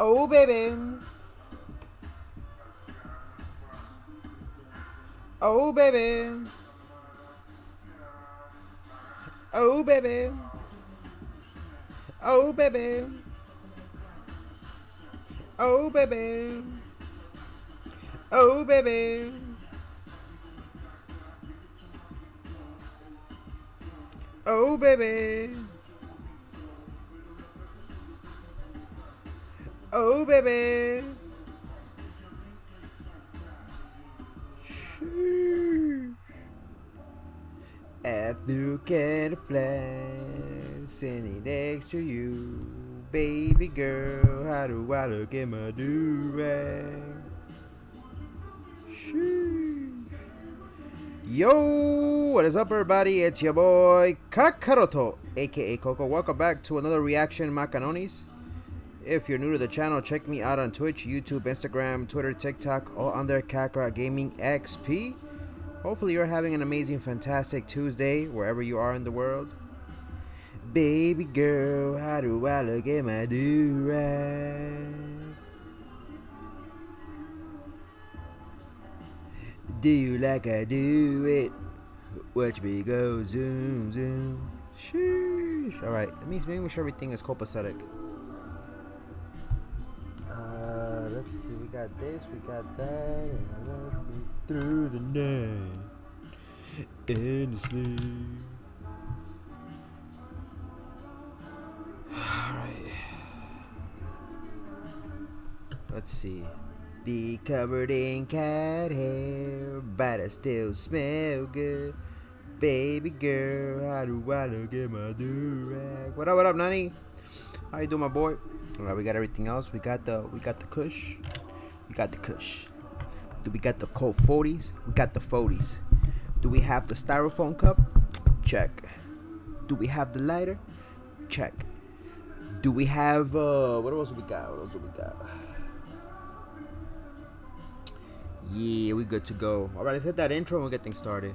Oh baby. Oh baby. Oh baby. Oh baby. Oh baby. Oh baby. Oh baby. Oh baby. If you can fly, sitting next to you, baby girl, how do I look at my do-rag? Yo, what is up, everybody? It's your boy Kakaroto, aka Coco. Welcome back to another reaction Macanonis. If you're new to the channel, check me out on Twitch, YouTube, Instagram, Twitter, TikTok, all under Kakra Gaming XP. Hopefully you're having an amazing, fantastic Tuesday, wherever you are in the world. Baby girl, how do I look at my do-rag? Do you like I do it? Watch me go zoom, zoom. Sheesh. Alright, that means making sure everything is copacetic. Let's see, we got this, we got that, and I love you through the night endlessly. Alright. Let's see. Be covered in cat hair, but I still smell good. Baby girl, how do I look at my do-rag? What up, Nani? How you doing, my boy? Alright, we got everything else. We got the kush. We got the kush. Do we got the cold 40s? We got the 40s. Do we have the styrofoam cup? Check. Do we have the lighter? Check. Do we have what else do we got? What else do we got? Yeah, we good to go. Alright, let's hit that intro and we'll get things started.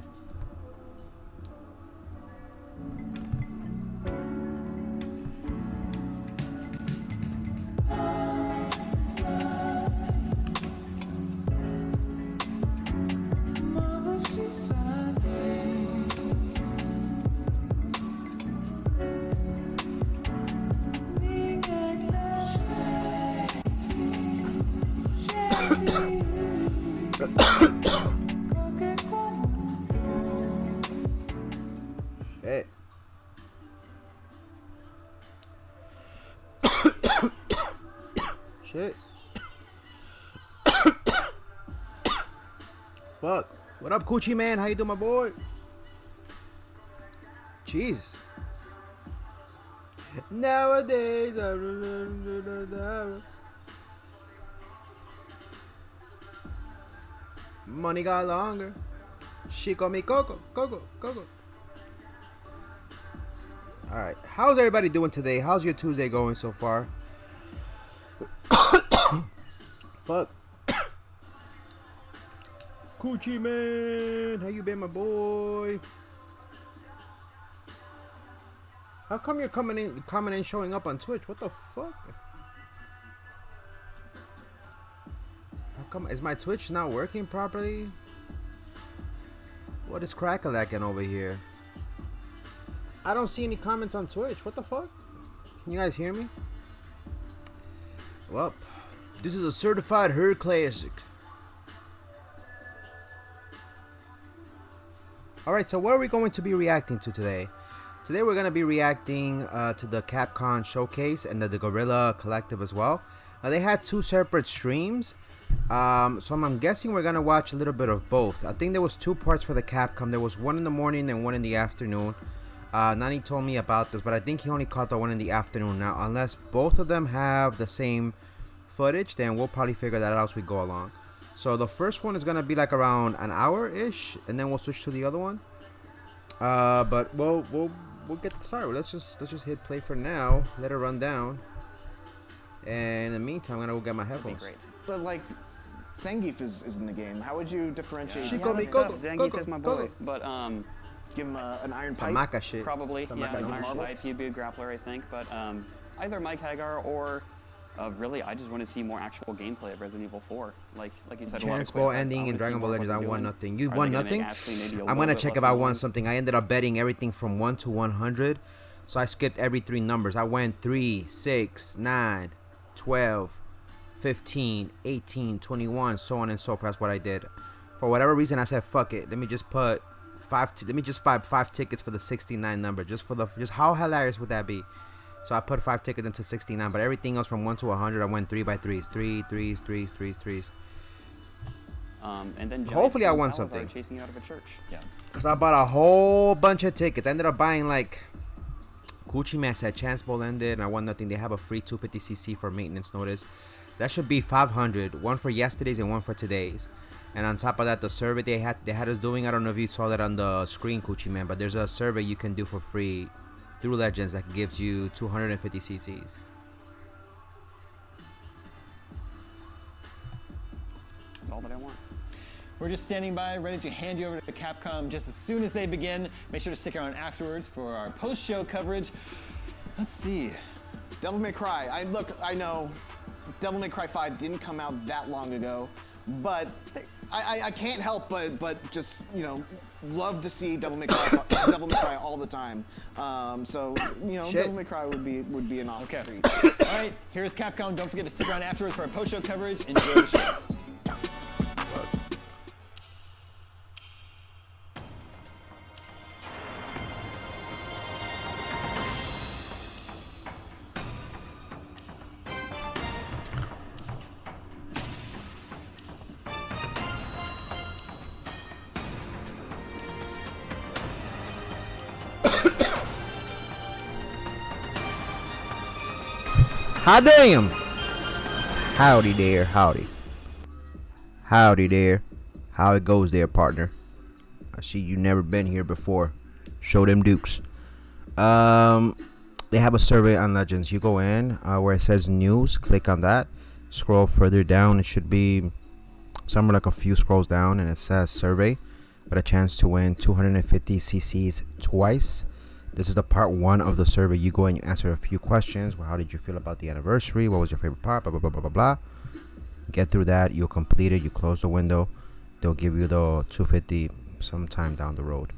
Hey. Shit. Fuck. What up, Coochie man? How you doing, my boy? Jeez. Nowadays, money got longer. She call me Coco, Coco, Coco. Alright, how's everybody doing today? How's your Tuesday going so far? Fuck. Coochie man, how you been, my boy? How come you're coming in, showing up on Twitch? What the fuck? How come, is my Twitch not working properly? What is crack-a-lacking over here? I don't see any comments on Twitch. What the fuck? Can you guys hear me? Well, this is a certified her classic. Alright, so what are we going to be reacting to today? Today we're going to be reacting to the Capcom showcase and the Gorilla Collective as well. Now they had two separate streams. So I'm guessing we're going to watch a little bit of both. I think there was two parts for the Capcom. There was one in the morning and one in the afternoon. Nani told me about this, but I think he only caught the one in the afternoon. Now, unless both of them have the same footage, then we'll probably figure that out as we go along. So the first one is gonna be like around an hour-ish, and then we'll switch to the other one. But we'll get started. Let's just hit play for now. Let it run down. And in the meantime, I'm gonna go get my headphones. Great. But like, Zangief is in the game. How would you differentiate? She called me Coco. Zangief is my boy, but give him an iron pipe. Samaka shit. probably Some yeah, like an iron marbles. pipe. He'd be a grappler, I think. But either Mike Hagar or really, I just want to see more actual gameplay of Resident Evil 4. Like you said, Chance ball ending in Dragon Ball Legends. I won nothing. You won nothing. I'm gonna check if I won something. I ended up betting everything from 1 to 100, so I skipped every 3 numbers. I went 3, 6, 9, 12, 15, 18, 21, so on and so forth. That's what I did. For whatever reason, I said fuck it. Let me just put let me just buy 5 tickets for the 69 number. Just how hilarious would that be? So I put 5 tickets into 69, but everything else from 1 to 100, I went 3 by 3s, 3, 3s, 3s, 3s, 3s. And then hopefully I won something. Chasing you out of a church. Yeah. Cause I bought a whole bunch of tickets. I ended up buying like Gucci Man said Chance Bowl ended, and I won nothing. They have a free 250cc for maintenance notice. That should be 500. One for yesterday's and one for today's. And on top of that, the survey they had us doing. I don't know if you saw that on the screen, Gucci Man, but there's a survey you can do for free through Legends that gives you 250 cc's. That's all that I want. We're just standing by, ready to hand you over to Capcom just as soon as they begin. Make sure to stick around afterwards for our post-show coverage. Let's see. Devil May Cry. I know Devil May Cry 5 didn't come out that long ago, but I can't help but just, you know, love to see Devil May Cry all the time. So, you know, Devil May Cry would be an awesome treat. All right, here's Capcom. Don't forget to stick around afterwards for our post-show coverage. Enjoy the show. Hot damn! Howdy there, howdy. Howdy there. How it goes there, partner? I see you never been here before. Show them dukes. They have a survey on Legends. You go in where it says news, click on that. Scroll further down. It should be somewhere like a few scrolls down, and it says survey. But a chance to win 250 cc's twice. This is the part 1 of the survey. You go and you answer a few questions. Well, how did you feel about the anniversary? What was your favorite part? Blah, blah, blah, blah, blah, blah. Get through that. You'll complete it. You close the window. They'll give you the 250 sometime down the road.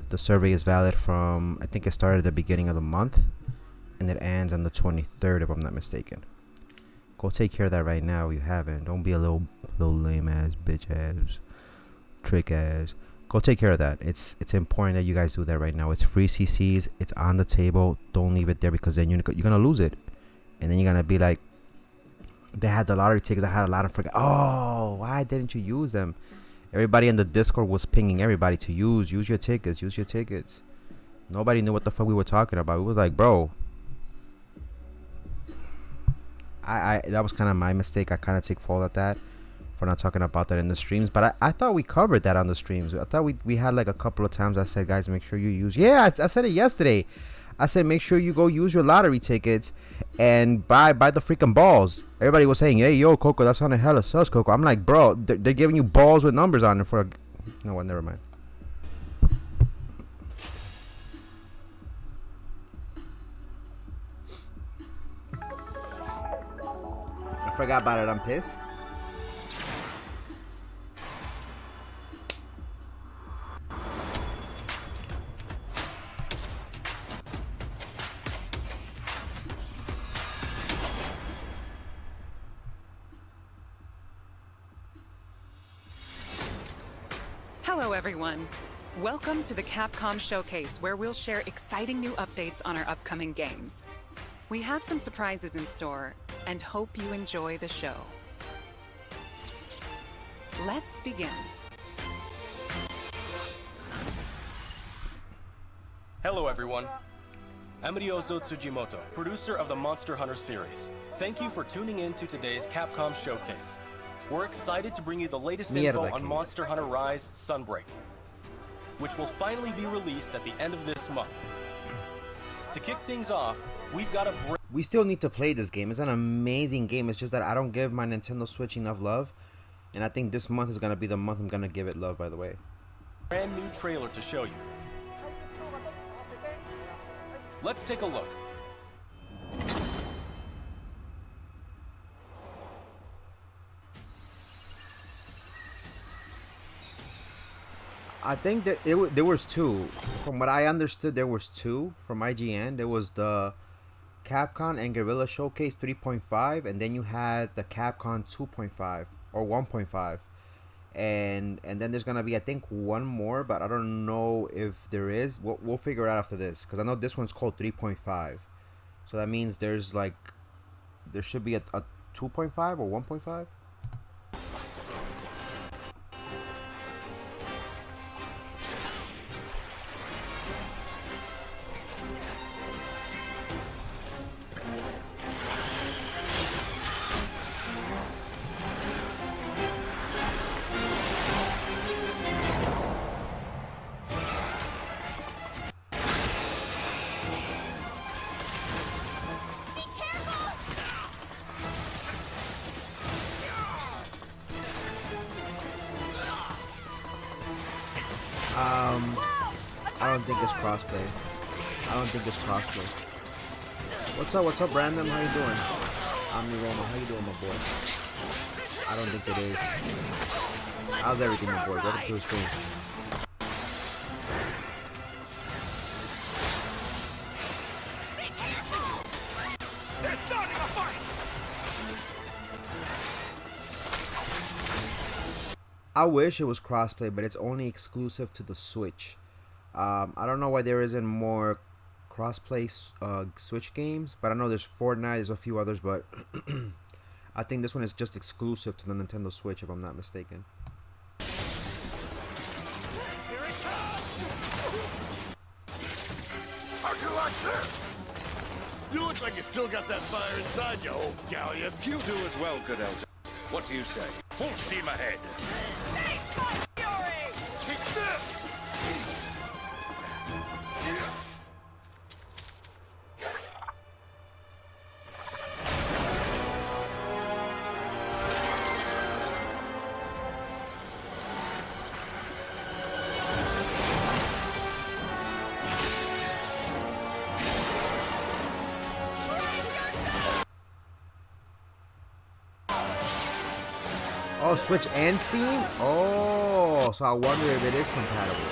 The survey is valid from, I think it started at the beginning of the month, and it ends on the 23rd, if I'm not mistaken. Go take care of that right now if you haven't. Don't be a little lame ass, bitch ass, trick ass. Go take care of that. It's important that you guys do that right now. It's free CCs. It's on the table. Don't leave it there, because then you're gonna lose it, and then you're gonna be like, they had the lottery tickets. I had a lot of forget. Oh, why didn't you use them? Everybody in the Discord was pinging everybody to use your tickets. Use your tickets. Nobody knew what the fuck we were talking about. It was like, bro, I that was kind of my mistake. I kind of take fault at that for not talking about that in the streams, but I thought we covered that on the streams. I thought we had like a couple of times I said, guys, make sure you use. Yeah, I said it yesterday. I said, make sure you go use your lottery tickets and buy the freaking balls. Everybody was saying, hey, yo, Coco, that sounded hella sus, Coco. I'm like, bro, they're giving you balls with numbers on it for a... You know what, never mind. I forgot about it. I'm pissed. Hello everyone. Welcome to the Capcom Showcase, where we'll share exciting new updates on our upcoming games. We have some surprises in store and hope you enjoy the show. Let's begin. Hello everyone. I'm Ryozo Tsujimoto, producer of the Monster Hunter series. Thank you for tuning in to today's Capcom Showcase. We're excited to bring you the latest info on Monster Hunter Rise Sunbreak, which will finally be released at the end of this month. To kick things off, we've got a... We still need to play this game. It's an amazing game. It's just that I don't give my Nintendo Switch enough love, and I think this month is going to be the month I'm going to give it love, by the way. Brand new trailer to show you. Let's take a look. I think that there was two. From what I understood, there was two from IGN. There was the Capcom and Guerrilla Showcase 3.5, and then you had the Capcom 2.5 or 1.5, and then there's gonna be, I think, one more, but I don't know if there is. We'll figure it out after this, because I know this one's called 3.5, so that means there should be a 2.5 or 1.5. I don't think it's crossplay. What's up, Random? How you doing? Roma, how you doing, my boy? I don't think it is. How's everything, my boy? Go to the screen. They're starting a fight! I wish it was crossplay, but it's only exclusive to the Switch. I don't know why there isn't more crossplay Switch games, but I know there's Fortnite, there's a few others, but I think this one is just exclusive to the Nintendo Switch, if I'm not mistaken. Here it comes! How'd you like this? You look like you still got that fire inside you, old Gallius. You do as well, good elder. What do you say? Full steam ahead. Taste my fury! Take this! Oh, Switch and Steam? Oh, so I wonder if it is compatible.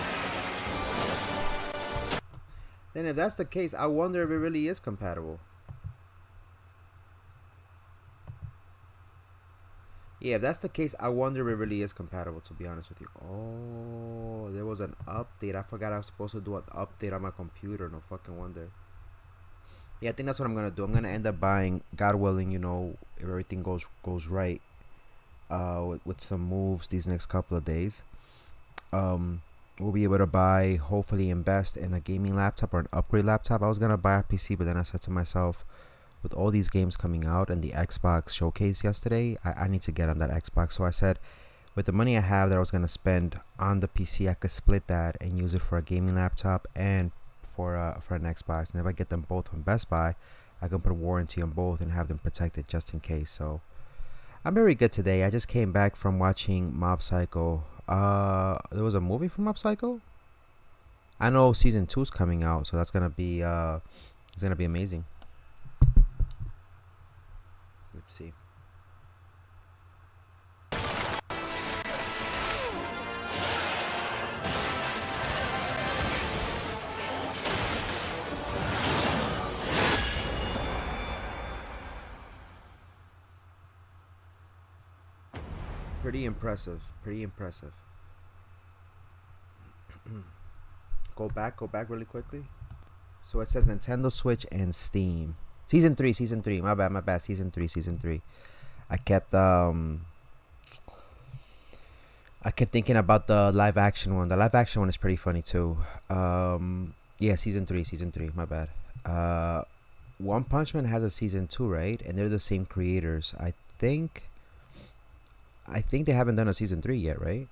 Then if that's the case, I wonder if it really is compatible. Yeah, if that's the case, I wonder if it really is compatible, to be honest with you. Oh, there was an update. I forgot I was supposed to do an update on my computer. No fucking wonder. Yeah, I think that's what I'm going to do. I'm going to end up buying, God willing, you know, if everything goes right. With some moves these next couple of days, we'll be able to buy, hopefully invest in a gaming laptop or an upgrade laptop. I was gonna buy a PC, but then I said to myself, with all these games coming out and the Xbox showcase yesterday, I need to get on that Xbox. So I said, with the money I have that I was gonna spend on the PC, I could split that and use it for a gaming laptop and for an Xbox. And if I get them both from Best Buy, I can put a warranty on both and have them protected just in case. So I'm very good today. I just came back from watching Mob Psycho. There was a movie from Mob Psycho. I know season 2 is coming out, so that's gonna be it's gonna be amazing. Let's see. Pretty impressive. Go back really quickly. So it says Nintendo Switch and Steam. Season 3. My bad. Season 3. I kept thinking about the live action one. The live action one is pretty funny too. Yeah, season 3. My bad. One Punch Man has a season 2, right? And they're the same creators. I think they haven't done a season 3 yet, right?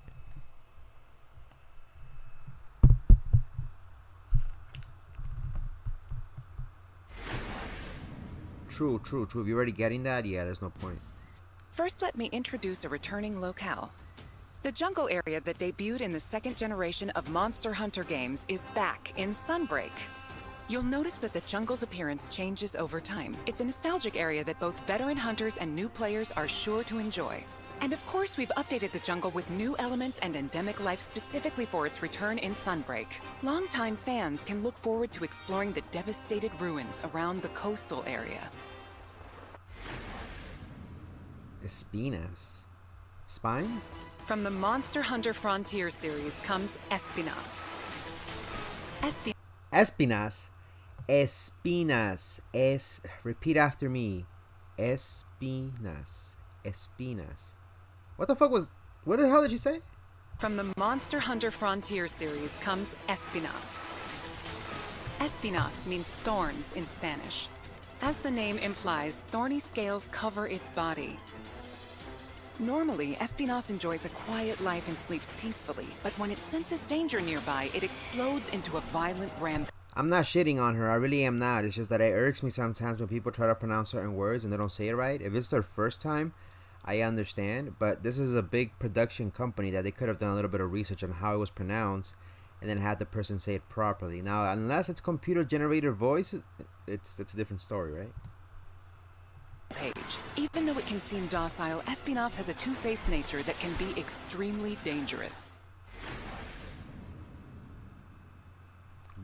True. If you're already getting that, yeah, there's no point. First, let me introduce a returning locale. The jungle area that debuted in the second generation of Monster Hunter games is back in Sunbreak. You'll notice that the jungle's appearance changes over time. It's a nostalgic area that both veteran hunters and new players are sure to enjoy. And of course, we've updated the jungle with new elements and endemic life specifically for its return in Sunbreak. Longtime fans can look forward to exploring the devastated ruins around the coastal area. Espinas. Spines? From the Monster Hunter Frontier series comes Espinas. Espinas. Espinas. Repeat after me. Espinas. Espinas. What the the hell did you say? From the Monster Hunter Frontier series comes Espinas. Espinas means thorns in Spanish. As the name implies, thorny scales cover its body. Normally, Espinas enjoys a quiet life and sleeps peacefully, but when it senses danger nearby, it explodes into a violent rampage. I'm not shitting on her. I really am not. It's just that it irks me sometimes when people try to pronounce certain words and they don't say it right. If it's their first time, I understand. But this is a big production company that they could have done a little bit of research on how it was pronounced and then had the person say it properly. Now, unless it's computer-generated voice, it's a different story, right? Even though it can seem docile, Espinas has a two-faced nature that can be extremely dangerous.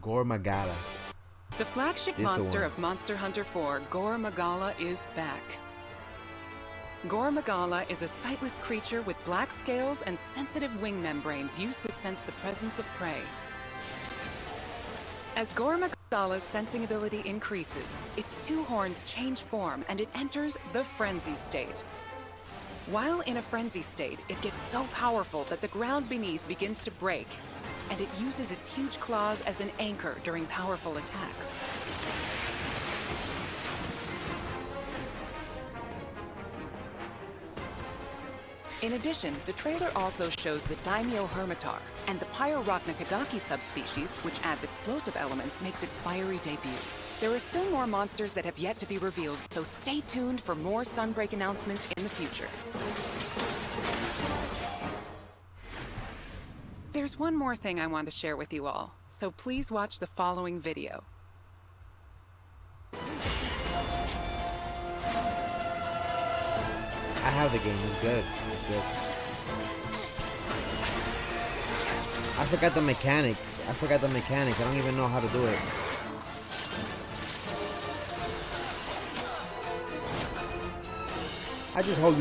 Gore Magala. The flagship monster of Monster Hunter 4, Gore Magala, is back. Gore Magala is a sightless creature with black scales and sensitive wing membranes used to sense the presence of prey. As Gore Magala's sensing ability increases, its two horns change form and it enters the frenzy state. While in a frenzy state, it gets so powerful that the ground beneath begins to break, and it uses its huge claws as an anchor during powerful attacks. In addition, the trailer also shows the Daimyo Hermitar, and the Pyrorachnikadaki subspecies, which adds explosive elements, makes its fiery debut. There are still more monsters that have yet to be revealed, so stay tuned for more Sunbreak announcements in the future. There's one more thing I want to share with you all, so please watch the following video. I have the game. It's good. It's good. I forgot the mechanics. I don't even know how to do it. I just hope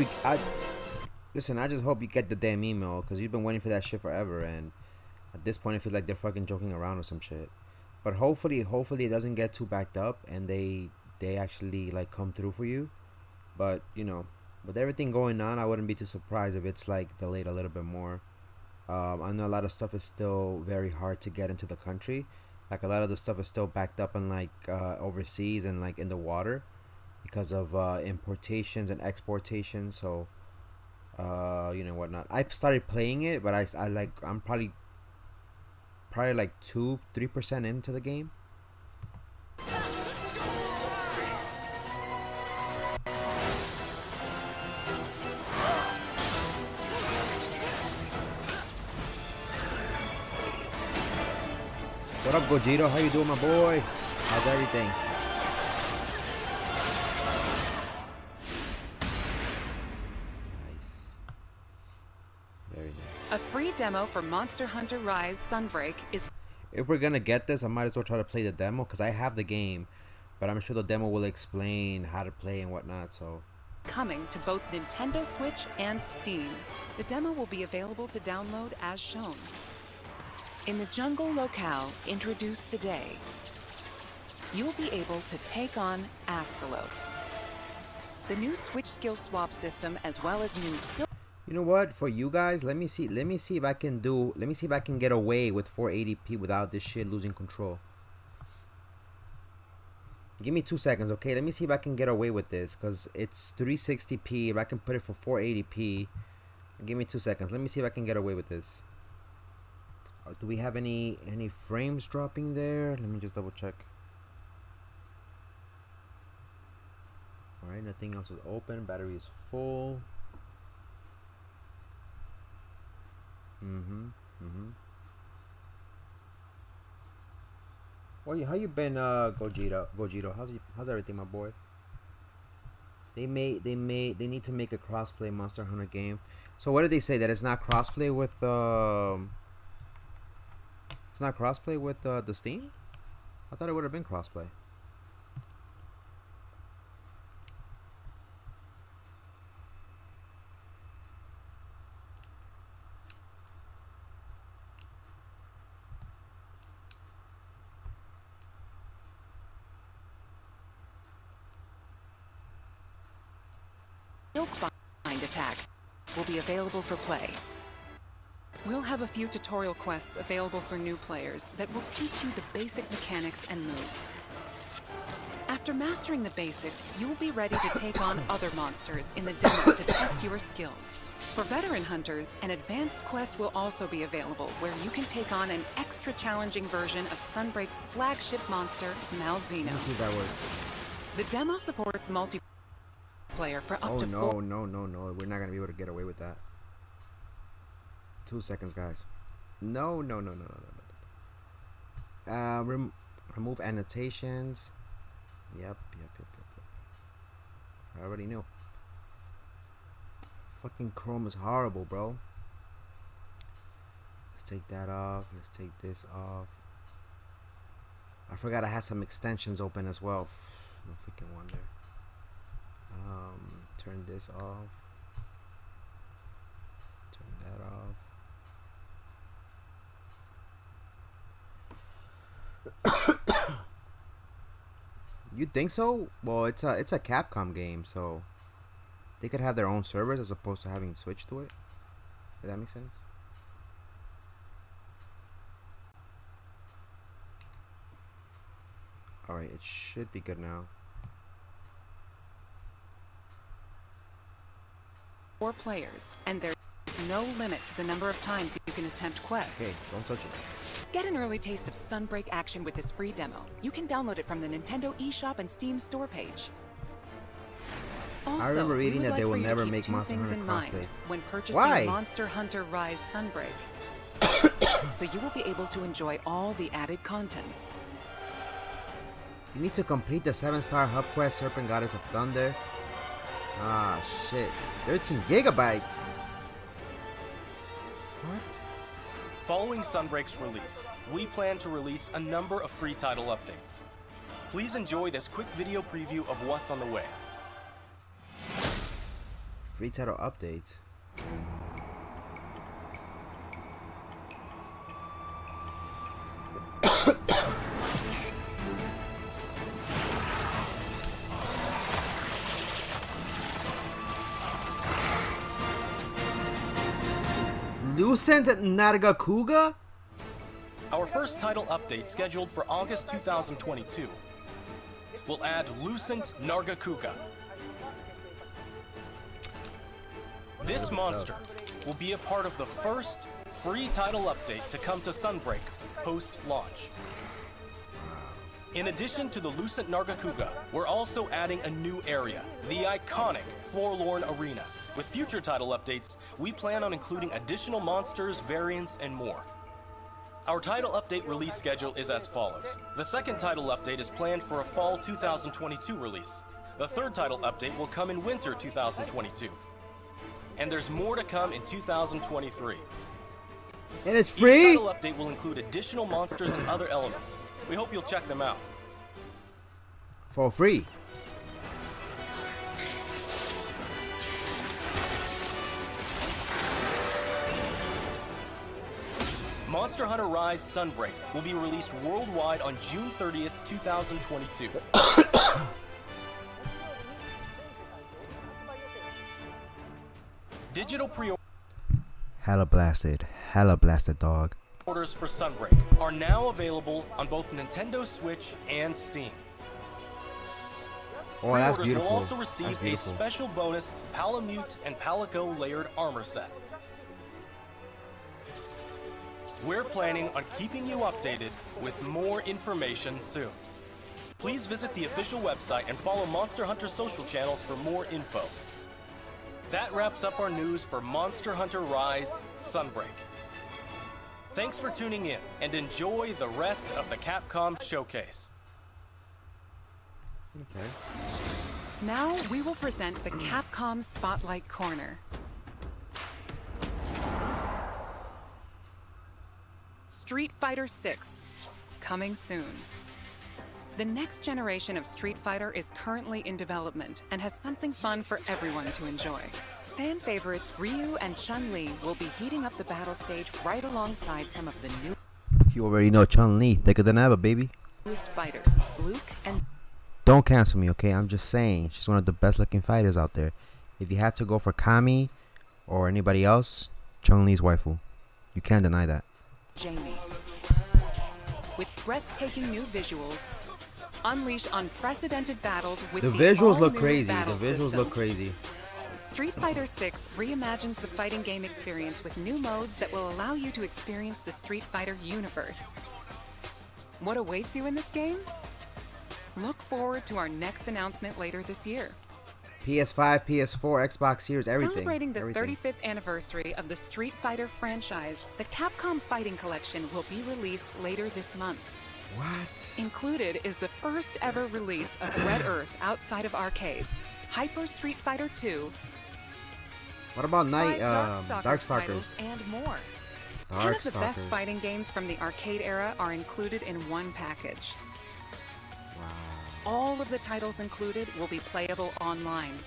listen, I just hope you get the damn email, because you've been waiting for that shit forever, and at this point I feel like they're fucking joking around or some shit. But hopefully it doesn't get too backed up and they actually like come through for you. But you know, with everything going on, I wouldn't be too surprised if it's like delayed a little bit more. I know a lot of stuff is still very hard to get into the country. Like a lot of the stuff is still backed up in like overseas and like in the water because of importations and exportations. So you know, whatnot. I started playing it, but I'm probably like 2-3% into the game. What up, Gogito? How you doing, my boy? How's everything? Nice. Very nice. A free demo for Monster Hunter Rise Sunbreak is... If we're gonna get this, I might as well try to play the demo, because I have the game, but I'm sure the demo will explain how to play and whatnot, so... coming to both Nintendo Switch and Steam. The demo will be available to download as shown. In the jungle locale introduced today, you'll be able to take on Astalos. The new Switch skill swap system, as well as new... You know what? For you guys, let me see if I can get away with 480p without this shit losing control. Give me 2 seconds, okay? Let me see if I can get away with this, because it's 360p. If I can put it for 480p, give me 2 seconds. Let me see if I can get away with this. Do we have any frames dropping there? Let me just double check. Alright, nothing else is open. Battery is full. Well, how you been, Gogito? How's everything, my boy? They need to make a crossplay Monster Hunter game. So what did they say, that it's not crossplay with the Steam? I thought it would have been crossplay. Bind attacks will be available for play. We'll have a few tutorial quests available for new players that will teach you the basic mechanics and moves. After mastering the basics, you will be ready to take on other monsters in the demo to test your skills. For veteran hunters, an advanced quest will also be available where you can take on an extra challenging version of Sunbreak's flagship monster, Malzeno. Let's see if that works. The demo supports multiplayer for up to 4. No. We're not gonna be able to get away with that. 2 seconds, guys. No. Remove annotations. Yep. I already knew. Fucking Chrome is horrible, bro. Let's take that off. Let's take this off. I forgot I had some extensions open as well. No freaking wonder. Turn this off. Turn that off. You think so? Well, it's a Capcom game, so they could have their own servers as opposed to having switched to it. Does that make sense? Alright, it should be good now. 4 players, and there's no limit to the number of times you can attempt quests. Okay, don't touch it. Get an early taste of Sunbreak action with this free demo. You can download it from the Nintendo eShop and Steam store page. Also, I remember reading that they will never keep make 2 Monster things Hunter in mind crossplay. when purchasing Why? Monster Hunter Rise Sunbreak. So you will be able to enjoy all the added contents. You need to complete the 7-star hub quest, Serpent Goddess of Thunder. Ah, shit. 13 gigabytes. What? Following Sunbreak's release, we plan to release a number of free title updates. Please enjoy this quick video preview of what's on the way. Free title updates. Lucent Nargacuga? Our first title update, scheduled for August 2022, will add Lucent Nargacuga. This monster will be a part of the first free title update to come to Sunbreak post-launch. In addition to the Lucent Nargacuga, we're also adding a new area, the iconic Forlorn Arena. With future title updates, we plan on including additional monsters, variants, and more. Our title update release schedule is as follows. The second title update is planned for a fall 2022 release. The third title update will come in winter 2022. And there's more to come in 2023. And it's free? Each title update will include additional monsters and other elements. We hope you'll check them out. For free. Monster Hunter Rise Sunbreak will be released worldwide on June 30th, 2022. Digital Hella blasted dog. pre-orders for Sunbreak are now available on both Nintendo Switch and Steam. Oh, that's Pre-orders beautiful. will also receive That's a beautiful. special bonus Palamute and Palico layered armor set. We're planning on keeping you updated with more information soon. Please visit the official website and follow Monster Hunter social channels for more info. That wraps up our news for Monster Hunter Rise Sunbreak. Thanks for tuning in and enjoy the rest of the Capcom showcase. Okay. Now we will present the Capcom Spotlight Corner. Street Fighter 6, coming soon. The next generation of Street Fighter is currently in development and has something fun for everyone to enjoy. Fan favorites Ryu and Chun-Li will be heating up the battle stage right alongside some of the new You already know Chun-Li, thicker than ever, baby. newest fighters, Luke and... Don't cancel me, okay? I'm just saying, she's one of the best looking fighters out there. If you had to go for Kami or anybody else, Chun-Li's waifu. You can't deny that. Jamie. With breathtaking new visuals, unleash unprecedented battles with The the visuals look all-new crazy. The battle visuals system. look crazy. Street Fighter 6 reimagines the fighting game experience with new modes that will allow you to experience the Street Fighter universe. What awaits you in this game? Look forward to our next announcement later this year. PS5, PS4, Xbox Series, everything. Celebrating the everything. 35th anniversary of the Street Fighter franchise, the Capcom Fighting Collection will be released later this month. What? Included is the first ever release of Red Earth outside of arcades, Hyper Street Fighter 2, What about Night, Darkstalkers Darkstalkers? titles, and more. 10 of the best Darkstalkers. fighting games from the arcade era are included in one package. Wow. All of the titles included will be playable online.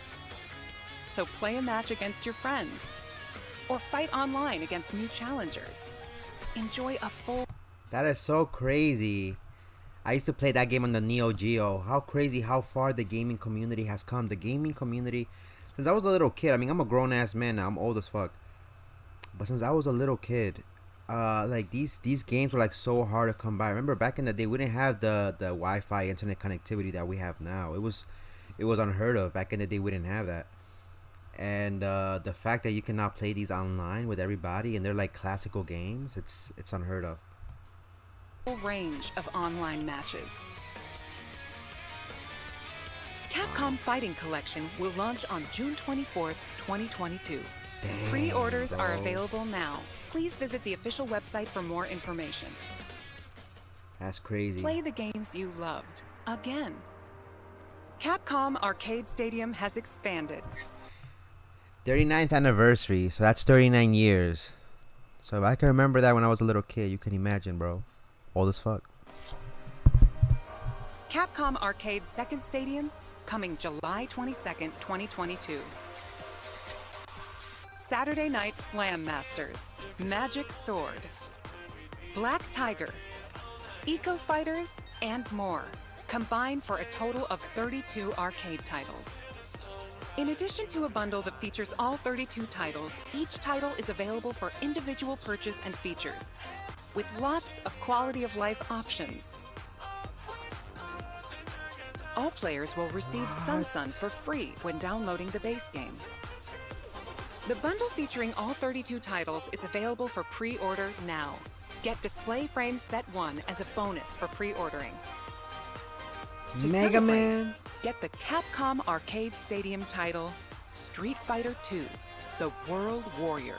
So play a match against your friends, or fight online against new challengers. Enjoy a full... That is so crazy. I used to play that game on the Neo Geo. How crazy how far the gaming community has come. The gaming community, since I was a little kid, I mean, I'm a grown-ass man now. I'm old as fuck. But since I was a little kid, like these games were like so hard to come by. Remember back in the day, we didn't have the Wi-Fi internet connectivity that we have now. It was unheard of. Back in the day, we didn't have that. And the fact that you can now play these online with everybody and they're like classical games, it's unheard of. full range of online matches. Capcom Fighting Collection will launch on June 24th, 2022. Pre-orders are available now. Please visit the official website for more information. That's crazy. Play the games you loved again. Capcom Arcade Stadium has expanded. 39th anniversary, so that's 39 years. So if I can remember that when I was a little kid, you can imagine, bro. Old as fuck. Capcom Arcade Second Stadium, coming July 22nd, 2022. Saturday Night Slam Masters, Magic Sword, Black Tiger, Eco Fighters, and more, combined for a total of 32 arcade titles. In addition to a bundle that features all 32 titles, each title is available for individual purchase and features, with lots of quality of life options. All players will receive Sun for free when downloading the base game. The bundle featuring all 32 titles is available for pre-order now. Get Display Frame Set 1 as a bonus for pre-ordering. To Mega celebrate, Man. get the Capcom Arcade Stadium title, Street Fighter 2, The World Warrior.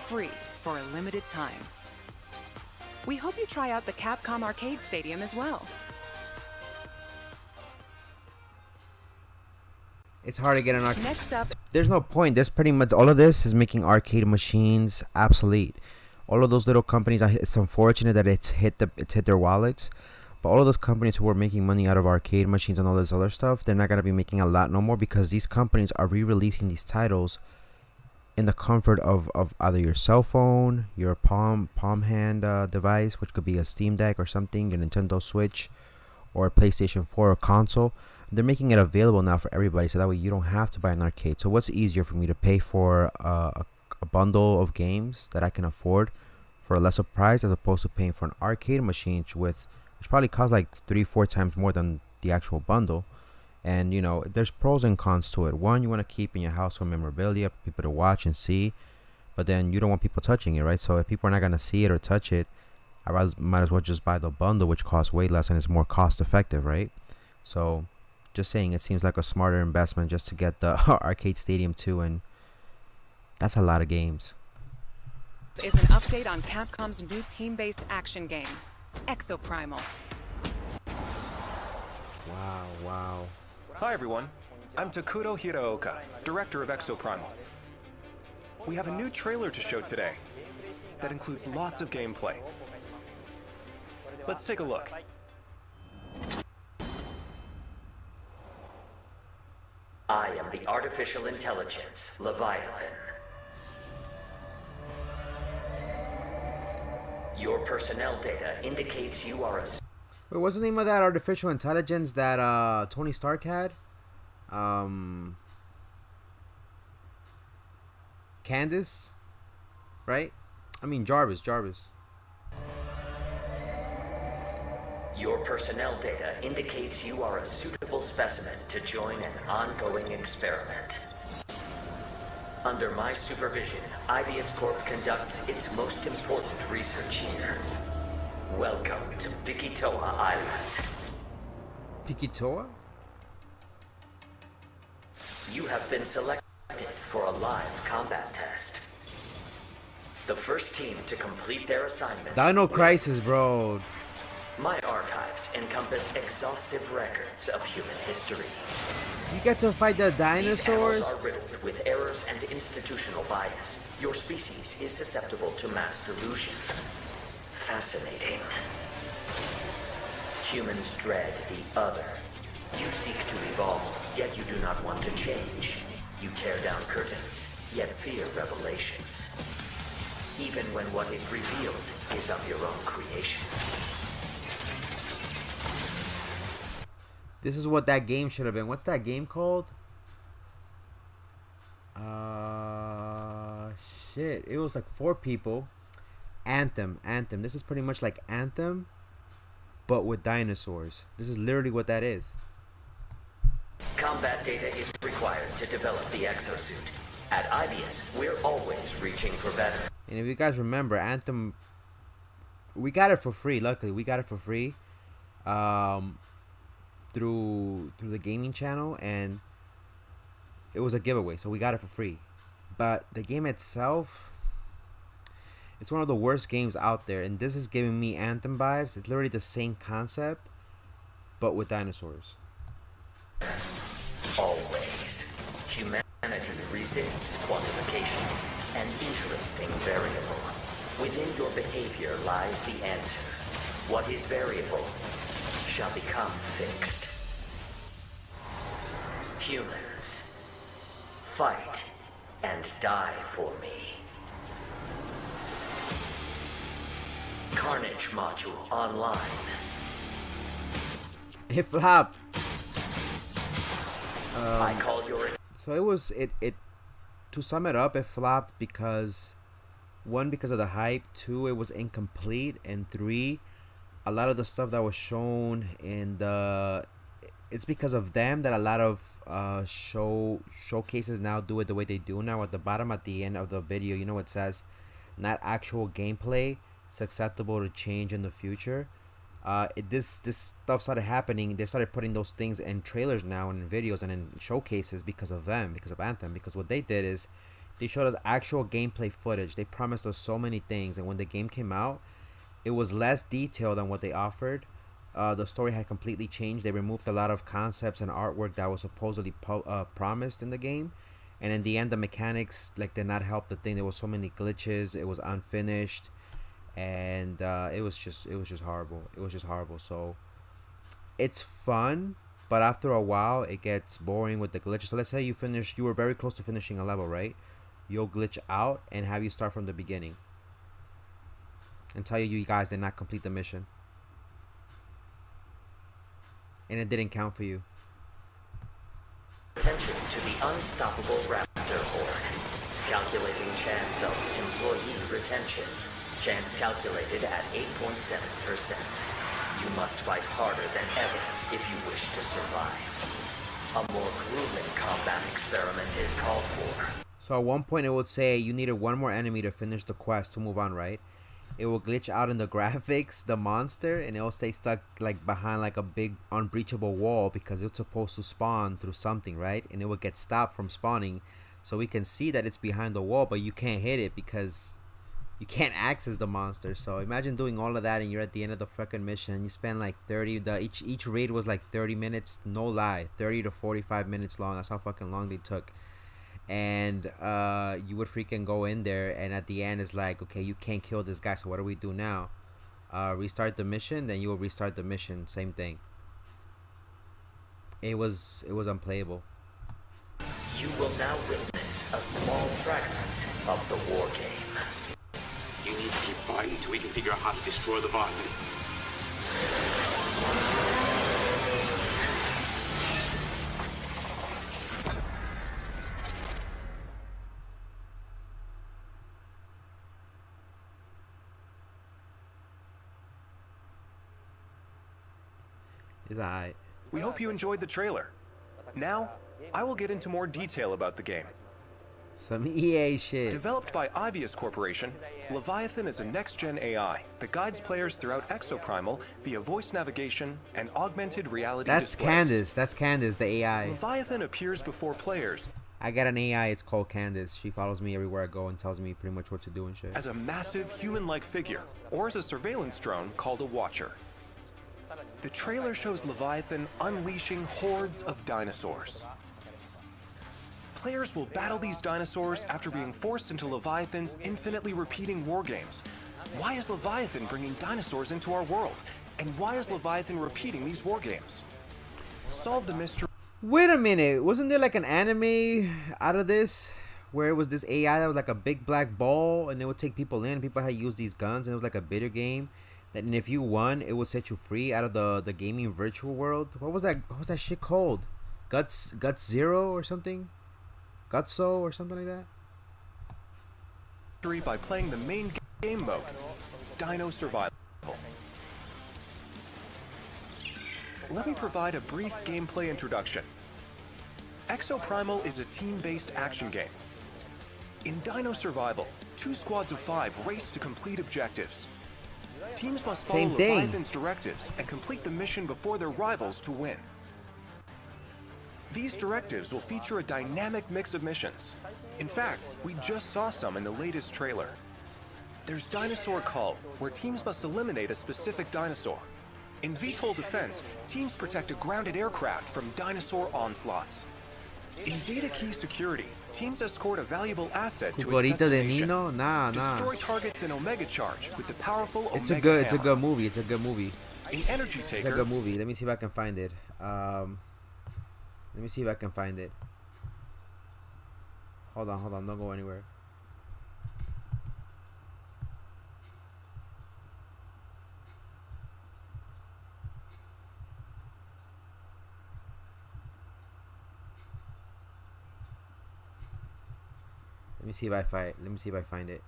Free for a limited time. We hope you try out the Capcom Arcade Stadium as well. It's hard to get an arcade. Next up, There's no point. This pretty much all of this is making arcade machines obsolete. All of those little companies, it's unfortunate that it's hit their wallets. But all of those companies who were making money out of arcade machines and all this other stuff, they're not gonna be making a lot no more, because these companies are re-releasing these titles in the comfort of either your cell phone, your palm hand device, which could be a Steam Deck or something, your Nintendo Switch, or a PlayStation 4 or console. They're making it available now for everybody, so that way you don't have to buy an arcade. So what's easier for me, to pay for a bundle of games that I can afford for a lesser price, as opposed to paying for an arcade machine which probably costs like 3-4 times more than the actual bundle? And you know, there's pros and cons to it. One, you want to keep in your house for memorabilia, for people to watch and see, but then you don't want people touching it, right? So if people are not gonna see it or touch it, might as well just buy the bundle, which costs way less and is more cost effective, right? So just saying, it seems like a smarter investment just to get the Arcade Stadium 2, and that's a lot of games. is an update on Capcom's new team-based action game, Exoprimal. Wow. Hi everyone, I'm Takuro Hiraoka, director of Exoprimal. We have a new trailer to show today that includes lots of gameplay. Let's take a look. I am the artificial intelligence, Leviathan. Your personnel data indicates you are a... Wait, what's the name of that artificial intelligence that Tony Stark had? Candace? Right? I mean Jarvis. Your personnel data indicates you are a suitable specimen to join an ongoing experiment. Under my supervision, Ibius Corp conducts its most important research here. Welcome to Pikitoa Island. Pikitoa? You have been selected for a live combat test. The first team to complete their assignment... Dino Crisis, bro. My archives encompass exhaustive records of human history. You get to fight the dinosaurs? These annals are riddled with errors and institutional bias. Your species is susceptible to mass delusion. Fascinating. Humans dread the other. You seek to evolve, yet you do not want to change. You tear down curtains, yet fear revelations. Even when what is revealed is of your own creation. This is what that game should have been. What's that game called? Shit. It was like 4 people. Anthem. This is pretty much like Anthem, but with dinosaurs. This is literally what that is. Combat data is required to develop the exosuit. At Ibius, we're always reaching for better. And if you guys remember, Anthem, we got it for free. Luckily, we got it for free. Through the gaming channel, and it was a giveaway, so we got it for free. But the game itself, it's one of the worst games out there, and this is giving me Anthem vibes. It's literally the same concept, but with dinosaurs. Always. Humanity resists quantification, an interesting variable. Within your behavior lies the answer. What is variable shall become fixed. Humans, fight and die for me. Carnage module online. It flopped. I call your... So it was it to sum it up, it flopped because 1, because of the hype, 2, it was incomplete, and 3, a lot of the stuff that was shown in the, it's because of them that a lot of showcases now do it the way they do now. At the bottom, at the end of the video, you know, it says not actual gameplay, it's acceptable to change in the future. This stuff started happening. They started putting those things in trailers now and in videos and in showcases because of them, because of Anthem. Because what they did is they showed us actual gameplay footage. They promised us so many things, and when the game came out, it was less detailed than what they offered. The story had completely changed. They removed a lot of concepts and artwork that was supposedly promised in the game, and in the end, the mechanics did not help the thing. There was so many glitches. It was unfinished, and it was just horrible. It was just horrible. So it's fun, but after a while, it gets boring with the glitches. So let's say you were very close to finishing a level, right? You'll glitch out and have you start from the beginning and tell you guys did not complete the mission, and it didn't count for you. Attention to the unstoppable raptor horde. Calculating chance of employee retention. Chance calculated at 8.7%. You must fight harder than ever if you wish to survive. A more grueling combat experiment is called for. So at one point it would say you needed 1 more enemy to finish the quest to move on, right? It will glitch out in the graphics, the monster, and it will stay stuck behind a big unbreachable wall because it's supposed to spawn through something, right? And it will get stopped from spawning, so we can see that it's behind the wall, but you can't hit it because you can't access the monster. So imagine doing all of that and you're at the end of the fucking mission. You spend like 30. Each raid was like 30 minutes. No lie, 30 to 45 minutes long. That's how fucking long they took. And you would freaking go in there, and at the end it's like, okay, you can't kill this guy. So what do we do now? Restart the mission. Then you will restart the mission. Same thing. It was unplayable. You will now witness a small fragment of the war game. You need to keep fighting until we can figure out how to destroy Leviathan. It's alright. We hope you enjoyed the trailer. Now, I will get into more detail about the game. Some EA shit. Developed by Ibius Corporation, Leviathan is a next-gen AI that guides players throughout Exoprimal via voice navigation and augmented reality displays. That's Candace, the AI. Leviathan appears before players. I got an AI, it's called Candace. She follows me everywhere I go and tells me pretty much what to do and shit. As a massive human-like figure, or as a surveillance drone called a Watcher. The trailer shows Leviathan unleashing hordes of dinosaurs. Players will battle these dinosaurs after being forced into Leviathan's infinitely repeating war games. Why is Leviathan bringing dinosaurs into our world? And why is Leviathan repeating these war games? Solve the mystery. Wait a minute, wasn't there like an anime out of this? Where it was this AI that was like a big black ball and it would take people in. People had to use these guns and it was like a video game. And if you won, it would set you free out of the gaming virtual world. What was that? What was that shit called? Guts Zero or something? Gutso or something like that? By playing the main game mode, Dino Survival. Let me provide a brief gameplay introduction. Exoprimal is a team-based action game. In Dino Survival, 2 squads of 5 race to complete objectives. Teams must follow Leviathan's directives and complete the mission before their rivals to win. These directives will feature a dynamic mix of missions. In fact, we just saw some in the latest trailer. There's Dinosaur Cull, where teams must eliminate a specific dinosaur. In VTOL Defense, teams protect a grounded aircraft from dinosaur onslaughts. In Data Key Security, teams escort a valuable asset to its destination. Destroy targets in Omega Charge with the powerful Omega Hammer. It's a good movie. It's a good movie. In Energy Taker, it's a good movie. Let me see if I can find it. Let me see if I can find it. Hold on. Don't go anywhere. Let me see if I find it.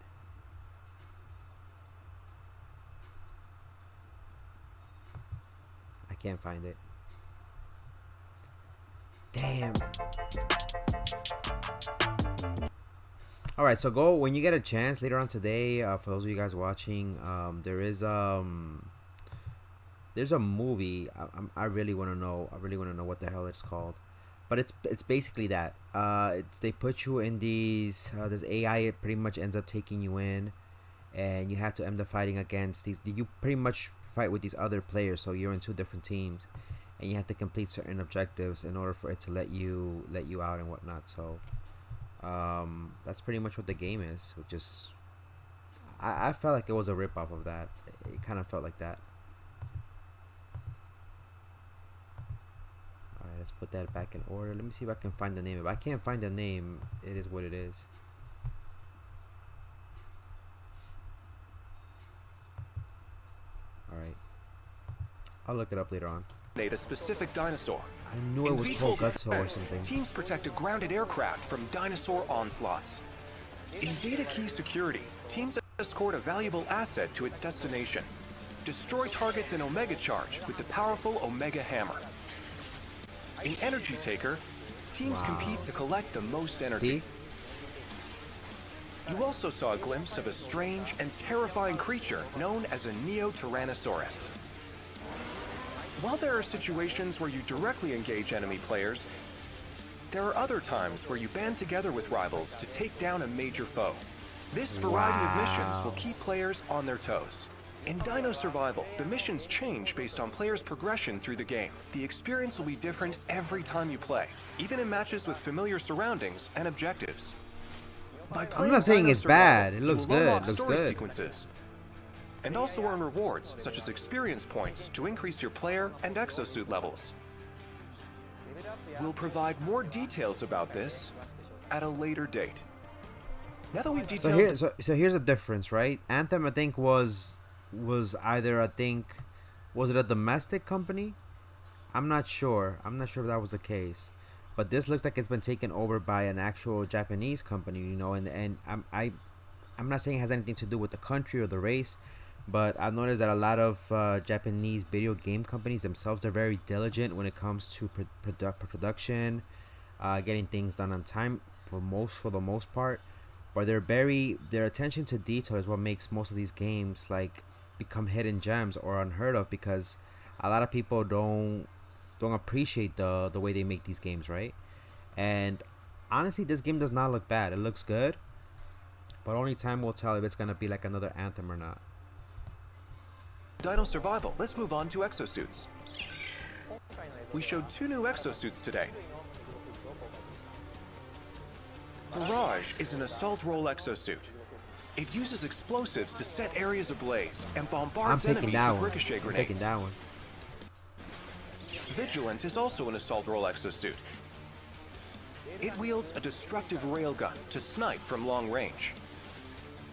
I can't find it. Damn. All right, so go when you get a chance later on today. For those of you guys watching, there's a movie. I really want to know. I really want to know what the hell it's called. But it's basically that. They put you in these this AI. It pretty much ends up taking you in, and you have to end up fighting against these. You pretty much fight with these other players. So you're in 2 different teams, and you have to complete certain objectives in order for it to let you out and whatnot. So that's pretty much what the game is. Which is, I felt like it was a ripoff of that. It kind of felt like that. Let's put that back in order. Let me see if I can find the name. If I can't find the name, it is what it is. Alright. I'll look it up later on. A specific dinosaur. I knew it was called Gutso or something. Teams protect a grounded aircraft from dinosaur onslaughts. In Data Key Security, teams escort a valuable asset to its destination. Destroy targets in Omega Charge with the powerful Omega Hammer. In Energy Taker, teams compete to collect the most energy. See? You also saw a glimpse of a strange and terrifying creature known as a Neo-Tyrannosaurus. While there are situations where you directly engage enemy players, there are other times where you band together with rivals to take down a major foe. This variety of missions will keep players on their toes. In Dino Survival, the missions change based on players' progression through the game. The experience will be different every time you play, even in matches with familiar surroundings and objectives. I'm not saying it's bad. It looks good. It looks story good. Sequences, and also earn rewards such as experience points to increase your player and exosuit levels. We'll provide more details about this at a later date. Now that we've detailed... So here's the difference, right? Anthem, I think, was either, was it a domestic company? I'm not sure. I'm not sure if that was the case. But this looks like it's been taken over by an actual Japanese company, you know, and I'm not saying it has anything to do with the country or the race, but I've noticed that a lot of Japanese video game companies themselves are very diligent when it comes to production, getting things done on time for the most part. But their attention to detail is what makes most of these games like become hidden gems or unheard of, because a lot of people don't appreciate the way they make these games, right? And honestly, this game does not look bad. It looks good, but only time will tell if it's gonna be like another Anthem or not. Dino Survival. Let's move on to exosuits. We showed 2 new exosuits today. Barrage is an assault role exosuit. It uses explosives to set areas ablaze and bombards enemies with ricochet grenades. I'm picking that one. Vigilant is also an assault role exosuit. It wields a destructive railgun to snipe from long range.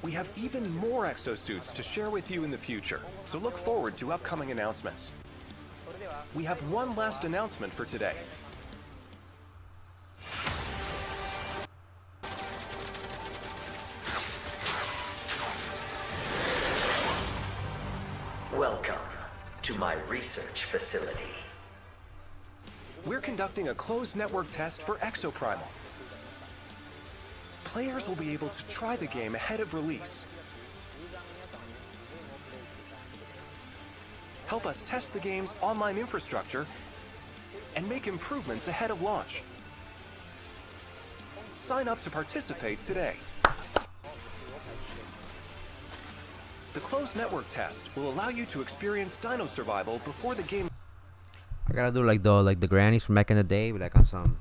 We have even more exosuits to share with you in the future, so look forward to upcoming announcements. We have one last announcement for today. Welcome to my research facility. We're conducting a closed network test for Exoprimal. Players will be able to try the game ahead of release. Help us test the game's online infrastructure and make improvements ahead of launch. Sign up to participate today. The closed network test will allow you to experience Dino Survival before the game. I gotta do like the grannies from back in the day, but like on some.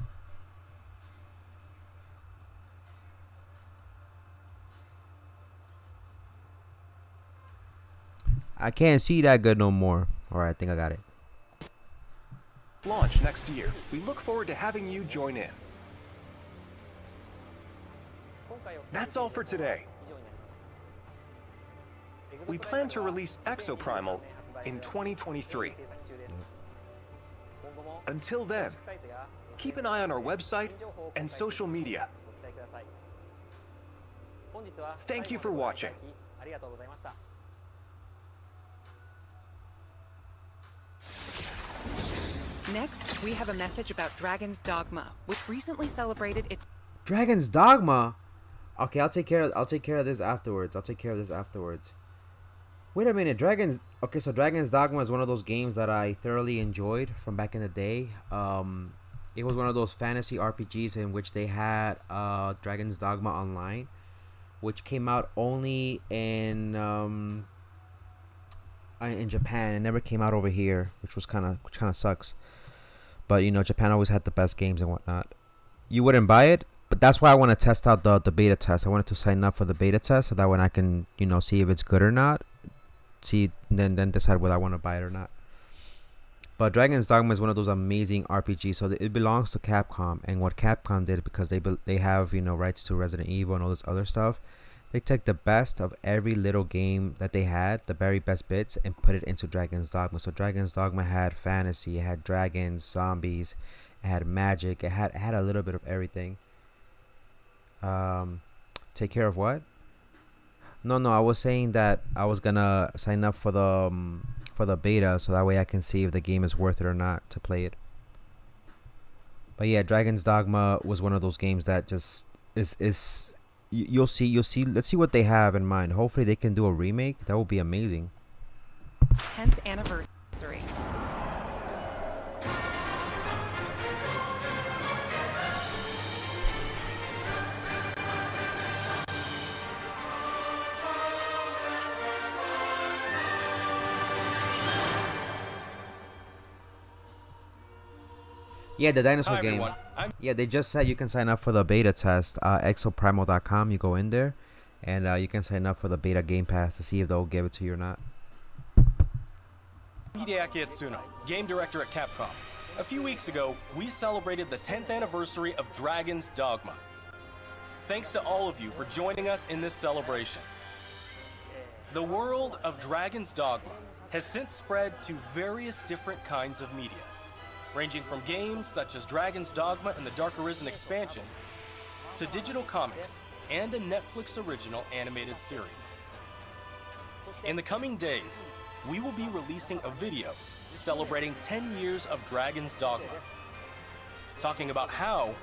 I can't see that good no more. Alright, I think I got it. Launch next year. We look forward to having you join in. That's all for today. We plan to release Exoprimal in 2023. Until then, keep an eye on our website and social media. Thank you for watching. Next, we have a message about Dragon's Dogma, which recently celebrated its... Dragon's Dogma? Okay, I'll take care of this afterwards. Wait a minute, Okay, so Dragon's Dogma is one of those games that I thoroughly enjoyed from back in the day. It was one of those fantasy RPGs in which they had Dragon's Dogma Online, which came out only in Japan. It never came out over here, which kind of sucks. But you know, Japan always had the best games and whatnot. You wouldn't buy it, but that's why I want to test out the beta test. I wanted to sign up for the beta test so that when I can, you know, see if it's good or not. Then decide whether I want to buy it or not. But Dragon's Dogma is one of those amazing RPGs. So it belongs to Capcom, and what Capcom did, because they have, you know, rights to Resident Evil and all this other stuff, they took the best of every little game that they had, the very best bits, and put it into Dragon's Dogma. So Dragon's Dogma had fantasy, it had dragons, zombies, it had magic, it had a little bit of everything. Take care of what? No, I was saying that I was gonna sign up for the beta, so that way I can see if the game is worth it or not to play it. But yeah, Dragon's Dogma was one of those games that just is you'll see. Let's see what they have in mind. Hopefully they can do a remake. That would be amazing. 10th anniversary. Yeah, the dinosaur Hi, game. everyone. Yeah, they just said you can sign up for the beta test. Exoprimal.com. You go in there, and you can sign up for the beta game pass to see if they'll give it to you or not. Hideaki Itsuno, game director at Capcom. A few weeks ago, we celebrated the 10th anniversary of Dragon's Dogma. Thanks to all of you for joining us in this celebration. The world of Dragon's Dogma has since spread to various different kinds of media, ranging from games such as Dragon's Dogma and the Dark Arisen expansion, to digital comics and a Netflix original animated series. In the coming days, we will be releasing a video celebrating 10 years of Dragon's Dogma, talking about how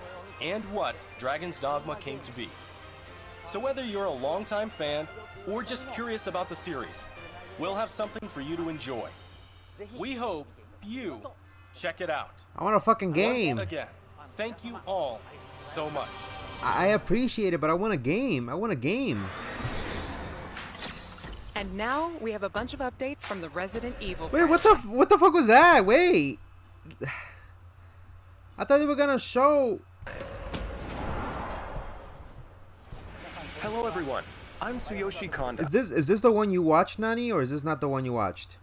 and what Dragon's Dogma came to be. So whether you're a longtime fan or just curious about the series, we'll have something for you to enjoy. We hope you check it out. I want a fucking game. Once again, thank you all so much. I appreciate it, but I want a game. I want a game. And now we have a bunch of updates from the Resident Evil Wait, what the fuck was that? Wait. I thought they were gonna show. Hello everyone, I'm Tsuyoshi Konda. Is this the one you watched, Nani, or is this not the one you watched?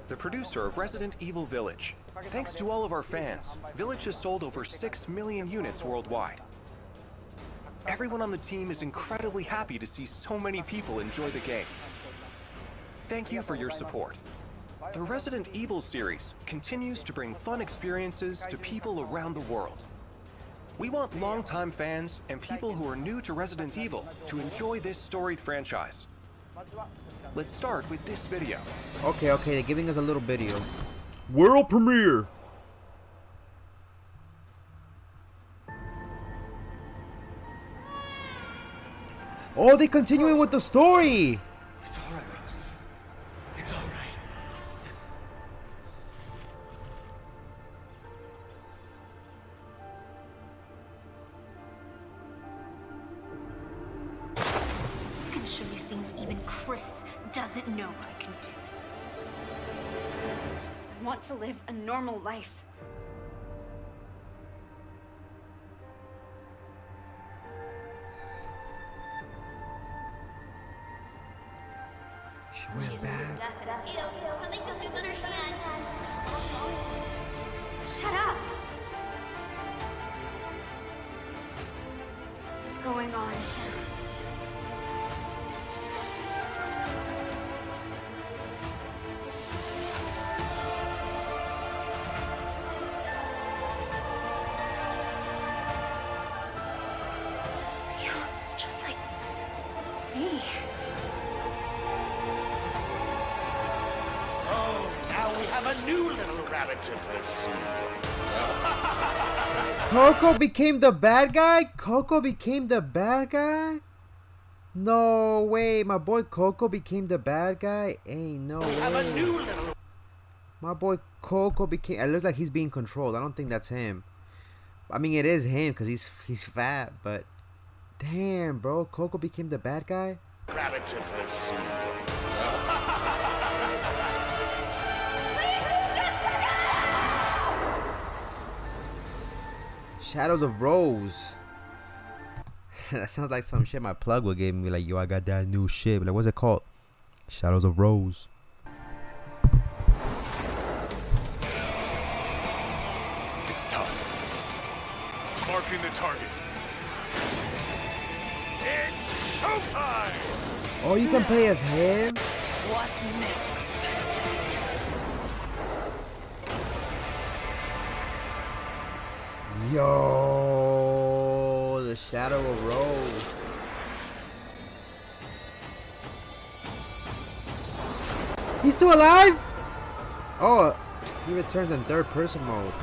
The producer of Resident Evil Village. Thanks to all of our fans, Village has sold over 6 million units worldwide. Everyone on the team is incredibly happy to see so many people enjoy the game. Thank you for your support. The Resident Evil series continues to bring fun experiences to people around the world. We want longtime fans and people who are new to Resident Evil to enjoy this storied franchise. Let's start with this video. Okay, they're giving us a little video. World premiere. Oh, they're continuing with the story. It's all right, Rose. It's all right. I can show you things even Chris doesn't know I can do. I want to live a normal life. She went back. Ew, something just moved on her hand. Shut up. What's going on? You look just like me. Now we have a new little rabbit to pursue. Coco became the bad guy? Coco became the bad guy? No way, my boy Coco became the bad guy? Ain't no way. Have a new little... My boy Coco became... It looks like he's being controlled. I don't think that's him. I mean, it is him because he's fat, but... Damn, bro. Coco became the bad guy? Rabbit to pursue. Shadows of Rose. That sounds like some shit my plug would give me. Like, yo, I got that new shit. Like, what's it called? Shadows of Rose. It's tough. Marking the target. It's showtime! Oh, you can play as him? What next? Yo, the Shadow of Rose. He's still alive? Oh, he returns in third person mode.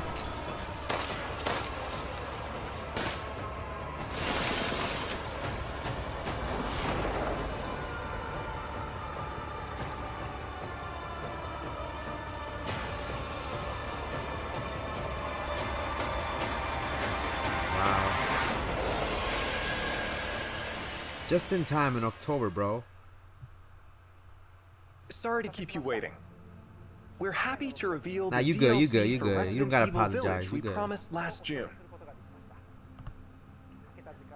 Just in time in October, bro. Sorry to keep you waiting. we're happy to reveal Nah, the you DLC good, you for good. You Resident don't gotta Evil apologize, Village you we good. promised last June.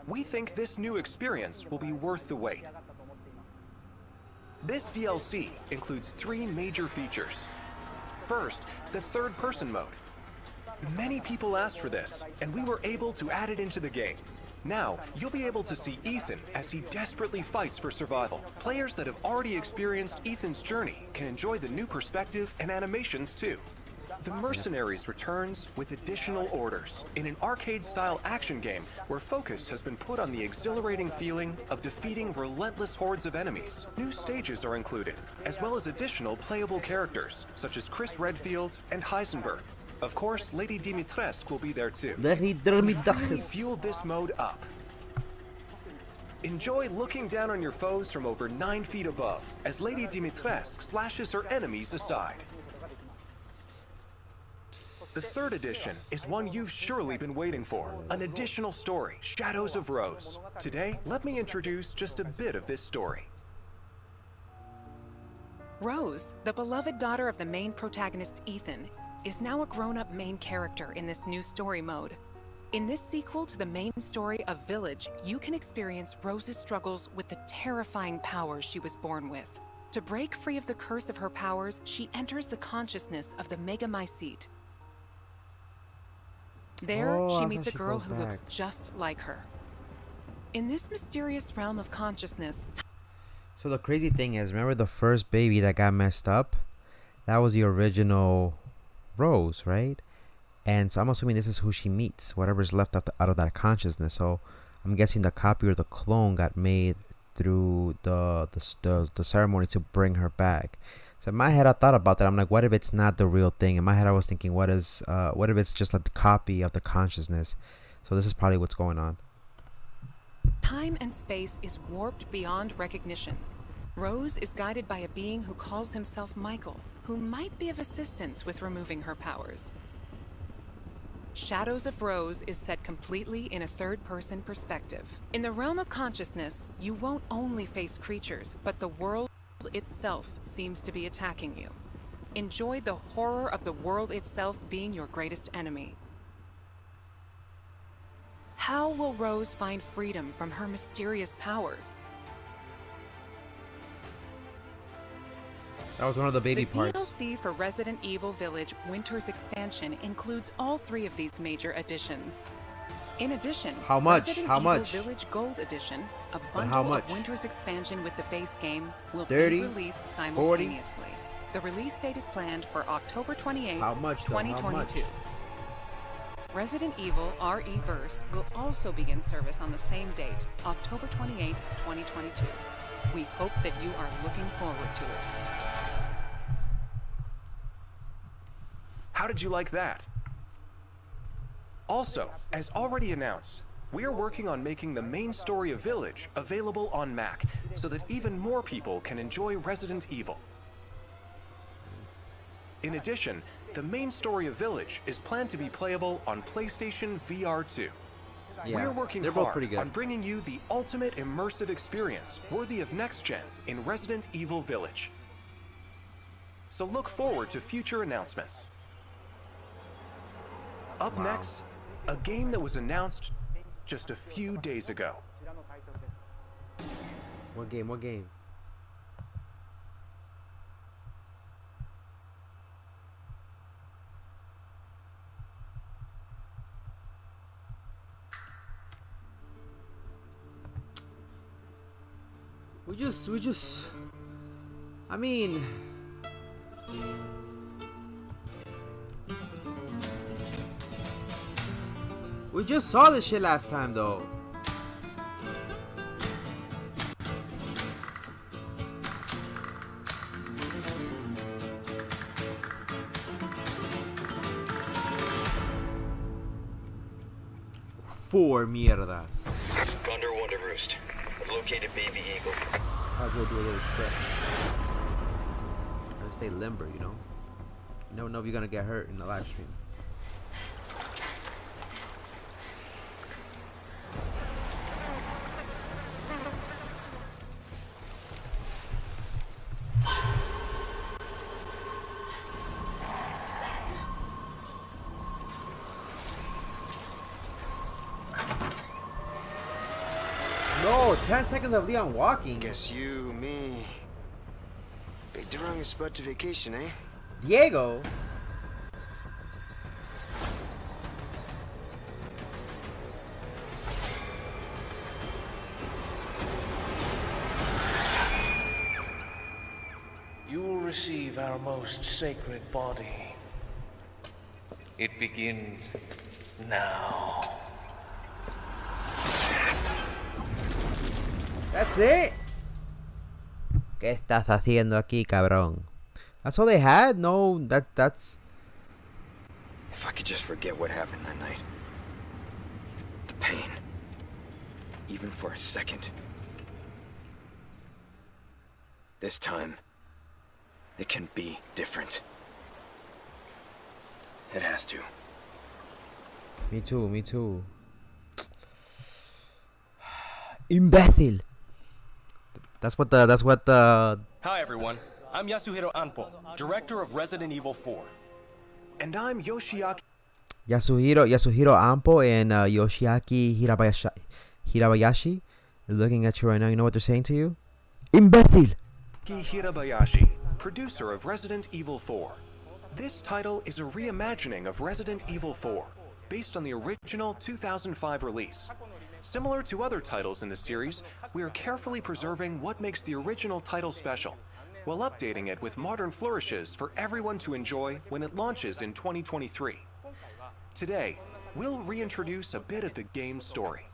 We think this new experience will be worth the wait. This DLC includes 3 major features. First, the third-person mode. Many people asked for this, and we were able to add it into the game. Now, you'll be able to see Ethan as he desperately fights for survival. Players that have already experienced Ethan's journey can enjoy the new perspective and animations too. The Mercenaries returns with additional orders in an arcade-style action game where focus has been put on the exhilarating feeling of defeating relentless hordes of enemies. New stages are included, as well as additional playable characters, such as Chris Redfield and Heisenberg. Of course, Lady Dimitrescu will be there too. We've really fueled this mode up. Enjoy looking down on your foes from over 9 feet above, as Lady Dimitrescu slashes her enemies aside. The third edition is one you've surely been waiting for, an additional story, Shadows of Rose. Today, let me introduce just a bit of this story. Rose, the beloved daughter of the main protagonist Ethan, is now a grown-up main character in this new story mode. In this sequel to the main story of Village, you can experience Rose's struggles with the terrifying powers she was born with. To break free of the curse of her powers, she enters the consciousness of the Megamycete. There, she meets a girl who looks just like her. In this mysterious realm of consciousness... So the crazy thing is, remember the first baby that got messed up? That was the original Rose, right? And so I'm assuming this is who she meets, whatever's left out of that consciousness. So I'm guessing the copy or the clone got made through the ceremony to bring her back. So in my head, I thought about that. I'm like, what if it's not the real thing? In my head, I was thinking, what if it's just like the copy of the consciousness? So this is probably what's going on. Time and space is warped beyond recognition. Rose is guided by a being who calls himself Michael, who might be of assistance with removing her powers. Shadows of Rose is set completely in a third-person perspective. In the realm of consciousness, you won't only face creatures, but the world itself seems to be attacking you. Enjoy the horror of the world itself being your greatest enemy. How will Rose find freedom from her mysterious powers? That was one of the baby parts. The DLC for Resident Evil Village Winter's Expansion includes all 3 of these major additions. In addition, how much? Resident How Evil much? Village Gold Edition, a But bundle how much? of Winter's Expansion with the base game, will 30, be released simultaneously. The release date is planned for October 28, How much, though? How 2022. much? Resident Evil RE-Verse will also begin service on the same date, October 28, 2022. We hope that you are looking forward to it. How did you like that? Also, as already announced, we are working on making the main story of Village available on Mac so that even more people can enjoy Resident Evil. In addition, the main story of Village is planned to be playable on PlayStation VR 2. Yeah, We're working they're both hard pretty good. on bringing you the ultimate immersive experience worthy of next gen in Resident Evil Village. So look forward to future announcements. Up next, a game that was announced just a few days ago. What game? What game? We just I mean, we just saw this shit last time though. Four mierdas. Condor 1 to roost. I've located baby eagle. I'll go do a little stretch. Gotta stay limber, you know? You never know if you're gonna get hurt in the live stream. No, 10 seconds of Leon walking. Guess you, me. Big Durang is about to vacation, eh? Diego. You will receive our most sacred body. It begins now. That's it. ¿Qué estás haciendo aquí, cabrón? That's all they had? No, that's... If I could just forget what happened that night. The pain. Even for a second. This time, it can be different. It has to. Me too, me too. Imbécil. That's what the... Hi everyone, I'm Yasuhiro Anpo, director of Resident Evil 4. And I'm Yoshiaki. Yasuhiro Ampo and Yoshiaki Hirabayashi. They're looking at you right now. You know what they're saying to you? Imbécil. Hirabayashi, producer of Resident Evil 4. This title is a reimagining of Resident Evil 4, based on the original 2005 release. Similar to other titles in the series, we are carefully preserving what makes the original title special, while updating it with modern flourishes for everyone to enjoy when it launches in 2023. Today, we'll reintroduce a bit of the game's story.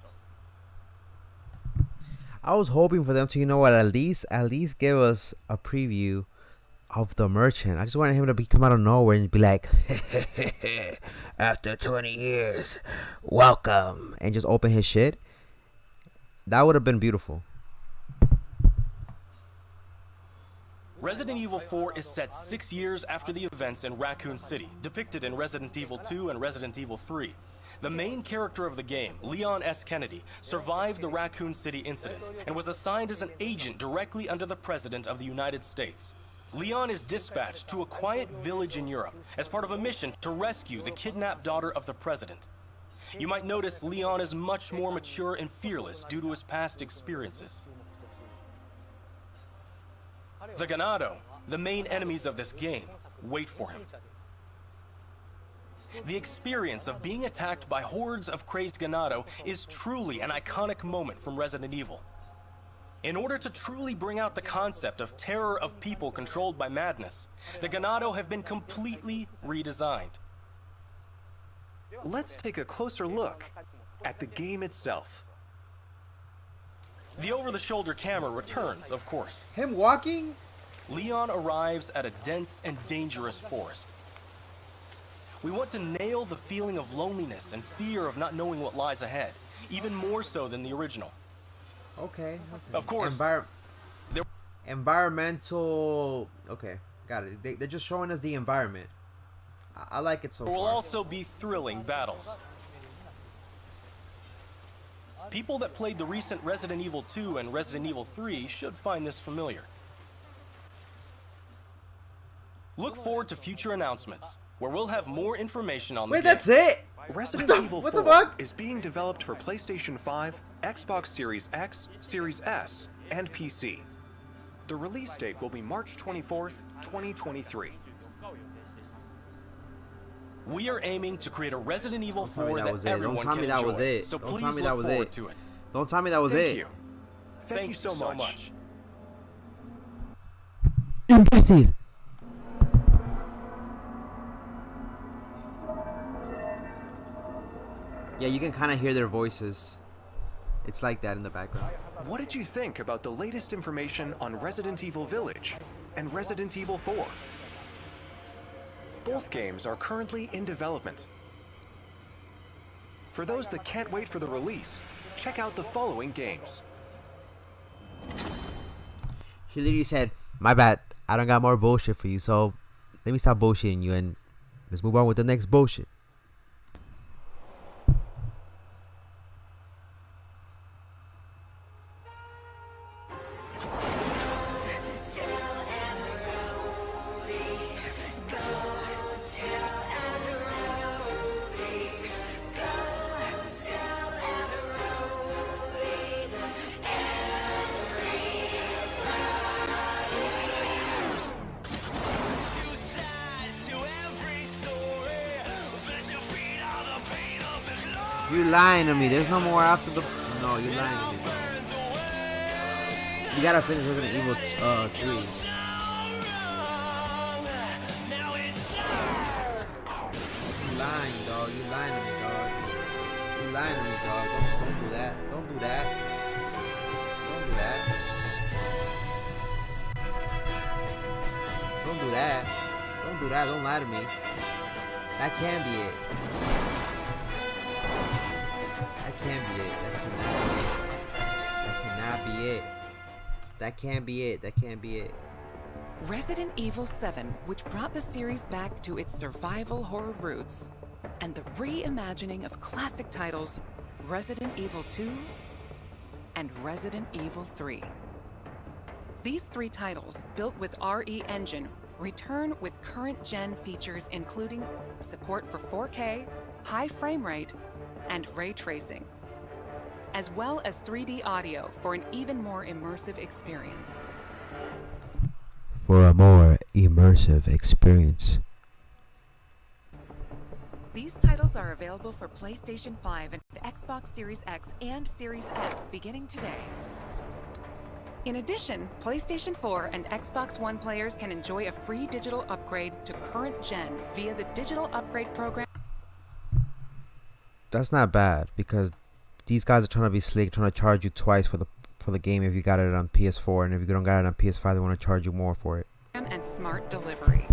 I was hoping for them to, you know what, at least give us a preview of the merchant. I just wanted him to come out of nowhere and be like, after 20 years, welcome, and just open his shit. That would have been beautiful. Resident Evil 4 is set 6 years after the events in Raccoon City, depicted in Resident Evil 2 and Resident Evil 3. The main character of the game, Leon S. Kennedy, survived the Raccoon City incident and was assigned as an agent directly under the President of the United States. Leon is dispatched to a quiet village in Europe as part of a mission to rescue the kidnapped daughter of the President. You might notice Leon is much more mature and fearless due to his past experiences. The Ganado, the main enemies of this game, wait for him. The experience of being attacked by hordes of crazed Ganado is truly an iconic moment from Resident Evil. In order to truly bring out the concept of terror of people controlled by madness, the Ganado have been completely redesigned. Let's take a closer look at the game itself. The over-the-shoulder camera returns, of course. Him walking? Leon arrives at a dense and dangerous forest. We want to nail the feeling of loneliness and fear of not knowing what lies ahead, even more so than the original. Okay. Of course. Environmental... Okay, got it. They're just showing us the environment. I like it so far. There will also be thrilling battles. People that played the recent Resident Evil 2 and Resident Evil 3 should find this familiar. Look forward to future announcements, where we'll have more information on the game. Wait, that's it? Resident Evil 4 is being developed for PlayStation 5, Xbox Series X, Series S, and PC. The release date will be March 24th, 2023. We are aiming to create a Resident Evil 4 that everyone Don't tell me can that enjoy. was it. So Don't please tell me look that was forward it. to it. Don't tell me that was Thank it. you. Thank you so much. Imbécil. Yeah, you can kind of hear their voices. It's like that in the background. What did you think about the latest information on Resident Evil Village and Resident Evil 4? Both games are currently in development. For those that can't wait for the release, check out the following games. She literally said, my bad, I don't got more bullshit for you, so let me stop bullshitting you and let's move on with the next bullshit. You're lying to me. There's no more after the. No, you're lying to me, bro. You gotta finish Resident Evil 3. You're lying, dog. You're lying to me, dog. You're lying to me, dog. Don't do that. Don't do that. Don't do that. Don't do that. Don't do that. Don't lie to me. That can be it. That can't be it. That cannot be it. That can't be it. That can't be it. Resident Evil 7, which brought the series back to its survival horror roots, and the reimagining of classic titles Resident Evil 2 and Resident Evil 3. These three titles, built with RE Engine, return with current-gen features including support for 4K, high frame rate, and ray tracing, as well as 3D audio for an even more immersive experience. For a more immersive experience. These titles are available for PlayStation 5 and Xbox Series X and Series S beginning today. In addition, PlayStation 4 and Xbox One players can enjoy a free digital upgrade to current gen via the digital upgrade program. That's not bad because these guys are trying to be slick, trying to charge you twice for the game if you got it on PS4, and if you don't got it on PS5, they want to charge you more for it. And smart delivery.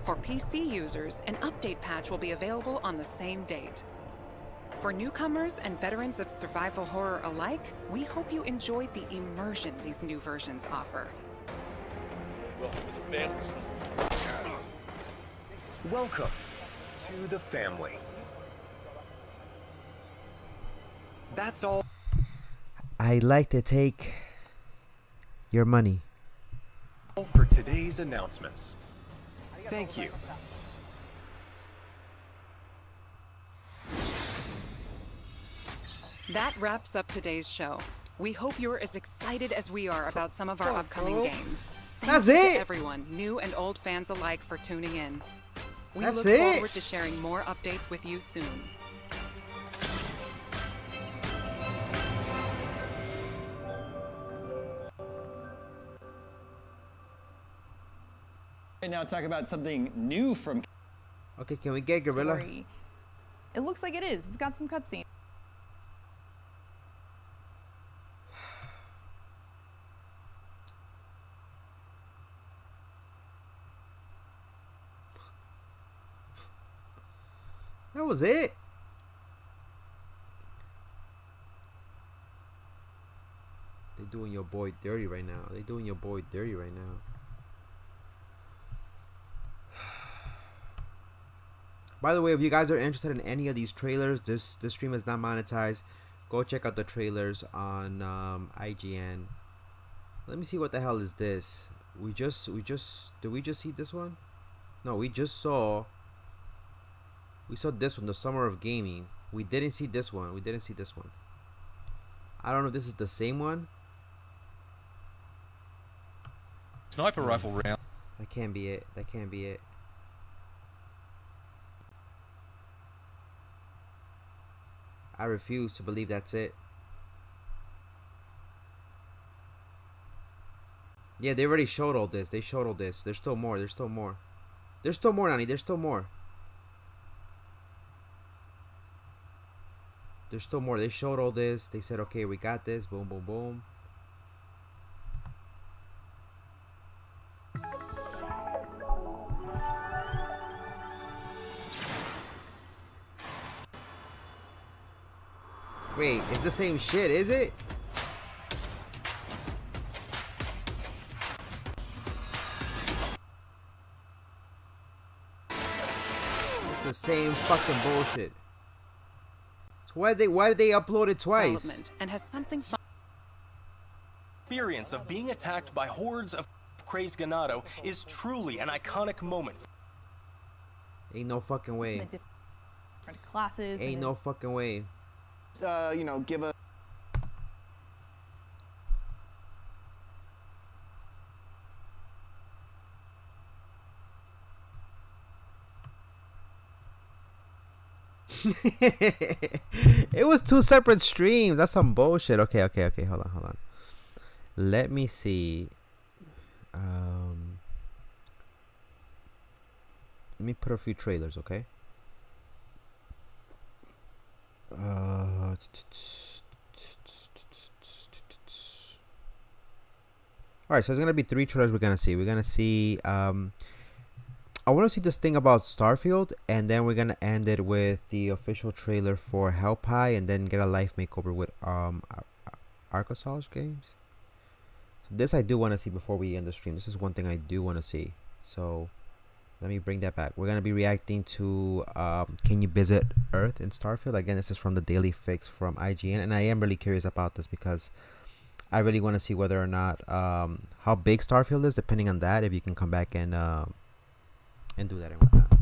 For PC users, an update patch will be available on the same date. For newcomers and veterans of survival horror alike, we hope you enjoyed the immersion these new versions offer. Welcome to the family. Welcome to the family. That's all. I'd like to take your money. For today's announcements. Thank you. That wraps up today's show. We hope you're as excited as we are about some of our upcoming games. That's Thank you it. to everyone, new and old fans alike, for tuning in. We That's look it. forward to sharing more updates with you soon. Right now, talk about something new from. Okay, can we get Gorilla? Story. It looks like it is. It's got some cutscenes. That was it. They doing your boy dirty right now. They doing your boy dirty right now. By the way, if you guys are interested in any of these trailers, this stream is not monetized. Go check out the trailers on IGN. Let me see what the hell is this. Did we just see this one? No, we saw this one, the Summer of Gaming. We didn't see this one. I don't know if this is the same one. Sniper rifle round. That can't be it. I refuse to believe that's it. Yeah, they already showed all this. There's still more. Nani. There's still more. They showed all this. They said, okay, we got this. Boom, boom, boom. Wait, it's the same shit, is it? It's the same fucking bullshit. So why did they upload it twice? And has something fun. Experience of being attacked by hordes of crazed ganado is truly an iconic moment. Ain't no fucking way. Different classes. Ain't no fucking way. Give a. It was 2 separate streams. That's some bullshit. Okay. Hold on. Let me see. Let me put a few trailers, okay? Alright, so it's gonna be 3 trailers we're gonna see. We're gonna see I want to see this thing about Starfield, and then we're gonna end it with the official trailer for Hellpie, and then get a life makeover with Arkansas games. This I do want to see before we end the stream. This is one thing I do want to see. So let me bring that back. We're gonna be reacting to Can You Visit Earth in Starfield? Again, this is from the Daily Fix from IGN, and I am really curious about this because I really want to see whether or not how big Starfield is. Depending on that, if you can come back and do that and whatnot.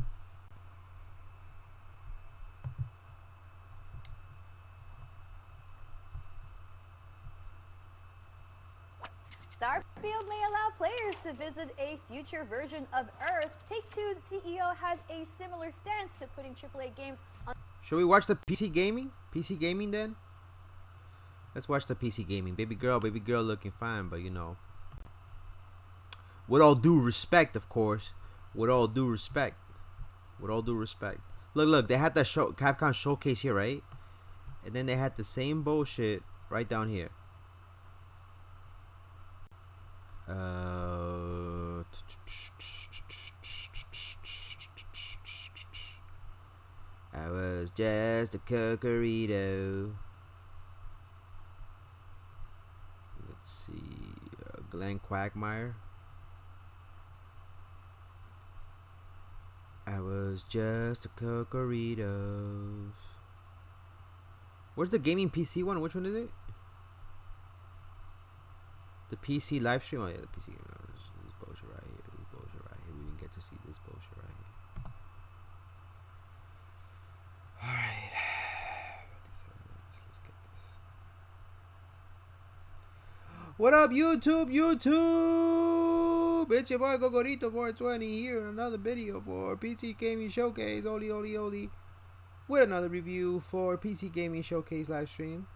Starfield may allow players to visit a future version of Earth. Take-Two's CEO has a similar stance to putting AAA games on. Should we watch the PC gaming? PC gaming then? Let's watch the PC gaming. Baby girl looking fine, but you know. With all due respect, of course. With all due respect. Look, they had that Capcom showcase here, right? And then they had the same bullshit right down here. I was just a cucurito. Let's see. Glenn Quagmire. I was just a cucurito. Where's the gaming PC one? Which one is it? The PC live stream? Oh yeah, the PC game. This bullshit right here. We didn't get to see this bullshit right here. Alright. Let's get this. What up, YouTube? It's your boy Gogorito420 here in another video for PC Gaming Showcase. Oli. With another review for PC Gaming Showcase live stream.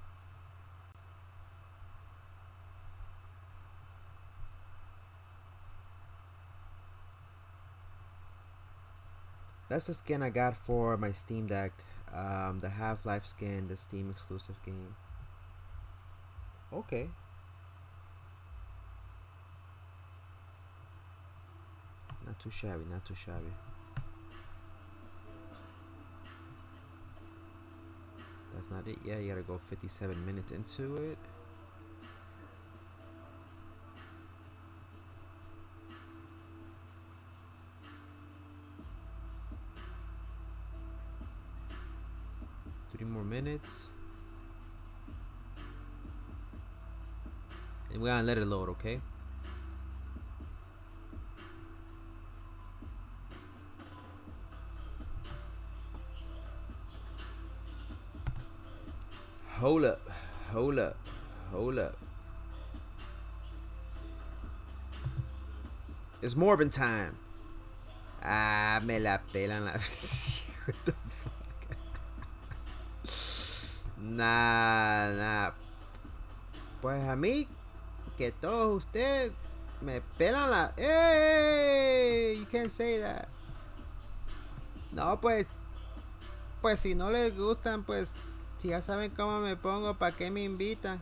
That's the skin I got for my Steam Deck. The Half-Life skin, the Steam exclusive game. Okay. Not too shabby. That's not it. Yeah, you gotta go 57 minutes into it. Three more minutes. And we're gonna let it load, okay? Hold up. It's Morbin time. Ah, me la pelan la. What the fuck? Nah. Pues a mí, que todos ustedes me pelan la. Hey, you can't say that. No, pues si no les gustan, pues si ya saben cómo me pongo, ¿para qué me invitan?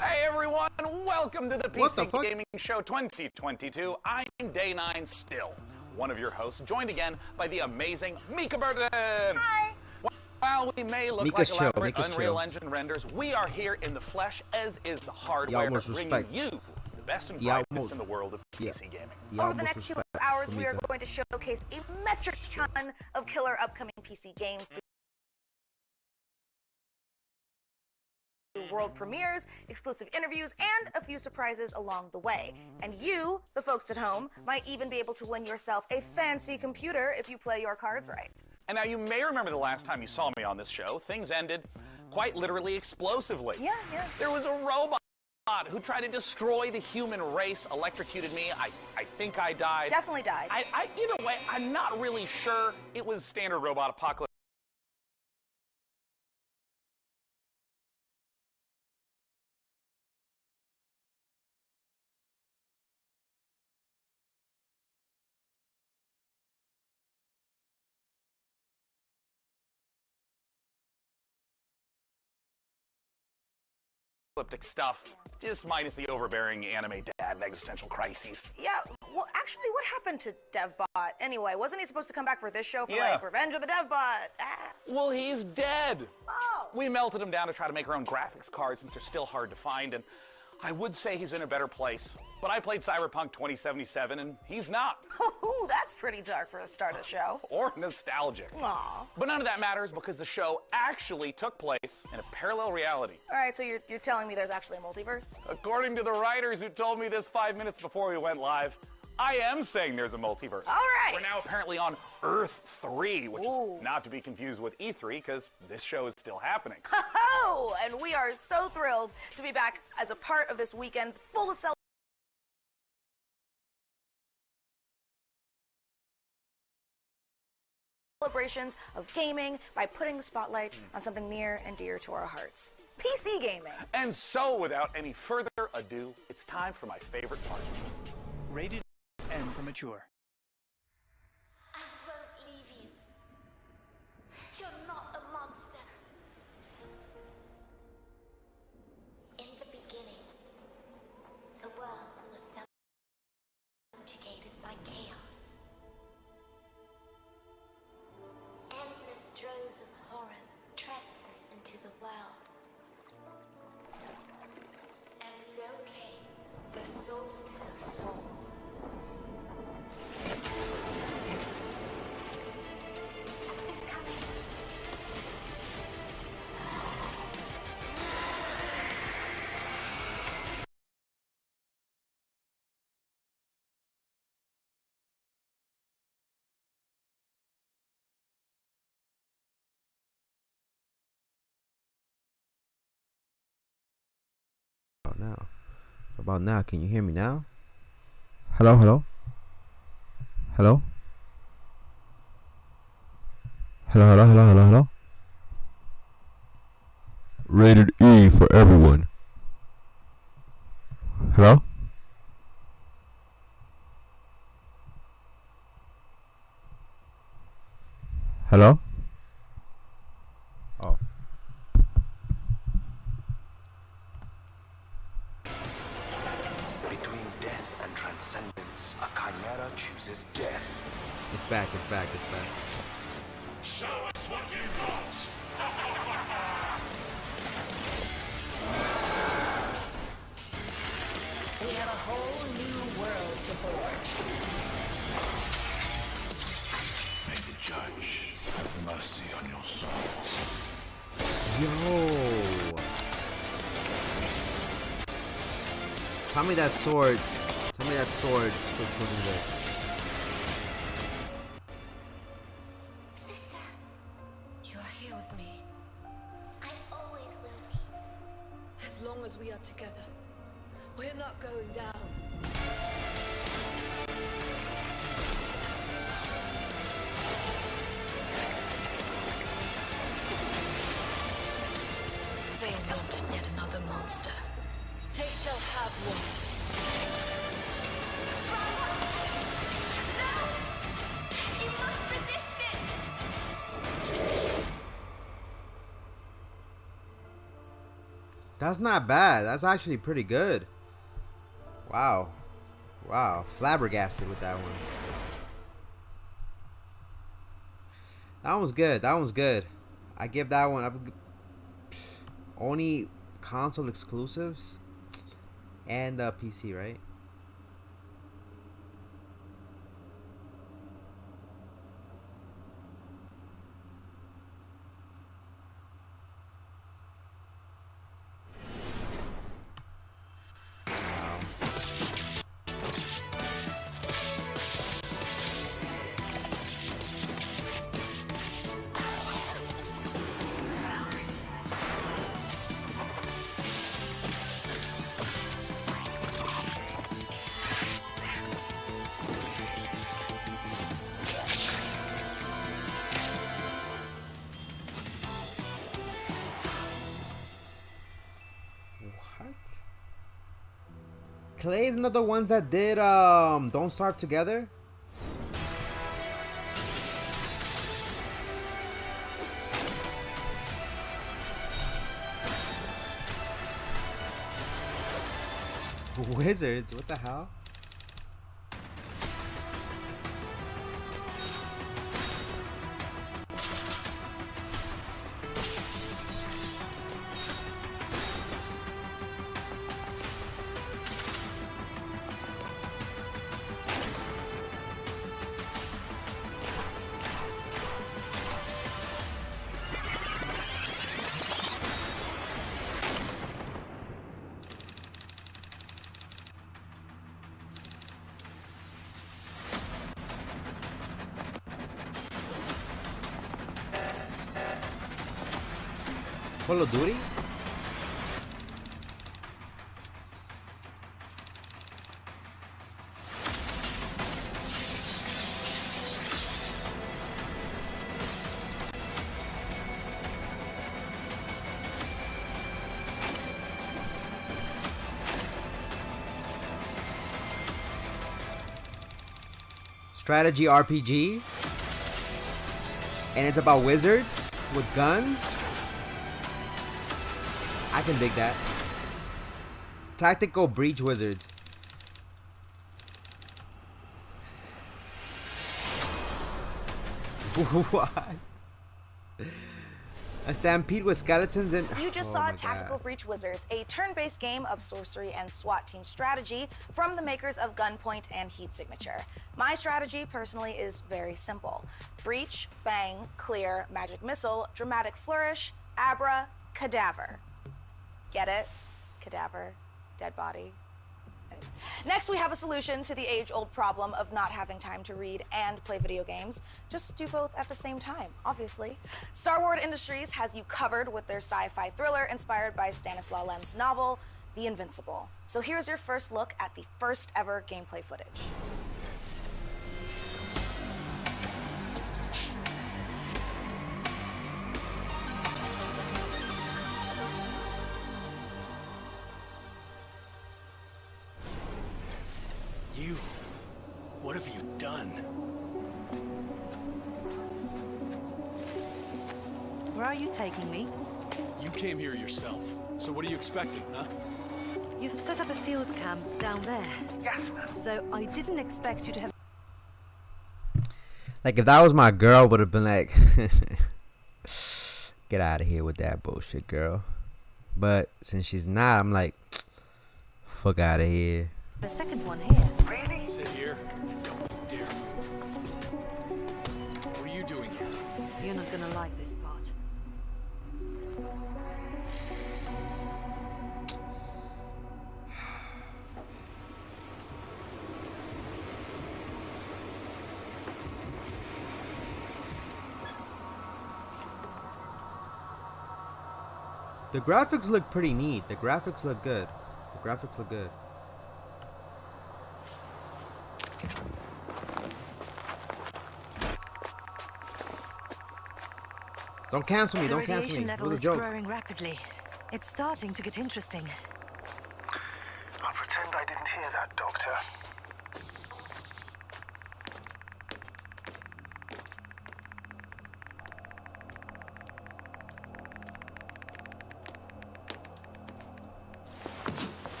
Hey everyone, welcome to the PC Gaming Show 2022. I'm Day 9 still, one of your hosts, joined again by the amazing Mika Burton. Hi. While we may look Mika's like elaborate Mika's Unreal chill. Engine renders, we are here in the flesh, as is the hardware, bringing you the best and brightest in the world of PC gaming. Over the next 2 hours, we are going to showcase a metric ton of killer upcoming PC games. world premieres, exclusive interviews, and a few surprises along the way. And you, the folks at home, might even be able to win yourself a fancy computer if you play your cards right. And now you may remember the last time you saw me on this show, things ended quite literally explosively. Yeah. There was a robot who tried to destroy the human race, electrocuted me. I think I died. Definitely died. Either way, I'm not really sure. It was standard robot apocalypse. Apocalyptic stuff, just minus the overbearing anime dad and existential crises. Yeah, well, actually, what happened to DevBot anyway? Wasn't he supposed to come back for this show for like Revenge of the DevBot? Well, he's dead. Oh. We melted him down to try to make our own graphics cards since they're still hard to find, and I would say he's in a better place. But I played Cyberpunk 2077, and he's not. Ooh, that's pretty dark for the start of the show. Or nostalgic. Aw. But none of that matters because the show actually took place in a parallel reality. All right, so you're telling me there's actually a multiverse? According to the writers who told me this 5 minutes before we went live, I am saying there's a multiverse. All right. We're now apparently on Earth 3, which is not to be confused with E3 because this show is still happening. Ho-ho! And we are so thrilled to be back as a part of this weekend full of celebrations of gaming by putting the spotlight on something near and dear to our hearts. PC gaming. And so, without any further ado, it's time for my favorite part. Rated M for mature. I won't leave you. You're not a monster. In the beginning, the world was subjugated by chaos. Endless droves of horrors trespassed into the world. And so came the solstice of souls. Something's coming. Now. About now, can you hear me now? Hello, hello? Hello? Hello, hello, hello, hello, hello? Rated E for everyone. Hello? Hello? Oh. Between death and transcendence, a chimera chooses death. It's back, it's back, it's back. Show us what you got! We have a whole new world to forge. May the judge have mercy on your souls. Yo! Tell me that sword. Tell me that sword was looking good. Sister, you are here with me. I always will be. As long as we are together, we're not going down. They wanted yet another monster. They shall have one. You must resist it! That's not bad. That's actually pretty good. Wow. Wow. Flabbergasted with that one. That one was good. That one was good. I give that one. Only console exclusives and PC, right? Clay isn't that the ones that did Don't Starve Together? Wizards, what the hell? Call of Duty? Strategy RPG? And it's about wizards with guns? I can dig that. Tactical Breach Wizards. What? A stampede with skeletons and... You just saw Tactical Breach Wizards, a turn-based game of sorcery and SWAT team strategy from the makers of Gunpoint and Heat Signature. My strategy, personally, is very simple. Breach, bang, clear, magic missile, dramatic flourish, abra, cadaver. Get it? Cadaver, dead body. Anyway. Next, we have a solution to the age-old problem of not having time to read and play video games. Just do both at the same time, obviously. Star Wars Industries has you covered with their sci-fi thriller inspired by Stanislaw Lem's novel, The Invincible. So here's your first look at the first ever gameplay footage. You, what have you done? Where are you taking me? You came here yourself, so what are you expecting, huh? You've set up a field camp down there. Yes. So I didn't expect you to have... Like, if that was my girl, would have been like... Get out of here with that bullshit, girl. But since she's not, I'm like... Fuck out of here. The second one here. Really? Sit here and don't dare move. What are you doing here? You're not gonna like this part. The graphics look pretty neat. The graphics look good. The graphics look good. Don't cancel me, don't cancel me. The radiation level is growing rapidly. It's starting to get interesting. I'll pretend I didn't hear that, Doctor.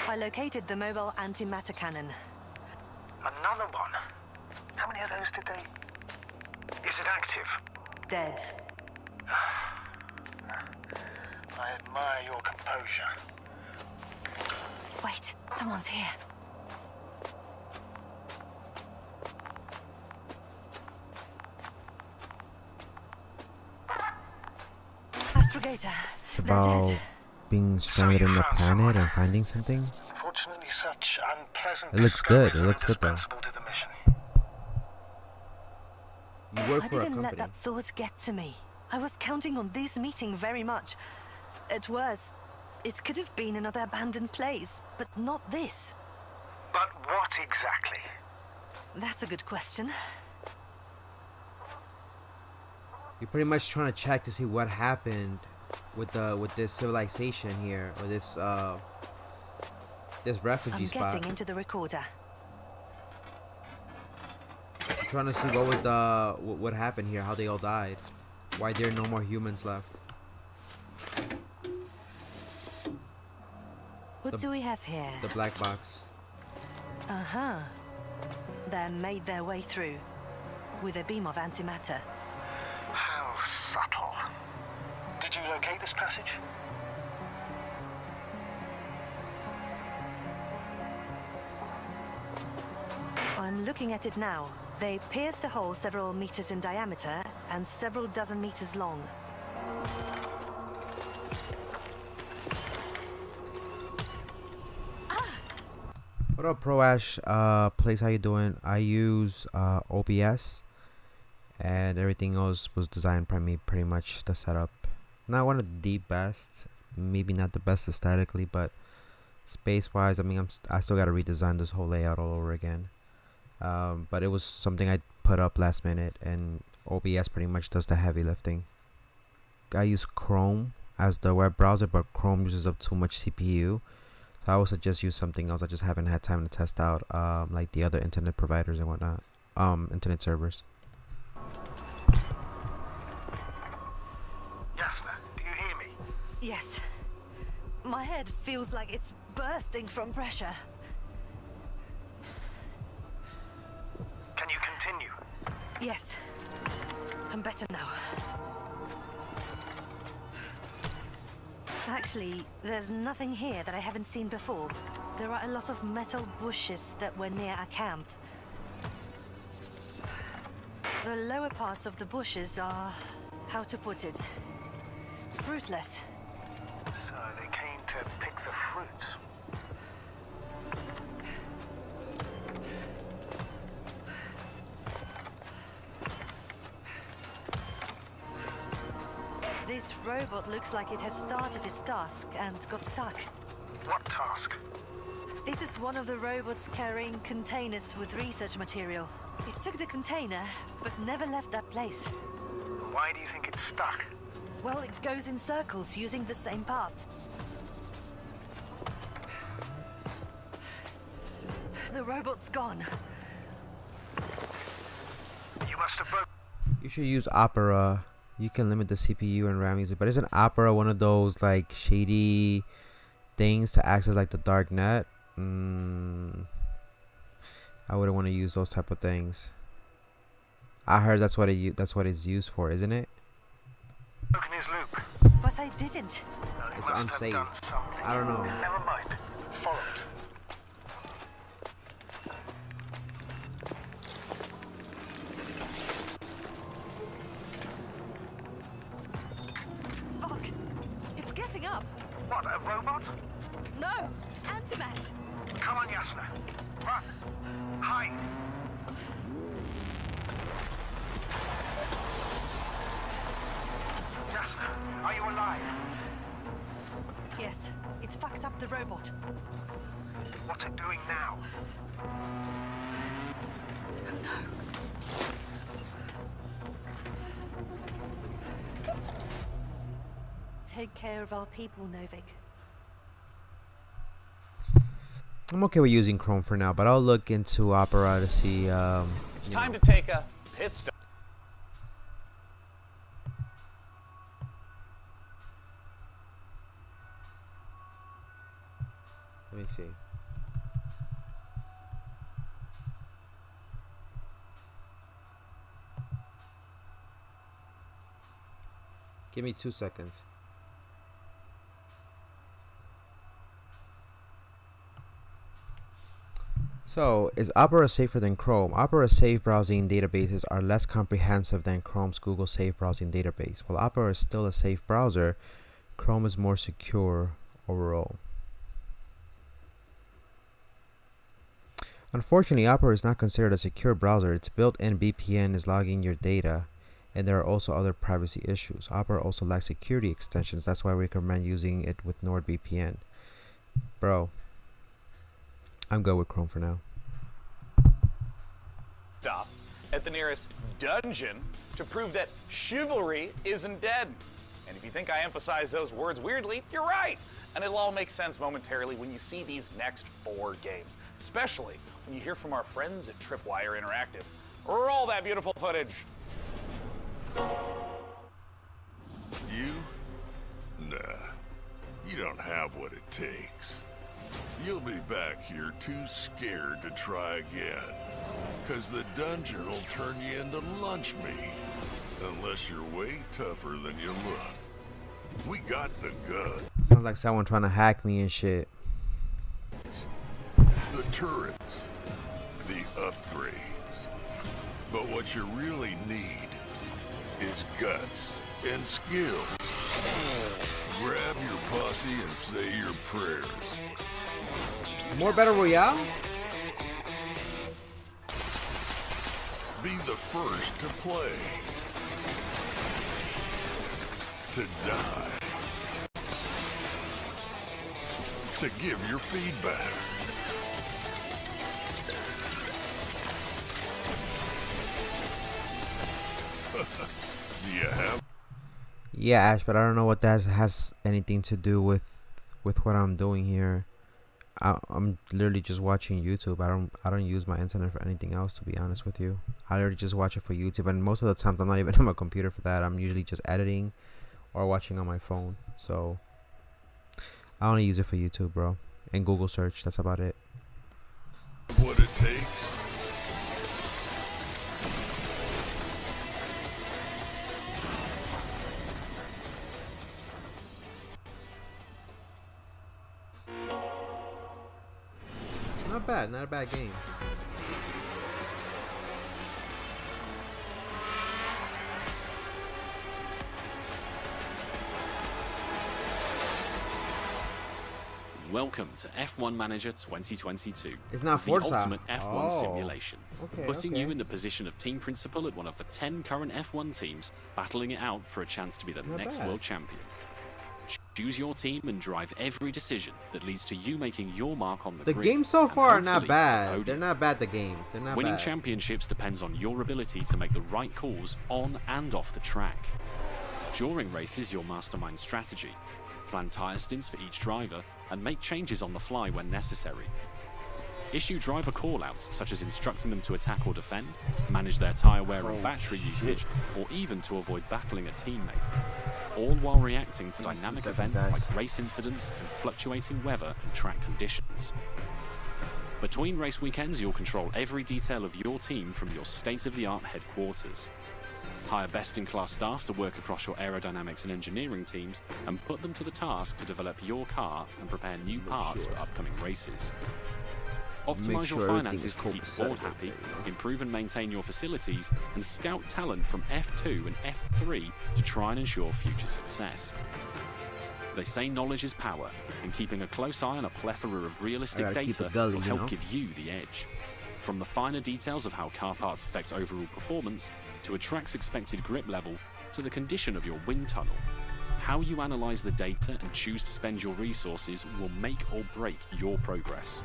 I located the mobile antimatter cannon. Another one? How many of those did they... Is it active? Dead. I admire your composure. Wait, someone's here. Astrogator. It's about being stranded on the planet and finding something. Fortunately, such unpleasant It looks good. It discoveries are looks good though. indispensable to the mission. You work I for a didn't let company. that thought get to me. I was counting on this meeting very much. At worst, it could have been another abandoned place, but not this. But what exactly? That's a good question. You're pretty much trying to check to see what happened with this civilization here, or this refugee I'm spot. getting into the recorder. I'm trying to see what happened here, how they all died, why there are no more humans left. What do we have here? The black box. Uh-huh. They made their way through with a beam of antimatter. How subtle. Did you locate this passage? I'm looking at it now. They pierced a hole several meters in diameter and several dozen meters long. What up, Pro Ash? Place, how you doing? I use OBS, and everything else was designed by me. Pretty much the setup, not one of the best, maybe not the best aesthetically, but space-wise, I mean, I still got to redesign this whole layout all over again. But it was something I put up last minute, and OBS pretty much does the heavy lifting. I use Chrome as the web browser, but Chrome uses up too much CPU. So I would suggest use something else. I just haven't had time to test out like the other internet providers and whatnot, internet servers. Yasna, do you hear me? Yes. My head feels like it's bursting from pressure. Can you continue? Yes. I'm better now. Actually, there's nothing here that I haven't seen before. There are a lot of metal bushes that were near our camp. The lower parts of the bushes are, how to put it, fruitless. So they came to pick the fruits. This robot looks like it has started its task and got stuck. What task? This is one of the robots carrying containers with research material. It took the container, but never left that place. Why do you think it's stuck? Well, it goes in circles using the same path. The robot's gone. You must have broke. You should use Opera. You can limit the CPU and RAM usage, but isn't Opera one of those like shady things to access like the dark net? I wouldn't want to use those type of things. I heard that's what it's used for, isn't it? Broken his loop. But I didn't. It's unsafe. I don't know. Never mind. Follow it. Fuck! It's getting up! What, a robot? No! Antimat! Come on, Yasna. Run. Hide. Yasna, are you alive? Yes, it's fucked up the robot. What's it doing now? Oh no! Take care of our people, Novik. I'm okay with using Chrome for now, but I'll look into Opera to see. It's time to take a pit stop. Let me see. Give me 2 seconds. So, is Opera safer than Chrome? Opera's safe browsing databases are less comprehensive than Chrome's Google Safe Browsing database. While Opera is still a safe browser, Chrome is more secure overall. Unfortunately, Opera is not considered a secure browser. Its built-in VPN is logging your data, and there are also other privacy issues. Opera also lacks security extensions. That's why we recommend using it with NordVPN. Bro, I'm good with Chrome for now. Stop at the nearest dungeon to prove that chivalry isn't dead. And if you think I emphasize those words weirdly, you're right. And it'll all make sense momentarily when you see these next 4 games, especially when you hear from our friends at Tripwire Interactive. Roll that beautiful footage. You? Nah. You don't have what it takes. You'll be back here too scared to try again. Cause the dungeon will turn you into lunch meat. Unless you're way tougher than you look. We got the gun. Sounds like someone trying to hack me and shit. The turrets. The upgrades. But what you really need is guts and skill. Grab your posse and say your prayers. More Battle Royale? Be the first to play. To die. To give your feedback. Do you have? Yeah, Ash, but I don't know what that has anything to do with what I'm doing here. I'm literally just watching YouTube. I don't use my internet for anything else, to be honest with you. I literally just watch it for YouTube, and most of the times I'm not even on my computer for that. I'm usually just editing or watching on my phone. So I only use it for YouTube, bro, and Google search. That's about it. What it takes. Not a bad game. Welcome to F1 Manager 2022. It's not Forza. The ultimate F1 simulation. Putting okay. you in the position of team principal at one of the 10 current F1 teams, battling it out for a chance to be the next world champion. Choose your team and drive every decision that leads to you making your mark on the grid. The games so far are not hopefully bad. They're not bad, the games. They're not Winning bad. championships depends on your ability to make the right calls on and off the track. During races, you'll mastermind strategy, plan tyre stints for each driver, and make changes on the fly when necessary. Issue driver callouts, such as instructing them to attack or defend, manage their tyre wear and battery usage, or even to avoid battling a teammate. All while reacting to dynamic events like race incidents and fluctuating weather and track conditions. Between race weekends, you'll control every detail of your team from your state-of-the-art headquarters. Hire best-in-class staff to work across your aerodynamics and engineering teams and put them to the task to develop your car and prepare new parts for upcoming races. Optimize your finances to keep the board happy, improve and maintain your facilities, and scout talent from F2 and F3 to try and ensure future success. They say knowledge is power, and keeping a close eye on a plethora of realistic data will help give you the edge. From the finer details of how car parts affect overall performance, to a track's expected grip level, to the condition of your wind tunnel. How you analyze the data and choose to spend your resources will make or break your progress.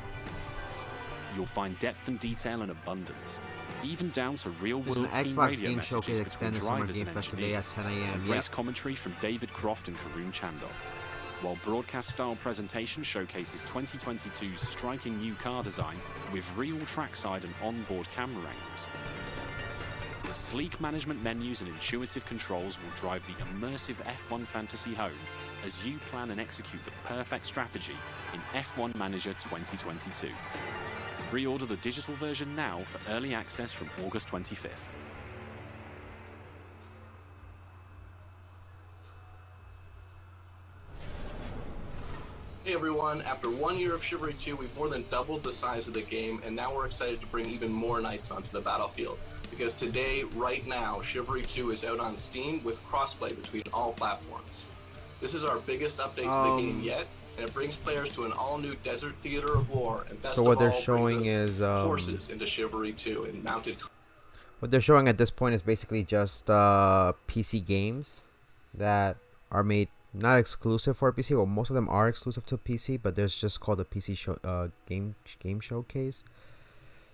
You'll find depth and detail in abundance, even down to real-world team radio messages between drivers and engineers, and race commentary from David Croft and Karun Chandok, while broadcast-style presentation showcases 2022's striking new car design with real trackside and onboard camera angles. The sleek management menus and intuitive controls will drive the immersive F1 fantasy home as you plan and execute the perfect strategy in F1 Manager 2022. Pre-order the digital version now for early access from August 25th. Hey everyone, after 1 year of Chivalry 2, we've more than doubled the size of the game, and now we're excited to bring even more knights onto the battlefield. Because today, right now, Chivalry 2 is out on Steam with crossplay between all platforms. This is our biggest update to the game yet, and it brings players to an all-new desert theater of war, and best So what of they're all, showing brings us is horses into Chivalry 2 and mounted. What they're showing at this point is basically just PC games that are made not exclusive for PC. Well, most of them are exclusive to PC, but there's just called the PC game showcase.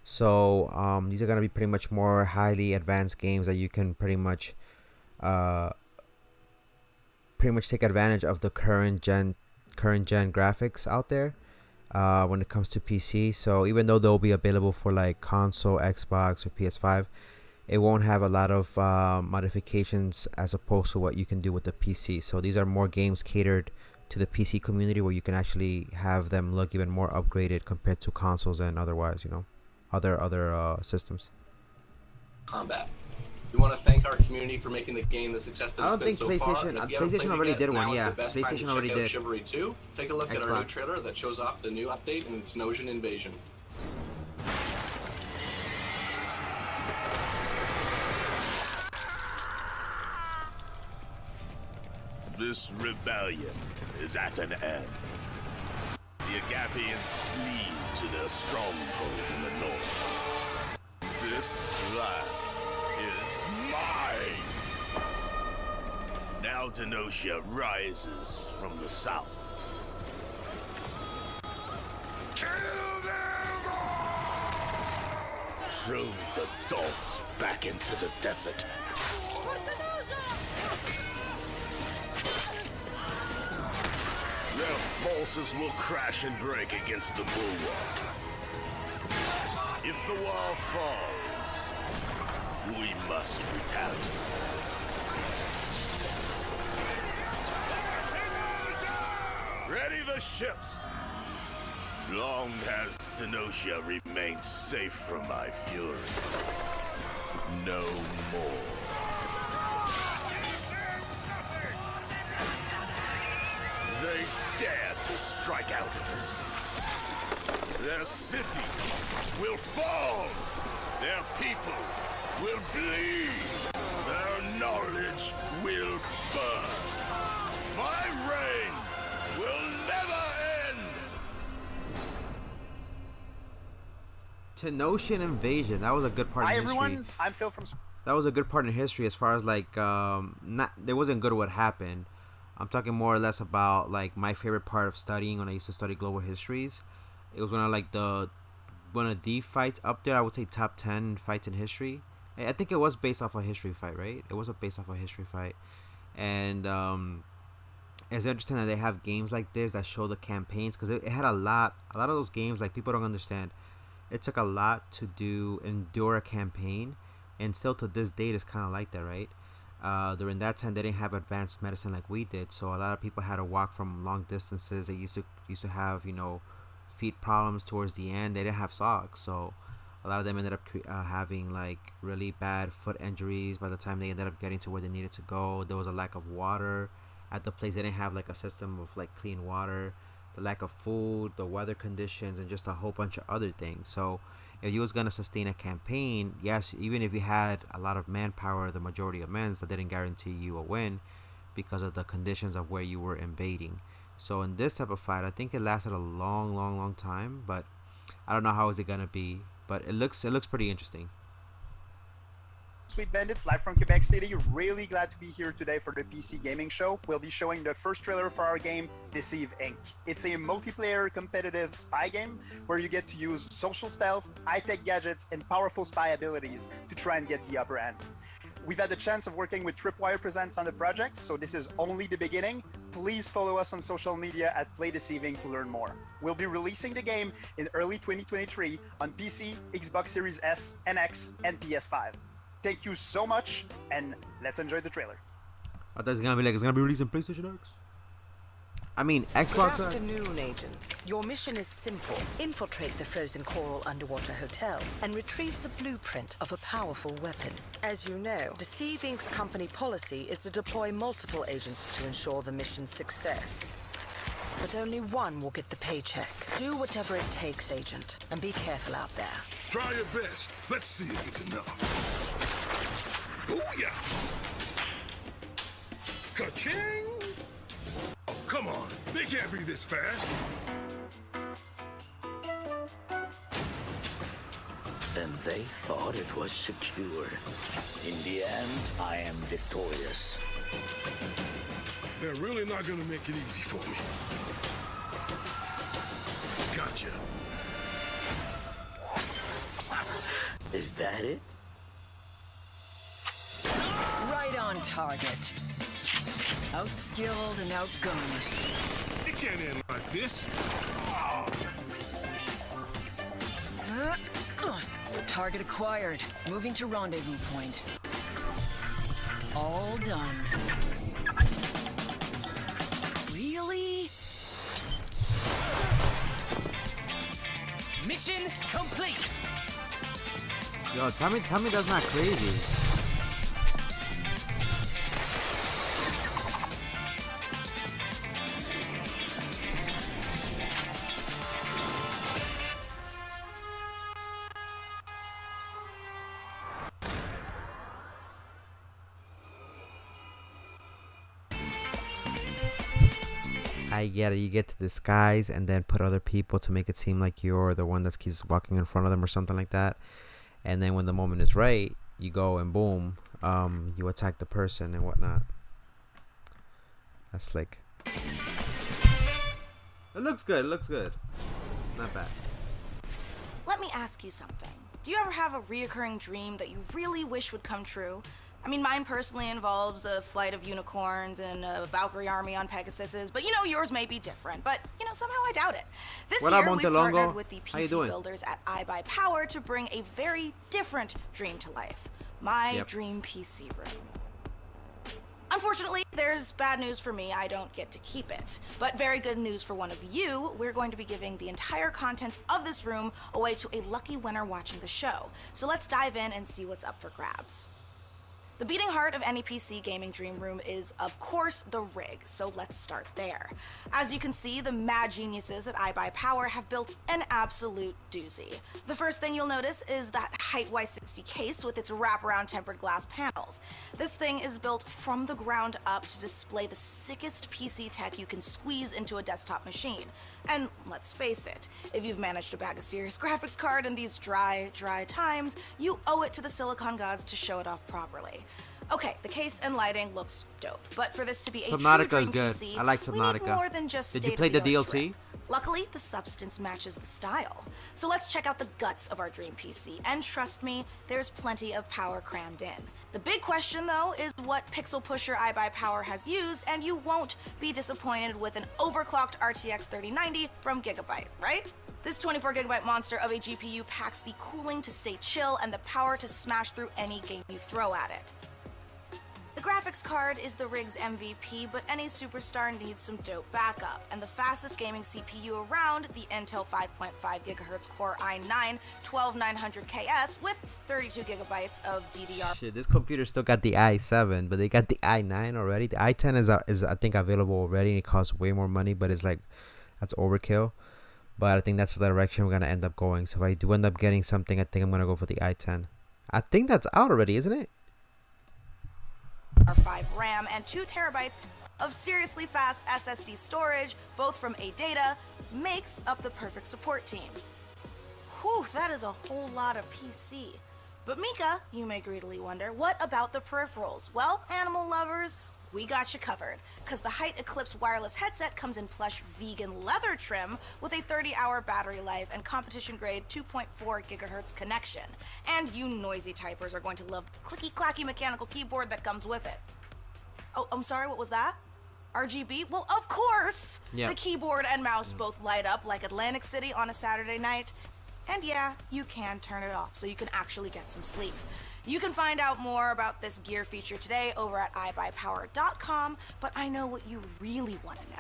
So these are gonna be pretty much more highly advanced games that you can pretty much take advantage of the current gen graphics out there when it comes to PC. So even though they'll be available for like console, Xbox, or PS5, it won't have a lot of modifications as opposed to what you can do with the PC. So these are more games catered to the PC community, where you can actually have them look even more upgraded compared to consoles and otherwise, other systems. Combat. We want to thank our community for making the game the success that I it's don't been think so far. PlayStation. And if you haven't PlayStation played already it yet, did one. now is Yeah, the best time to PlayStation check already out did. Chivalry 2. Take a look at our new Xbox. trailer that shows off the new update and its Nosian invasion. This rebellion is at an end. The Agathians flee to their stronghold in the north. This land is mine! Now Denocia rises from the south. Kill them all! Drove the dogs back into the desert. Their forces will crash and break against the bulwark. If the wall falls, we must retaliate. Ready the ships! Long has Denocia remained safe from my fury. No more. They dare to strike out at us. Their city will fall. Their people will bleed. Their knowledge will burn. My reign will never end. Tenosian invasion. That was a good part Hi in history. everyone, I'm Phil from... That was a good part in history as far as like not there wasn't good what happened. I'm talking more or less about like my favorite part of studying when I used to study global histories. It was one of like one of the fights up there. I would say top 10 fights in history. I think it was based off a history fight, right? It was based off a history fight, and it's interesting that they have games like this that show the campaigns, because it had a lot of those games. Like, people don't understand. It took a lot to endure a campaign, and still to this date it's kind of like that, right? During that time they didn't have advanced medicine like we did, so a lot of people had to walk from long distances. They used to have feet problems towards the end. They didn't have socks, so a lot of them ended up having like really bad foot injuries by the time they ended up getting to where they needed to go. There was a lack of water at the place. They didn't have like a system of like clean water, the lack of food, the weather conditions, and just a whole bunch of other things. So if you was gonna sustain a campaign, yes, even if you had a lot of manpower, the majority of men, that didn't guarantee you a win because of the conditions of where you were invading. So in this type of fight, I think it lasted a long time, but I don't know how is it gonna be, but it looks pretty interesting. Sweet Bandits, live from Quebec City. Really glad to be here today for the PC gaming show. We'll be showing the first trailer for our game, Deceive Inc. It's a multiplayer competitive spy game where you get to use social stealth, high-tech gadgets, and powerful spy abilities to try and get the upper hand. We've had the chance of working with Tripwire Presents on the project, so this is only the beginning. Please follow us on social media at Play Deceiving to learn more. We'll be releasing the game in early 2023 on PC, Xbox Series S and X, and PS5. Thank you so much, and let's enjoy the trailer. I thought it's gonna be released on PlayStation X. I mean, Xbox. Good afternoon, agents. Your mission is simple. Infiltrate the frozen coral underwater hotel and retrieve the blueprint of a powerful weapon. As you know, Deceive Inc.'s company policy is to deploy multiple agents to ensure the mission's success. But only one will get the paycheck. Do whatever it takes, agent, and be careful out there. Try your best. Let's see if it's enough. Booyah! Ka-ching! Oh, come on. They can't be this fast. Even they thought it was secure. In the end, I am victorious. They're really not gonna make it easy for me. Gotcha. Is that it? Right on target. Outskilled and outgunned. It can't end like this. Target acquired. Moving to rendezvous point. All done. Really? Mission complete. Yo, tell me that's not crazy. I get it. You get to disguise and then put other people to make it seem like you're the one that keeps walking in front of them or something like that. And then when the moment is right, you go and boom, you attack the person and whatnot. That's slick. It looks good. It looks good. It's not bad. Let me ask you something. Do you ever have a reoccurring dream that you really wish would come true? I mean, mine personally involves a flight of unicorns and a Valkyrie army on Pegasuses, but yours may be different. But, somehow I doubt it. This year, we partnered with the PC builders at iBuyPower to bring a very different dream to life. My dream PC room. Unfortunately, there's bad news for me. I don't get to keep it. But very good news for one of you. We're going to be giving the entire contents of this room away to a lucky winner watching the show. So let's dive in and see what's up for grabs. The beating heart of any PC gaming dream room is, of course, the rig, so let's start there. As you can see, the mad geniuses at iBuyPower have built an absolute doozy. The first thing you'll notice is that Height Y60 case with its wraparound tempered glass panels. This thing is built from the ground up to display the sickest PC tech you can squeeze into a desktop machine. And let's face it, if you've managed to bag a serious graphics card in these dry times, you owe it to the silicon gods to show it off properly. Okay, the case and lighting looks dope, but for this to be a true dream PC, I like Subnautica. we need more than just Did you play the DLC? Grip. Luckily, the substance matches the style. So let's check out the guts of our dream PC, and trust me, there's plenty of power crammed in. The big question, though, is what pixel pusher iBuyPower has used, and you won't be disappointed with an overclocked RTX 3090 from Gigabyte, right? This 24GB monster of a GPU packs the cooling to stay chill and the power to smash through any game you throw at it. The graphics card is the rig's MVP, but any superstar needs some dope backup, and the fastest gaming CPU around, the Intel 5.5GHz Core i9 12900KS with 32GB of DDR. Shit, this computer still got the i7, but they got the i9 already. The i10 is I think available already, and it costs way more money, but it's like, that's overkill. But I think that's the direction we're gonna end up going. So if I do end up getting something, I think I'm gonna go for the i10. I think that's out already, isn't it? 5 RAM and 2TB of seriously fast SSD storage, both from ADATA, makes up the perfect support team. Whew, that is a whole lot of PC. But Mika, you may greedily wonder, what about the peripherals? Well, animal lovers, we got you covered, because the Height Eclipse wireless headset comes in plush vegan leather trim with a 30-hour battery life and competition-grade 2.4GHz connection. And you noisy typers are going to love the clicky-clacky mechanical keyboard that comes with it. Oh, I'm sorry, what was that? RGB? Well, of course! Yep. The keyboard and mouse both light up like Atlantic City on a Saturday night. And yeah, you can turn it off so you can actually get some sleep. You can find out more about this gear feature today over at iBuyPower.com, but I know what you really want to know.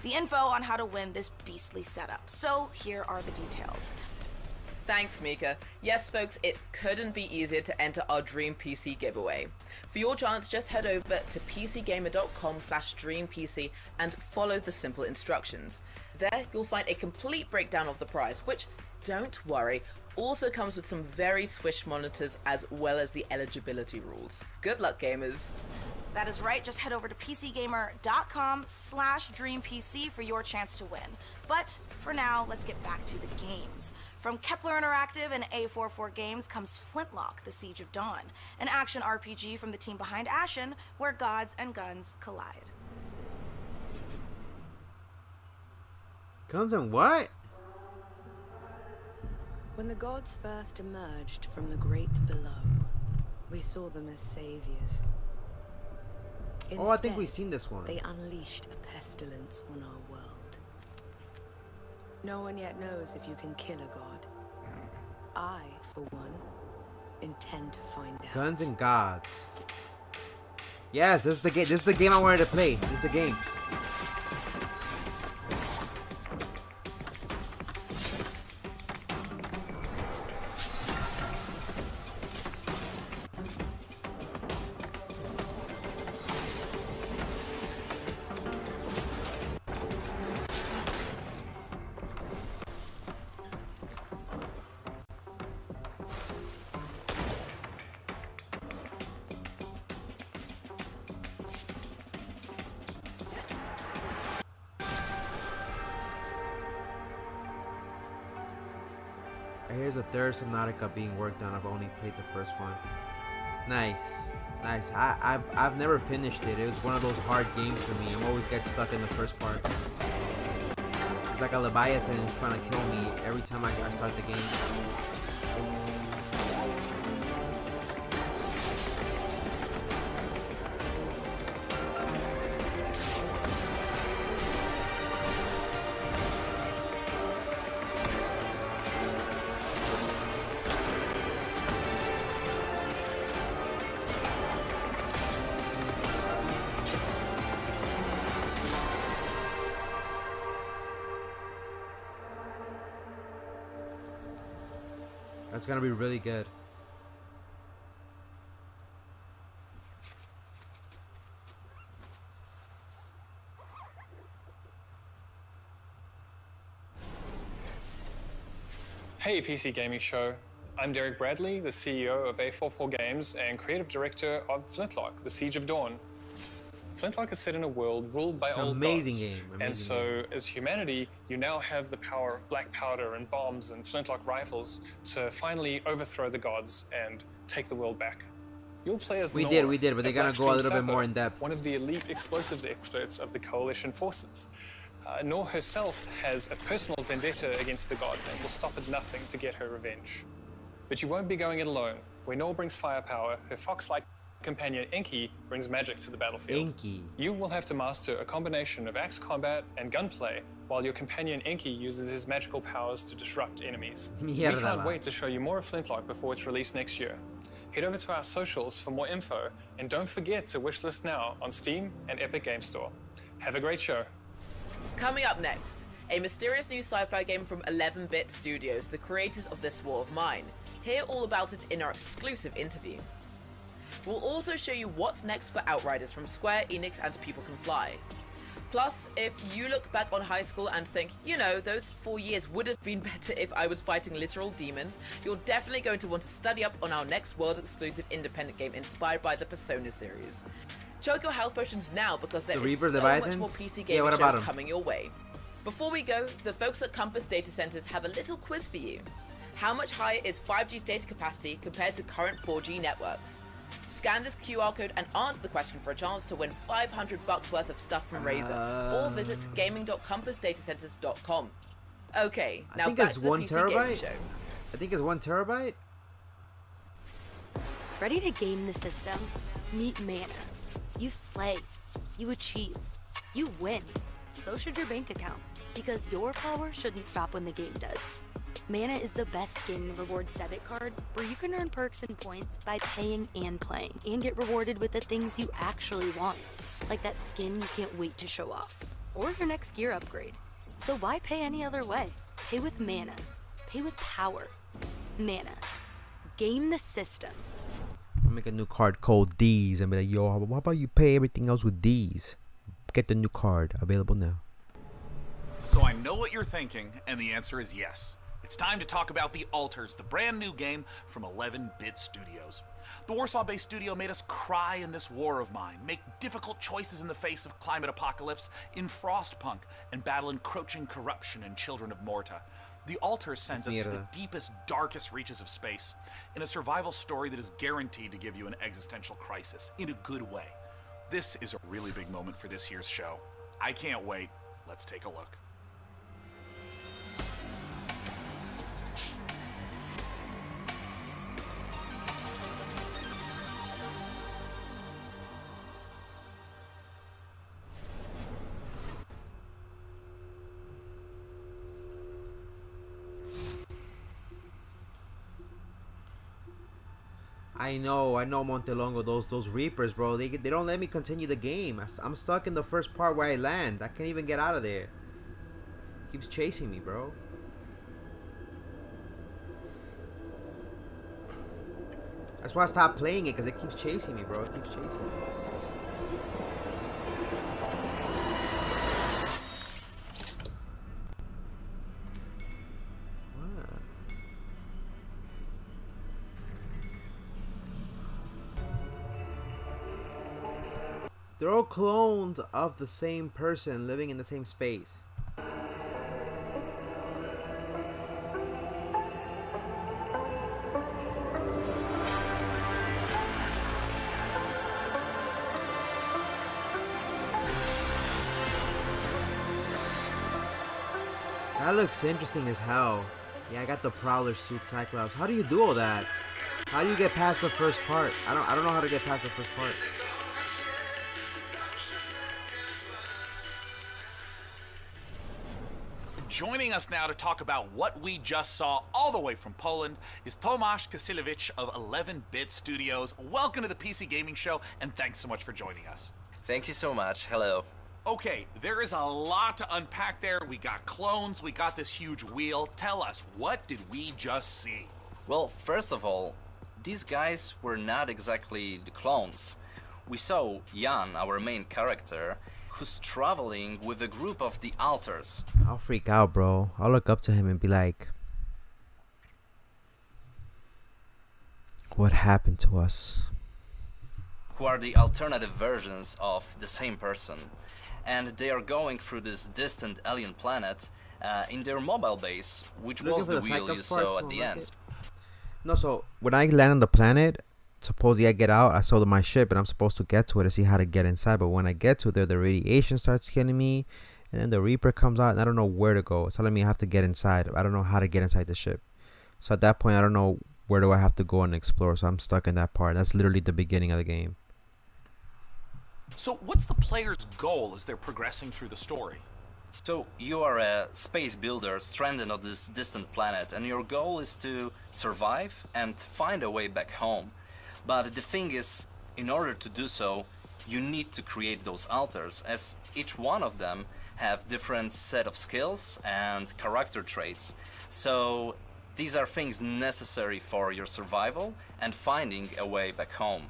The info on how to win this beastly setup. So here are the details. Thanks, Mika. Yes, folks, it couldn't be easier to enter our Dream PC giveaway. For your chance, just head over to pcgamer.com/dreampc and follow the simple instructions. There, you'll find a complete breakdown of the prize, which Don't worry, also comes with some very swish monitors as well as the eligibility rules. Good luck, gamers. That is right, just head over to pcgamer.com/dreampc for your chance to win. But for now, let's get back to the games. From Kepler Interactive and A44 Games comes Flintlock, The Siege of Dawn, an action RPG from the team behind Ashen, where gods and guns collide. Guns and what? When the gods first emerged from the great below, we saw them as saviors. Oh, I think we've seen this one. They unleashed a pestilence on our world. No one yet knows if you can kill a god. I, for one, intend to find out. Guns and gods. Yes, this is the game. This is the game I wanted to play. This is the game. Here's a third Subnautica being worked on. I've only played the first one. Nice, nice. I've never finished it. It was one of those hard games for me. I always get stuck in the first part. It's like a Leviathan is trying to kill me every time I start the game. That's gonna be really good. Hey PC Gaming Show, I'm Derek Bradley, the CEO of A44 Games and creative director of Flintlock, The Siege of Dawn. Flintlock is set in a world ruled by old gods. And so, as humanity, you now have the power of black powder and bombs and flintlock rifles to finally overthrow the gods and take the world back. You'll play as We Nora, did, but they're gonna go a little bit more in depth. one of the elite explosives experts of the Coalition forces. Nor herself has a personal vendetta against the gods and will stop at nothing to get her revenge. But you won't be going it alone. Where Nor brings firepower, her fox-like companion Enki brings magic to the battlefield. Enki. You will have to master a combination of axe combat and gunplay, while your companion Enki uses his magical powers to disrupt enemies. We can't wait to show you more of Flintlock before it's released next year. Head over to our socials for more info, and don't forget to wishlist now on Steam and Epic Game Store. Have a great show. Coming up next, a mysterious new sci-fi game from 11-Bit Studios, the creators of This War of Mine. Hear all about it in our exclusive interview. We'll also show you what's next for Outriders from Square Enix and People Can Fly. Plus, if you look back on high school and think, you know, those 4 years would have been better if I was fighting literal demons, you're definitely going to want to study up on our next world-exclusive independent game inspired by the Persona series. Chug your health potions now because there is so much more PC gaming show coming your way. Before we go, the folks at Compass Data Centers have a little quiz for you. How much higher is 5G's data capacity compared to current 4G networks? Scan this QR code and answer the question for a chance to win $500 worth of stuff from Razer, or visit gaming.compassdatacenters.com. Okay, now back to the PC gaming show. I think it's 1 terabyte. Ready to game the system? Meet Mana. You slay, you achieve, you win. So should your bank account, because your power shouldn't stop when the game does. Mana is the best gaming rewards debit card where you can earn perks and points by paying and playing, and get rewarded with the things you actually want, like that skin you can't wait to show off, or your next gear upgrade. So why pay any other way? Pay with Mana. Pay with power. Mana. Game the system. I'll make a new card called D's and be like, yo, how about you pay everything else with D's? Get the new card available now. So I know what you're thinking, and the answer is yes. It's time to talk about The Alters, the brand new game from 11-Bit Studios. The Warsaw-based studio made us cry in this war of mine, make difficult choices in the face of climate apocalypse in Frostpunk, and battle encroaching corruption in Children of Morta. The Alters sends us to the deepest, darkest reaches of space, in a survival story that is guaranteed to give you an existential crisis, in a good way. This is a really big moment for this year's show. I can't wait. Let's take a look. I know Montelongo, those Reapers, bro. They don't let me continue the game. I'm stuck in the first part where I land. I can't even get out of there. Keeps chasing me, bro. That's why I stopped playing it, because it keeps chasing me, bro. It keeps chasing me. They're all clones of the same person living in the same space. That looks interesting as hell. Yeah, I got the Prowler suit, Cyclops. How do you do all that? How do you get past the first part? I don't know how to get past the first part. Joining us now to talk about what we just saw all the way from Poland is Tomasz Kasilewicz of 11-Bit Studios. Welcome to the PC Gaming Show, and thanks so much for joining us. Thank you so much. Hello. Okay, there is a lot to unpack there. We got clones, we got this huge wheel. Tell us, what did we just see? Well, first of all, these guys were not exactly the clones. We saw Jan, our main character, who's traveling with a group of the Alters. I'll freak out, bro. I'll look up to him and be like, what happened to us? Who are the alternative versions of the same person. And they are going through this distant alien planet in their mobile base, which was the wheel you saw at the end. No, so when I land on the planet, supposedly I get out, I saw my ship, and I'm supposed to get to it to see how to get inside. But when I get to there, the radiation starts killing me, and then the Reaper comes out, and I don't know where to go. It's telling me I have to get inside. I don't know how to get inside the ship. So at that point, I don't know where do I have to go and explore. So I'm stuck in that part. That's literally the beginning of the game. So what's the player's goal as they're progressing through the story? So you are a space builder stranded on this distant planet, and your goal is to survive and find a way back home. But the thing is, in order to do so, you need to create those alters, as each one of them have different set of skills and character traits. So these are things necessary for your survival and finding a way back home.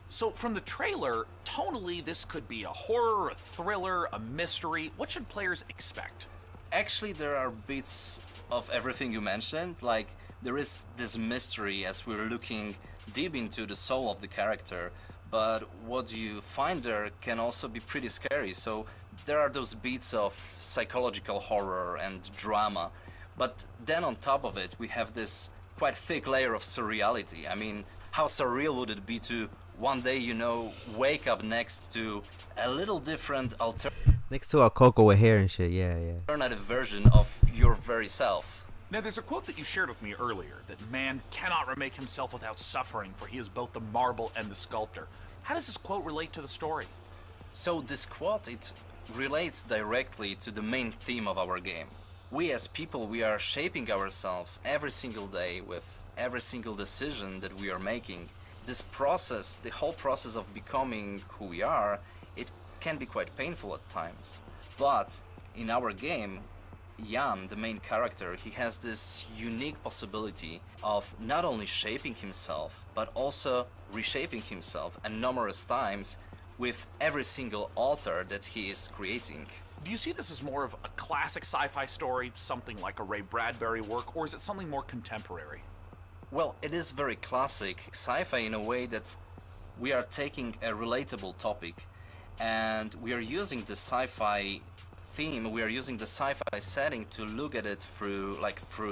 So from the trailer, tonally this could be a horror, a thriller, a mystery. What should players expect? Actually, there are bits of everything you mentioned. Like, there is this mystery as we're looking deep into the soul of the character, but what you find there can also be pretty scary. So there are those beats of psychological horror and drama, but then on top of it we have this quite thick layer of surreality. I mean, how surreal would it be to one day, you know, wake up next to a little different next to a Coco with hair and shit. Yeah. Alternative version of your very self. Now, there's a quote that you shared with me earlier, that man cannot remake himself without suffering, for he is both the marble and the sculptor. How does this quote relate to the story? So this quote, it relates directly to the main theme of our game. We as people, we are shaping ourselves every single day with every single decision that we are making. This process, the whole process of becoming who we are, it can be quite painful at times. But in our game, Jan, the main character, he has this unique possibility of not only shaping himself, but also reshaping himself, and numerous times with every single altar that he is creating. Do you see this as more of a classic sci-fi story, something like a Ray Bradbury work, or is it something more contemporary? Well, it is very classic sci-fi in a way that we are taking a relatable topic and we are using the sci-fi theme, we are using the sci-fi setting to look at it through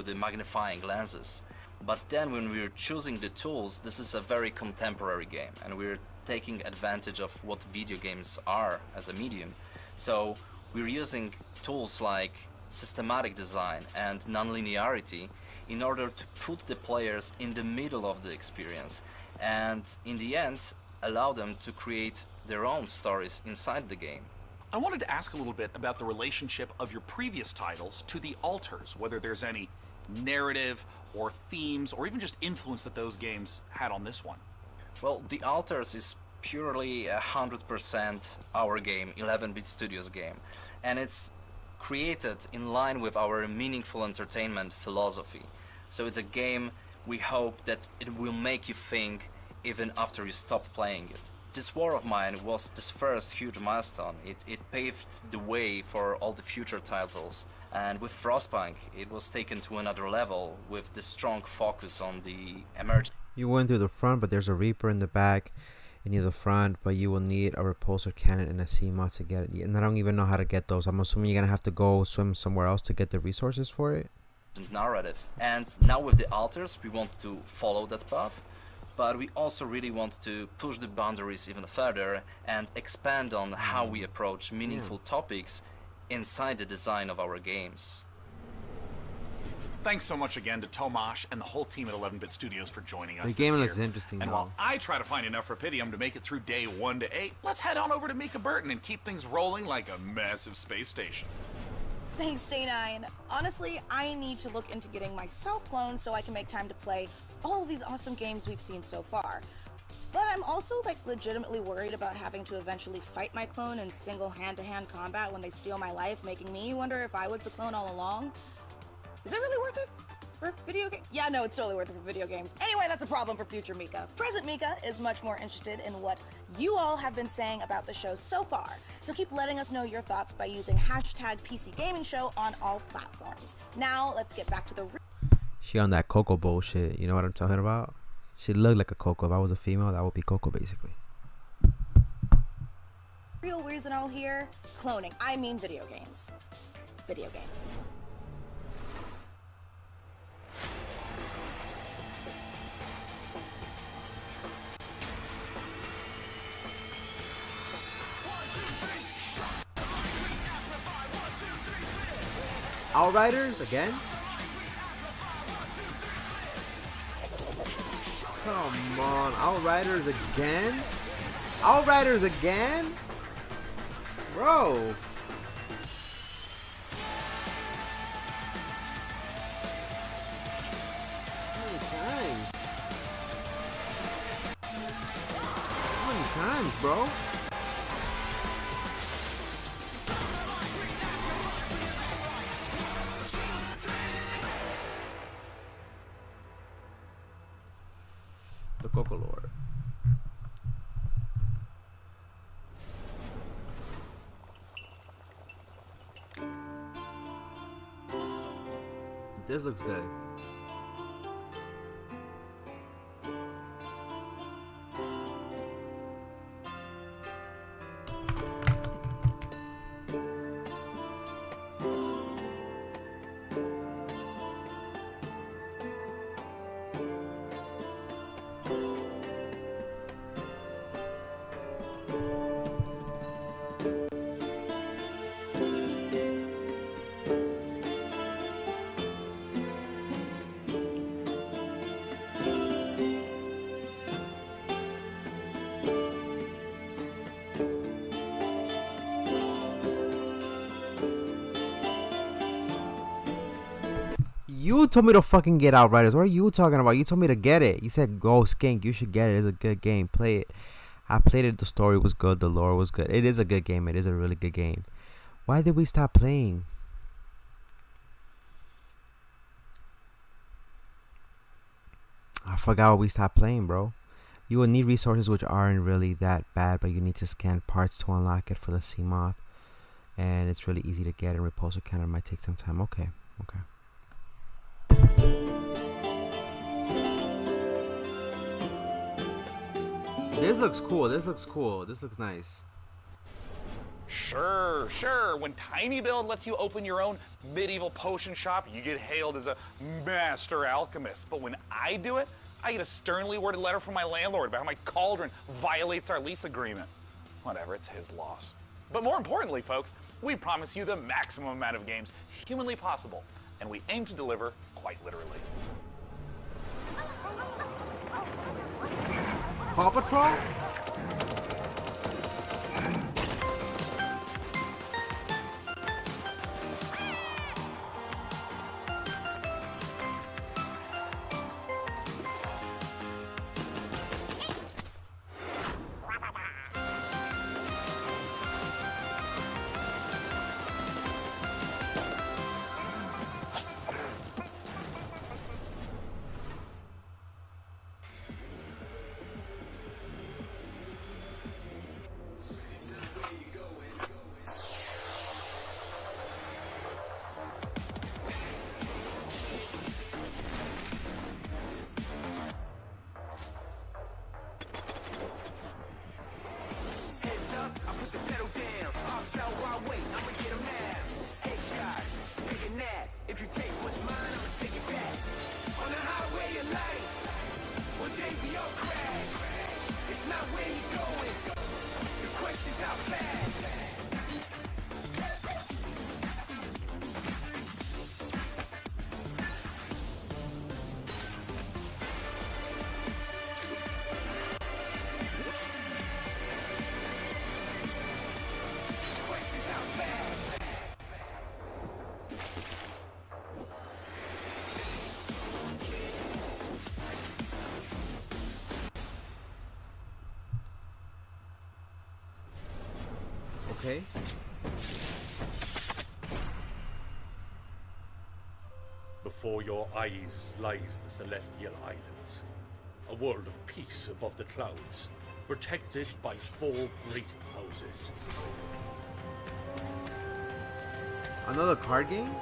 the magnifying lenses. But then when we're choosing the tools, this is a very contemporary game and we're taking advantage of what video games are as a medium. So we're using tools like systematic design and non-linearity in order to put the players in the middle of the experience and in the end allow them to create their own stories inside the game. I wanted to ask a little bit about the relationship of your previous titles to the Alters, whether there's any narrative or themes or even just influence that those games had on this one. Well, the Alters is purely 100% our game, 11-bit Studios game, and it's created in line with our meaningful entertainment philosophy. So it's a game we hope that it will make you think even after you stop playing it. This War of Mine was this first huge milestone. It paved the way for all the future titles, and with Frostpunk it was taken to another level with the strong focus on the emerging. You went through the front, but there's a Reaper in the back. You need the front, but you will need a repulsor cannon and a CMOD to get it. And I don't even know how to get those. I'm assuming you're gonna have to go swim somewhere else to get the resources for it. Narrative. And now with the Alters we want to follow that path, but we also really want to push the boundaries even further and expand on how we approach meaningful topics inside the design of our games. Thanks so much again to Tomasz and the whole team at 11-bit Studios for joining us The game this looks year. interesting, And though. while I try to find enough Rapidium to make it through day 1 to 8, let's head on over to Mika Burton and keep things rolling like a massive space station. Thanks, Day9. Honestly, I need to look into getting myself cloned so I can make time to play all of these awesome games we've seen so far. But I'm also legitimately worried about having to eventually fight my clone in single hand-to-hand combat when they steal my life, making me wonder if I was the clone all along. Is it really worth it for video games? Yeah, no, it's totally worth it for video games. Anyway, that's a problem for future Mika. Present Mika is much more interested in what you all have been saying about the show so far. So keep letting us know your thoughts by using hashtag PC Gaming Show on all platforms. Now, let's get back to the She on that Coco bullshit. You know what I'm talking about? She looked like a Coco. If I was a female, that would be Coco, basically. real reason all here. Cloning. I mean video games. Video games. Outriders again? Come on, Outriders again? Outriders again? Bro. How many times? How many times, bro? The Coco Lord. This looks good. You told me to fucking get Outriders. What are you talking about? You told me to get it. You said, go Skink, you should get it. It's a good game. Play it. I played it. The story was good. The lore was good. It is a good game. It is a really good game. Why did we stop playing? I forgot what we stopped playing, bro. You will need resources which aren't really that bad, but you need to scan parts to unlock it for the Seamoth. And it's really easy to get, and repulsor cannon might take some time. Okay. This looks cool. This looks nice. Sure. When Tiny Build lets you open your own medieval potion shop, you get hailed as a master alchemist. But when I do it, I get a sternly worded letter from my landlord about how my cauldron violates our lease agreement. Whatever, it's his loss. But more importantly, folks, we promise you the maximum amount of games humanly possible, and we aim to deliver quite literally. Paw Patrol? Okay. Before your eyes lies the Celestial Islands, a world of peace above the clouds, protected by 4 great houses. Another card game?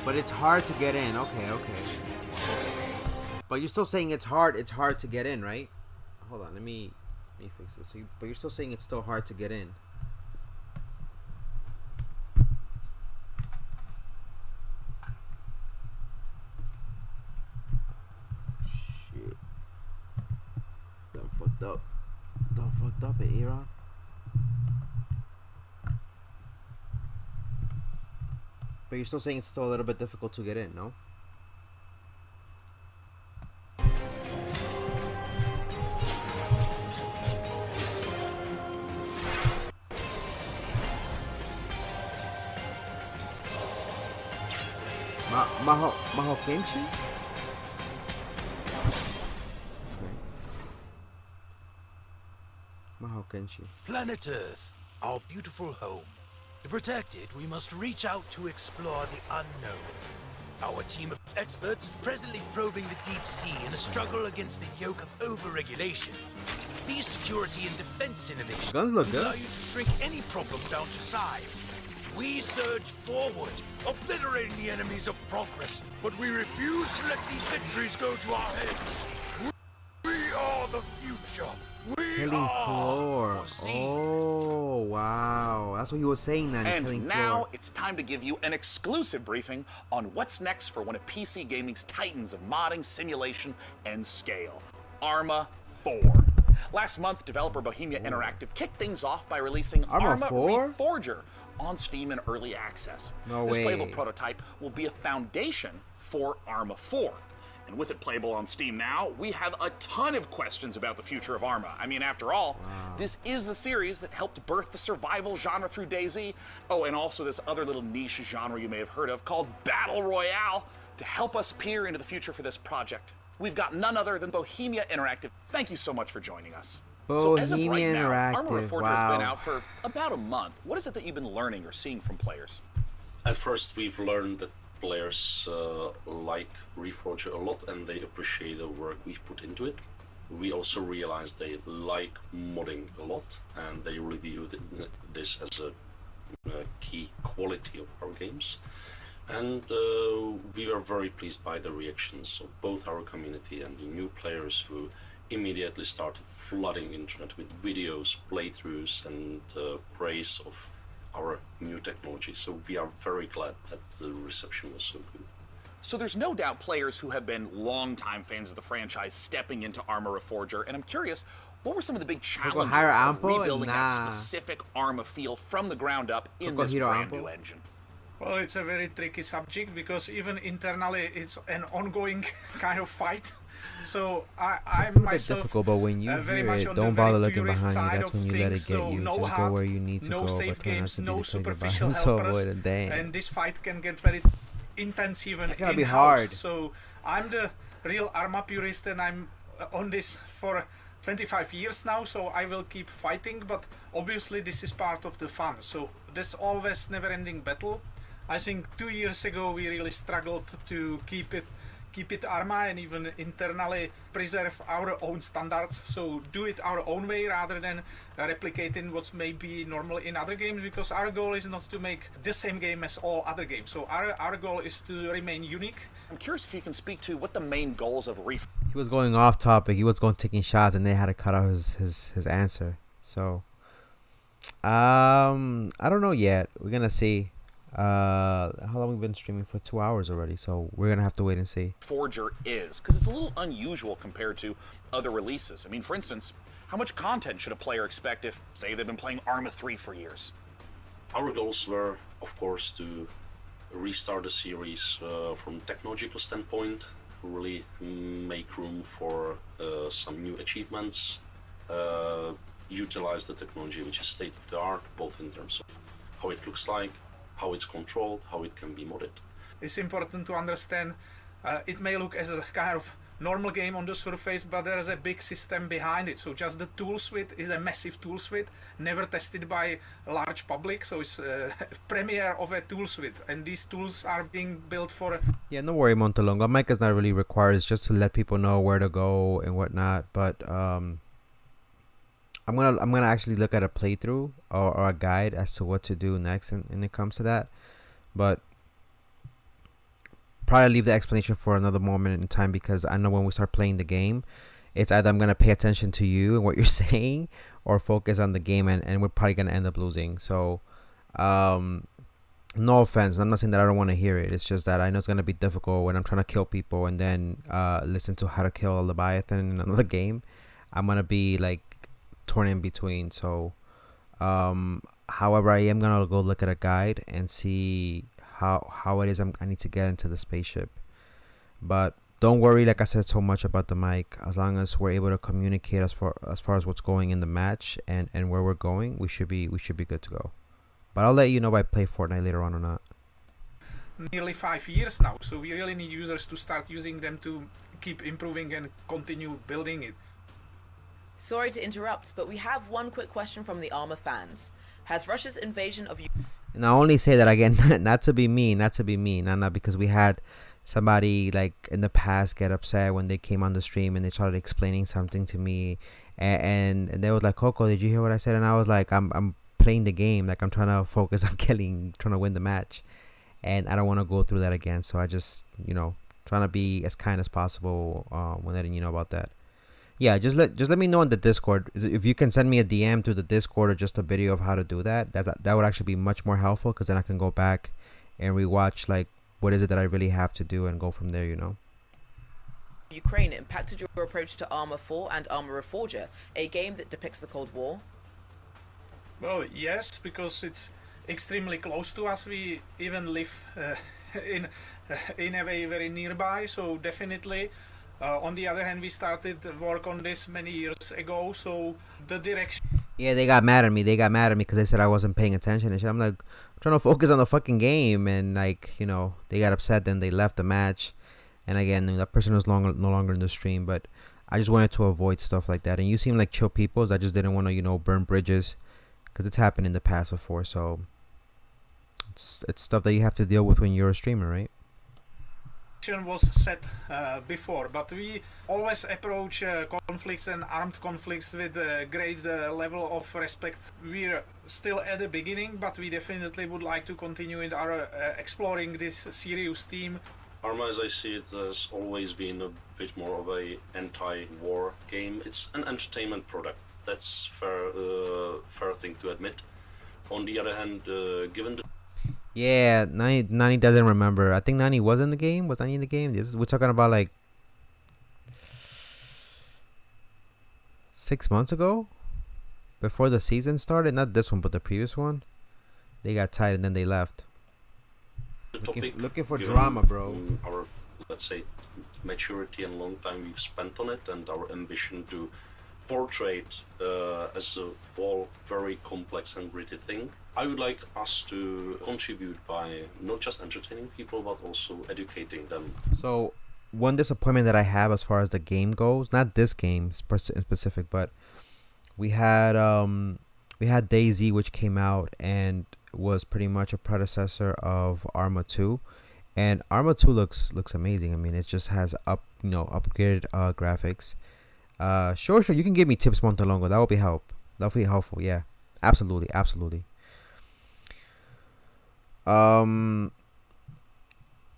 But it's hard to get in. Okay. But you're still saying it's hard to get in, right? Hold on, let me fix this. But you're still saying it's still hard to get in. Shit. Done fucked up, Aaron. But you're still saying it's still a little bit difficult to get in, no? Maho Kenshi? Maho Kenshi. Planet Earth, our beautiful home. To protect it, we must reach out to explore the unknown. Our team of experts is presently probing the deep sea in a struggle against the yoke of over-regulation. These security and defense innovations Guns look good. allow you to shrink any problem down to size. We surge forward, obliterating the enemies of progress, but we refuse to let these victories go to our heads. We are the future. Killing floor. Oh, wow. That's what he was saying then. And now it's time to give you an exclusive briefing on what's next for one of PC gaming's titans of modding, simulation, and scale, Arma 4. Last month, developer Bohemia Interactive kicked things off by releasing Arma Reforger on Steam in early access. This playable prototype will be a foundation for Arma 4. And with it playable on Steam now, we have a ton of questions about the future of Arma. I mean, after all, this is the series that helped birth the survival genre through DayZ. Oh, and also this other little niche genre you may have heard of called Battle Royale to help us peer into the future for this project. we've got none other than Bohemia Interactive. Thank you so much for joining us. Bohemia so as of right now, Interactive, Armor Reforger wow. has been out for about a month. What is it that you've been learning or seeing from players? At first, we've learned that players like Reforger a lot and they appreciate the work we've put into it. We also realized they like modding a lot and they really view this as a key quality of our games. And we are very pleased by the reactions of both our community and the new players who immediately started flooding internet with videos, playthroughs and praise of our new technology. So we are very glad that the reception was so good. So there's no doubt players who have been longtime fans of the franchise stepping into Arma Reforger, and I'm curious, what were some of the big challenges of rebuilding that specific Arma feel from the ground up in this brand new engine? Well, it's a very tricky subject because even internally it's an ongoing kind of fight. So I'm myself difficult, but when you very hear much it, on don't the bother very looking purist behind you. side That's of when you let things. it get So you. no Just HUD, go where you need to no go, safe but try not games, to be no because you're superficial behind, so helpers, avoid it. Damn. and this fight can get very intense even It's gonna in be house. hard. So I'm the real Arma purist, and I'm on this for 25 years now. So I will keep fighting, but obviously this is part of the fun. So there's always never-ending battle. I think 2 years ago we really struggled to keep it Arma and even internally preserve our own standards. So do it our own way rather than replicating what's maybe normal in other games, because our goal is not to make the same game as all other games. So our goal is to remain unique. I'm curious if you can speak to what the main goals of He was going off topic. He was going taking shots, and they had to cut out his answer. So, I don't know yet. We're gonna see. How long we've been streaming for 2 hours already, so we're gonna have to wait and see. Forger is, because it's a little unusual compared to other releases. I mean, for instance, how much content should a player expect if, say, they've been playing Arma 3 for years? Our goals were, of course, to restart the series from a technological standpoint, really make room for some new achievements, utilize the technology which is state of the art, both in terms of how it looks like, how it's controlled, how it can be modded. It's important to understand it may look as a kind of normal game on the surface, but there's a big system behind it. So just the tool suite is a massive tool suite, never tested by a large public. So it's a premiere of a tool suite, and these tools are being built for. Yeah, no worry, Montelongo. Mic is not really required. It's just to let people know where to go and whatnot. But I'm gonna actually look at a playthrough or a guide as to what to do next, and it comes to that. But probably leave the explanation for another moment in time, because I know when we start playing the game, it's either I'm gonna pay attention to you and what you're saying, or focus on the game, and we're probably gonna end up losing. So, no offense. I'm not saying that I don't want to hear it. It's just that I know it's gonna be difficult when I'm trying to kill people and then listen to how to kill a Leviathan in another game. I'm gonna be like torn in between. So however, I am gonna go look at a guide and see how it is I need to get into the spaceship. But don't worry, like I said so much about the mic, as long as we're able to communicate as far as what's going in the match and where we're going, we should be good to go. But I'll let you know if I play Fortnite later on or not. Nearly 5 years now, so we really need users to start using them to keep improving and continue building it. Sorry to interrupt, but we have one quick question from the Arma fans. Has Russia's invasion of Ukraine... And I only say that again, not to be mean, not because we had somebody like in the past get upset when they came on the stream and they started explaining something to me, and they was like, Coco, did you hear what I said? And I was like, I'm playing the game, like I'm trying to focus on trying to win the match, and I don't want to go through that again. So I just, trying to be as kind as possible when letting you know about that. Yeah, just let me know on the Discord. If you can send me a DM through the Discord or just a video of how to do that, that would actually be much more helpful, because then I can go back and rewatch like what is it that I really have to do and go from there, Ukraine impacted your approach to Arma 4 and Arma Reforger, a game that depicts the Cold War? Well, yes, because it's extremely close to us. We even live in a way very nearby, so definitely. On the other hand, we started work on this many years ago, so the direction... Yeah, they got mad at me. Because they said I wasn't paying attention and shit. I'm like, I'm trying to focus on the fucking game, and like, they got upset, then they left the match, and again, that person is no longer in the stream. But I just wanted to avoid stuff like that. And you seem like chill people. So I just didn't want to, burn bridges, because it's happened in the past before. So it's stuff that you have to deal with when you're a streamer, right? Was set before, but we always approach conflicts and armed conflicts with a great level of respect. We're still at the beginning, but we definitely would like to continue in our exploring this serious theme. Arma, as I see it, has always been a bit more of a anti-war game. It's an entertainment product. That's fair thing to admit. On the other hand, given the Yeah, Nani doesn't remember. I think Nani was in the game. Was Nani in the game? We're talking about like 6 months ago, before the season started. Not this one, but the previous one. They got tied and then they left. Looking for drama, bro. Our, let's say, maturity and long time we've spent on it, and our ambition to portray it as a all very complex and gritty thing. I would like us to contribute by not just entertaining people, but also educating them. So, one disappointment that I have as far as the game goes, not this game in specific, but we had DayZ, which came out and was pretty much a predecessor of Arma 2, and Arma 2 looks amazing. I mean, it just has upgraded graphics. Sure, you can give me tips, Montalongo. That would be helpful. Yeah, absolutely.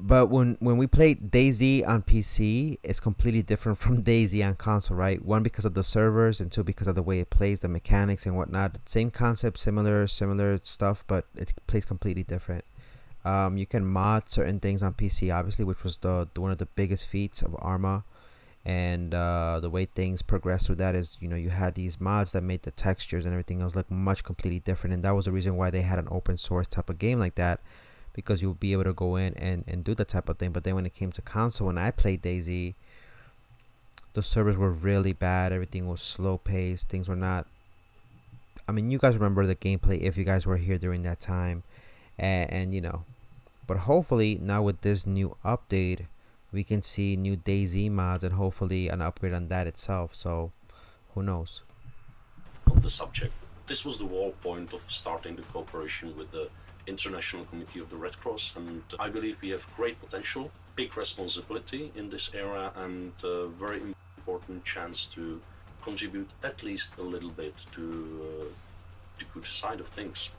But when we played DayZ on PC, it's completely different from DayZ on console, right? One, because of the servers, and two, because of the way it plays, the mechanics and whatnot. Same concept, similar stuff, but it plays completely different. You can mod certain things on PC, obviously, which was one of the biggest feats of Arma. And the way things progress through that is, you had these mods that made the textures and everything else look much completely different. And that was the reason why they had an open source type of game like that, because you'll be able to go in and do that type of thing. But then when it came to console, when I played DayZ, the servers were really bad. Everything was slow paced. Things were not, I mean, you guys remember the gameplay if you guys were here during that time. And but hopefully now with this new update, we can see new DayZ mods and hopefully an upgrade on that itself. So who knows? On the subject, this was the whole point of starting the cooperation with the International Committee of the Red Cross, and I believe we have great potential, big responsibility in this area, and a very important chance to contribute at least a little bit to the good side of things.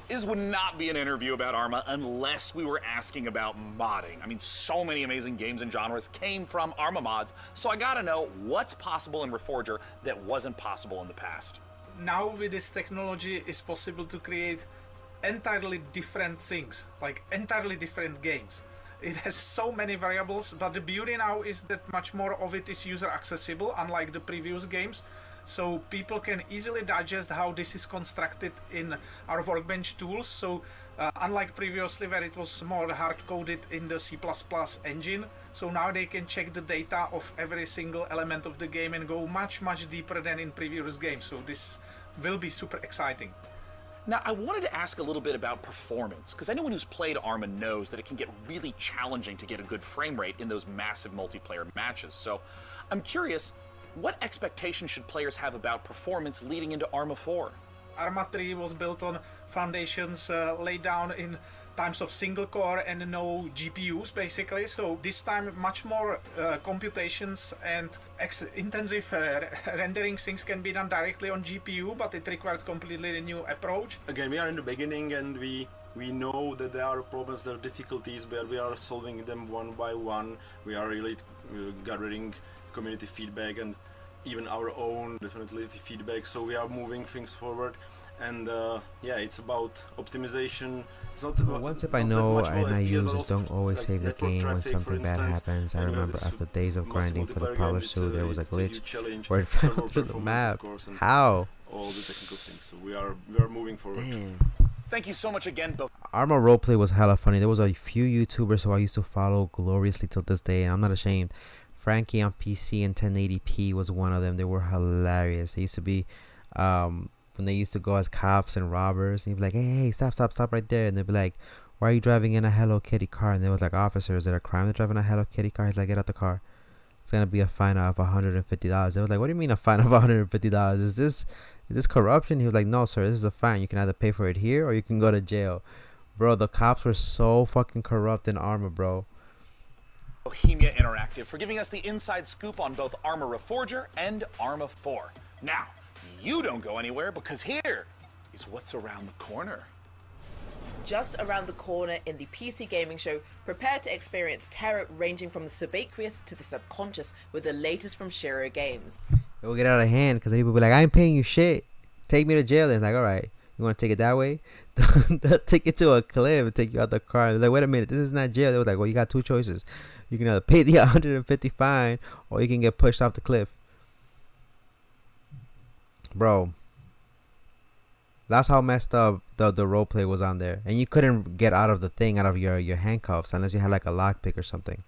This would not be an interview about Arma unless we were asking about modding. I mean, so many amazing games and genres came from Arma mods, so I gotta know what's possible in Reforger that wasn't possible in the past. Now with this technology, it's possible to create entirely different things, like entirely different games. It has so many variables, but the beauty now is that much more of it is user accessible, unlike the previous games. So people can easily digest how this is constructed in our workbench tools. So unlike previously where it was more hard-coded in the C++ engine, so now they can check the data of every single element of the game and go much deeper than in previous games. So this will be super exciting. Now, I wanted to ask a little bit about performance, because anyone who's played Arma knows that it can get really challenging to get a good frame rate in those massive multiplayer matches. So I'm curious, what expectations should players have about performance leading into Arma 4? Arma 3 was built on foundations laid down in times of single core and no GPUs, basically. So this time much more computations and intensive rendering things can be done directly on GPU, but it required completely a new approach. Again, we are in the beginning, and we know that there are problems, there are difficulties, but we are solving them one by one. We are really gathering community feedback and even our own definitely feedback, so we are moving things forward. And it's about optimization. It's not about, one tip I know and I use is don't always save the game when something bad happens. I remember after days of grinding for the polish suit, there was a glitch where it fell through the map. How? All the technical things. So we are moving forward. Damn. Thank you so much again, both. Arma roleplay was hella funny. There was a few YouTubers who I used to follow gloriously till this day, and I'm not ashamed. Frankie on PC and 1080p was one of them. They were hilarious. They used to be when they used to go as cops and robbers, and you'd be like, hey, stop right there, and they'd be like, why are you driving in a Hello Kitty car? And there was like, officer, is it a crime to drive in a Hello Kitty car? He's like, get out the car. It's gonna be a fine of $150. They was like, what do you mean a fine of $150? Is this corruption? He was like, no, sir, this is a fine. You can either pay for it here or you can go to jail. Bro, the cops were so fucking corrupt in Arma, bro. Bohemia Interactive for giving us the inside scoop on both Arma Reforger and Arma 4. Now, you don't go anywhere because here is what's around the corner. Just around the corner in the PC Gaming Show, prepare to experience terror ranging from the subaqueous to the subconscious with the latest from Shiro Games. It will get out of hand because people be like, I ain't paying you shit. Take me to jail. And it's like, all right, you want to take it that way? They'll take it to a cliff and take you out the car. They're like, wait a minute, this is not jail. They was like, well, you got two choices. You can either pay the $150 fine or you can get pushed off the cliff. Bro, that's how messed up the roleplay was on there. And you couldn't get out of the thing, out of your handcuffs, unless you had like a lockpick or something.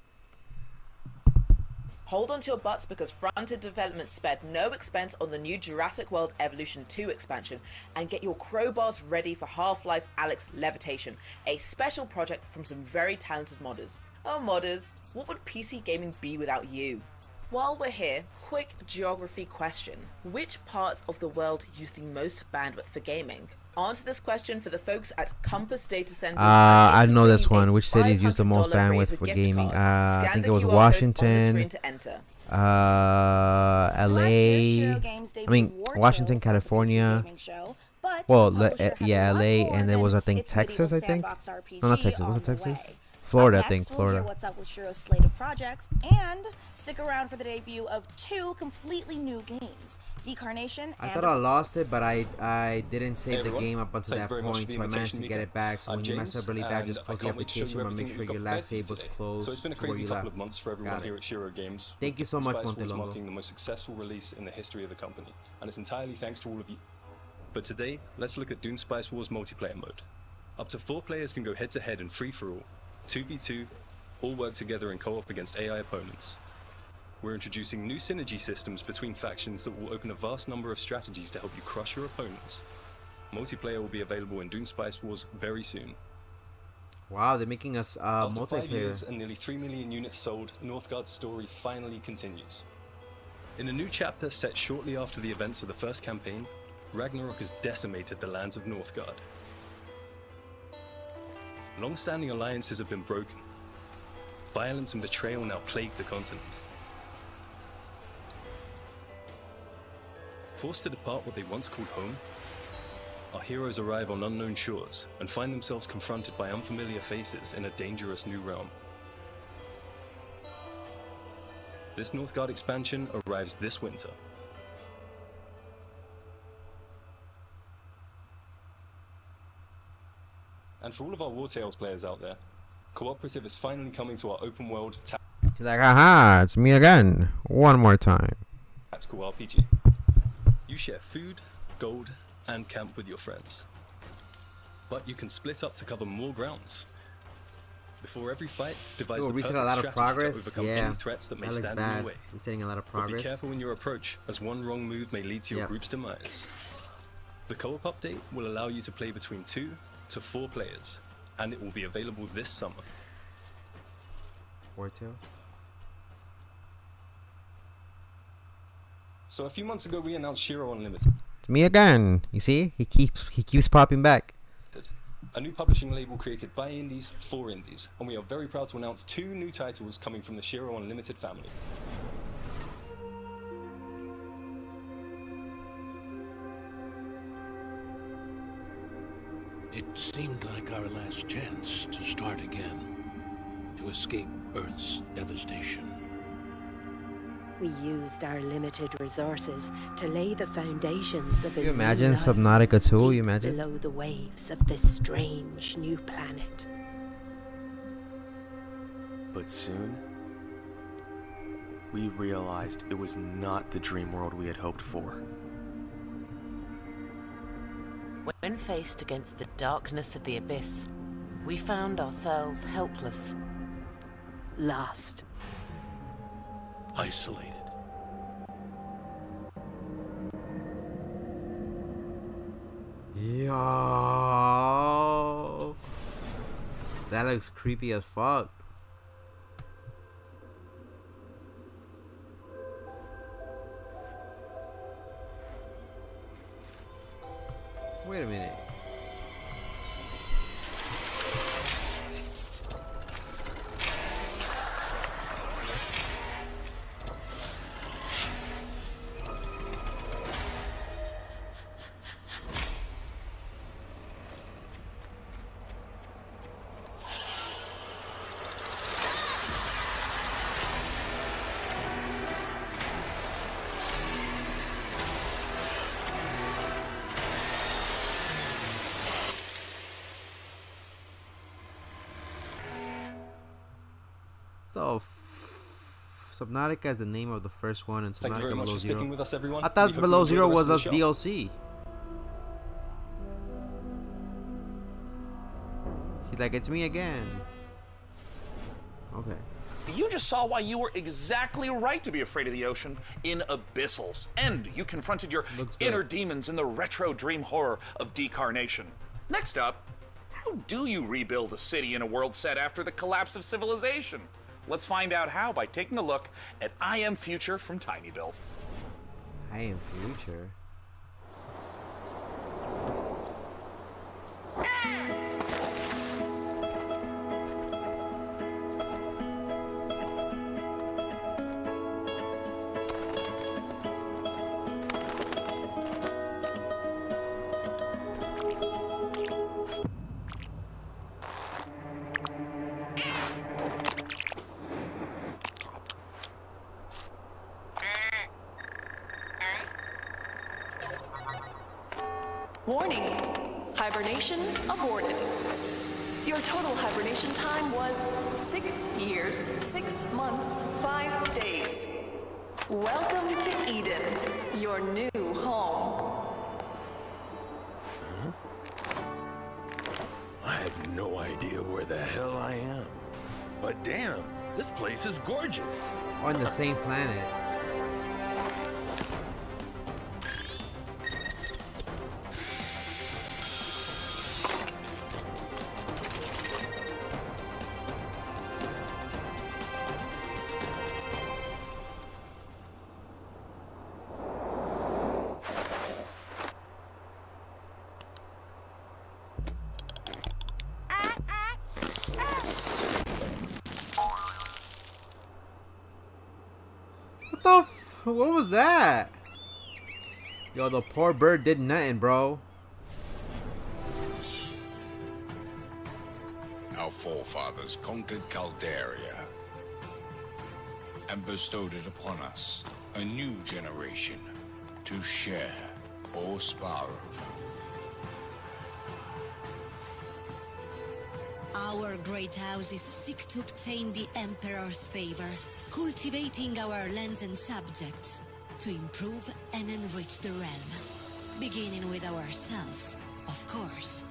Hold on to your butts because front-end development spared no expense on the new Jurassic World Evolution 2 expansion, and get your crowbars ready for Half-Life Alyx Levitation, a special project from some very talented modders. Oh modders, what would PC gaming be without you? While we're here, quick geography question. Which parts of the world use the most bandwidth for gaming? Answer this question for the folks at Compass Data Centers. I know this one. Which cities use the most bandwidth for gaming? I think it was Washington, LA, Washington, California. Well, yeah, LA, and there was, I think, Texas, I think. No, not Texas. Was it Texas? Florida, I think. Florida. What's up with Shiro's slate of projects, and stick around for the debut of 2 completely new games, Decarnation I and thought I lost it, but I didn't save the game up until that point, so I managed to get it back. So when you mess up really bad, just close the application, but make sure your last save was closed. So it's been a crazy couple of months for everyone here at Shiro Games. Thank you so much, Spice Wars Montelongo. marking the most successful release in the history of the company, and it's entirely thanks to all of you. But today, let's look at Dune Spice Wars multiplayer mode. Up to 4 players can go head-to-head and free-for-all, 2v2, all work together in co-op against AI opponents. We're introducing new synergy systems between factions that will open a vast number of strategies to help you crush your opponents. Multiplayer will be available in Dune Spice Wars very soon. Wow, they're making us After 5 multiplayer. years and nearly 3 million units sold, Northgard's story finally continues. In a new chapter set shortly after the events of the first campaign, Ragnarok has decimated the lands of Northgard. Long-standing alliances have been broken. Violence and betrayal now plague the continent. Forced to depart what they once called home, our heroes arrive on unknown shores and find themselves confronted by unfamiliar faces in a dangerous new realm. This Northgard expansion arrives this winter. And for all of our War Tales players out there, Cooperative is finally coming to our open world He's like, aha, it's me again. One more time. tactical RPG. You share food, gold, and camp with your friends. But you can split up to cover more grounds. Before every fight, devise the reset perfect a lot of strategy progress. to overcome Yeah, any threats that may that looks stand in bad. your way. Resetting a lot of But progress. be careful in your approach, as one wrong move may lead to your group's demise. The co-op update will allow you to play between 2 to 4 players, and it will be available this summer. War Tale? So a few months ago, we announced Shiro Unlimited, It's me again. You see? He keeps popping back. a new publishing label created by indies for indies, and we are very proud to announce 2 new titles coming from the Shiro Unlimited family. It seemed like our last chance to start again, to escape Earth's devastation. We used our limited resources to lay the foundations of a Can you new imagine life Subnautica 2? You deep imagine? below the waves of this strange new planet. But soon, we realized it was not the dream world we had hoped for. When faced against the darkness of the abyss, we found ourselves helpless. Lost. Isolated. Yo. That looks creepy as fuck. Wait a minute. Subnautica is the name of the first one, and Thank you Subnautica very much Below for Zero. sticking with us, everyone. I thought We hope Below you enjoy Zero the was rest a of the show. DLC. He's like, it's me again. Okay. You just saw why you were exactly right to be afraid of the ocean in Abyssals. And you confronted your inner demons in the retro dream horror of Decarnation. Next up, how do you rebuild a city in a world set after the collapse of civilization? Let's find out how by taking a look at I Am Future from Tiny Build. I Am Future? Warning, hibernation aborted. Your total hibernation time was 6 years, 6 months, 5 days. Welcome to Eden, your new home. I have no idea where the hell I am. But damn, this place is gorgeous. On the same planet. What was that? Yo, the poor bird did nothing, bro. Our forefathers conquered Caldaria and bestowed it upon us, a new generation, to share or spar over. Our great houses seek to obtain the Emperor's favor, cultivating our lands and subjects to improve and enrich the realm. Beginning with ourselves, of course.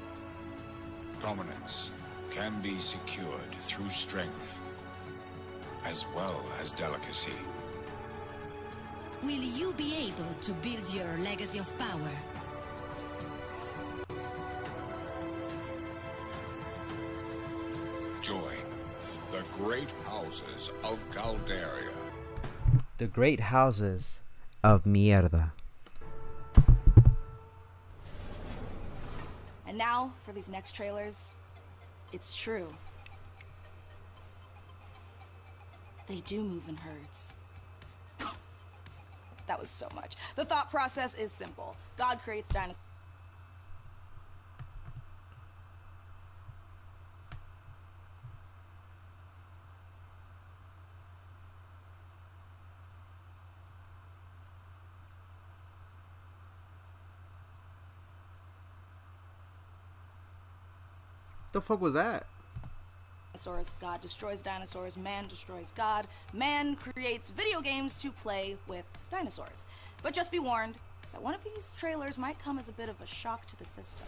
Prominence can be secured through strength, as well as delicacy. Will you be able to build your legacy of power? Join the great houses of Caldaria. The great houses of mierda. And now, for these next trailers, it's true. They do move in herds. That was so much. The thought process is simple. God creates dinosaurs. The fuck was that? God destroys dinosaurs, man destroys God. Man creates video games to play with dinosaurs. But just be warned that one of these trailers might come as a bit of a shock to the system.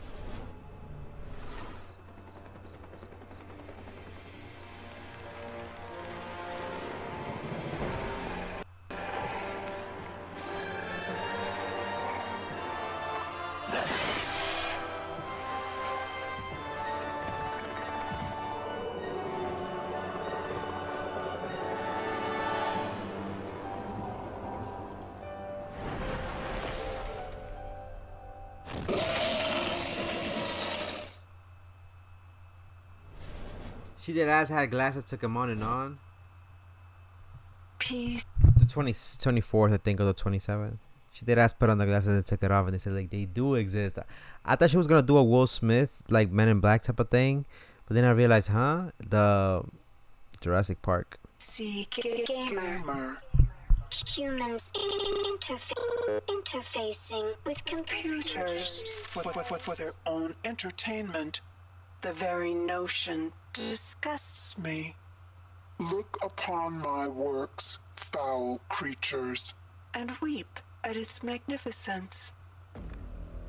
She did ass had glasses, took them on and on. Peace. The 24th, I think, or the 27th. She did ask put on the glasses and took it off, and they said like they do exist. I thought she was gonna do a Will Smith like Men in Black type of thing, but then I realized, the Jurassic Park. Gamer. Humans interfacing with computers for their own entertainment. The very notion disgusts me. Look upon my works, foul creatures, and weep at its magnificence.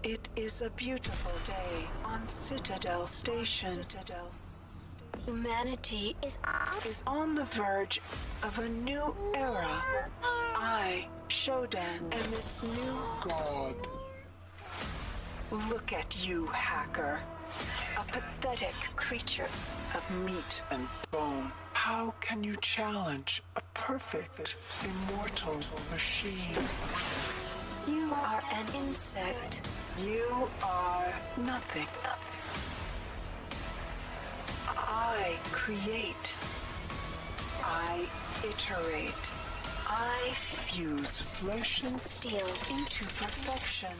It is a beautiful day on Citadel Station. Humanity is on the verge of a new era. I, Shodan, am its new god. Look at you, hacker. A pathetic creature of meat and bone. How can you challenge a perfect, immortal machine? You are an insect. You are nothing. I create. I iterate. I fuse flesh and steel into perfection.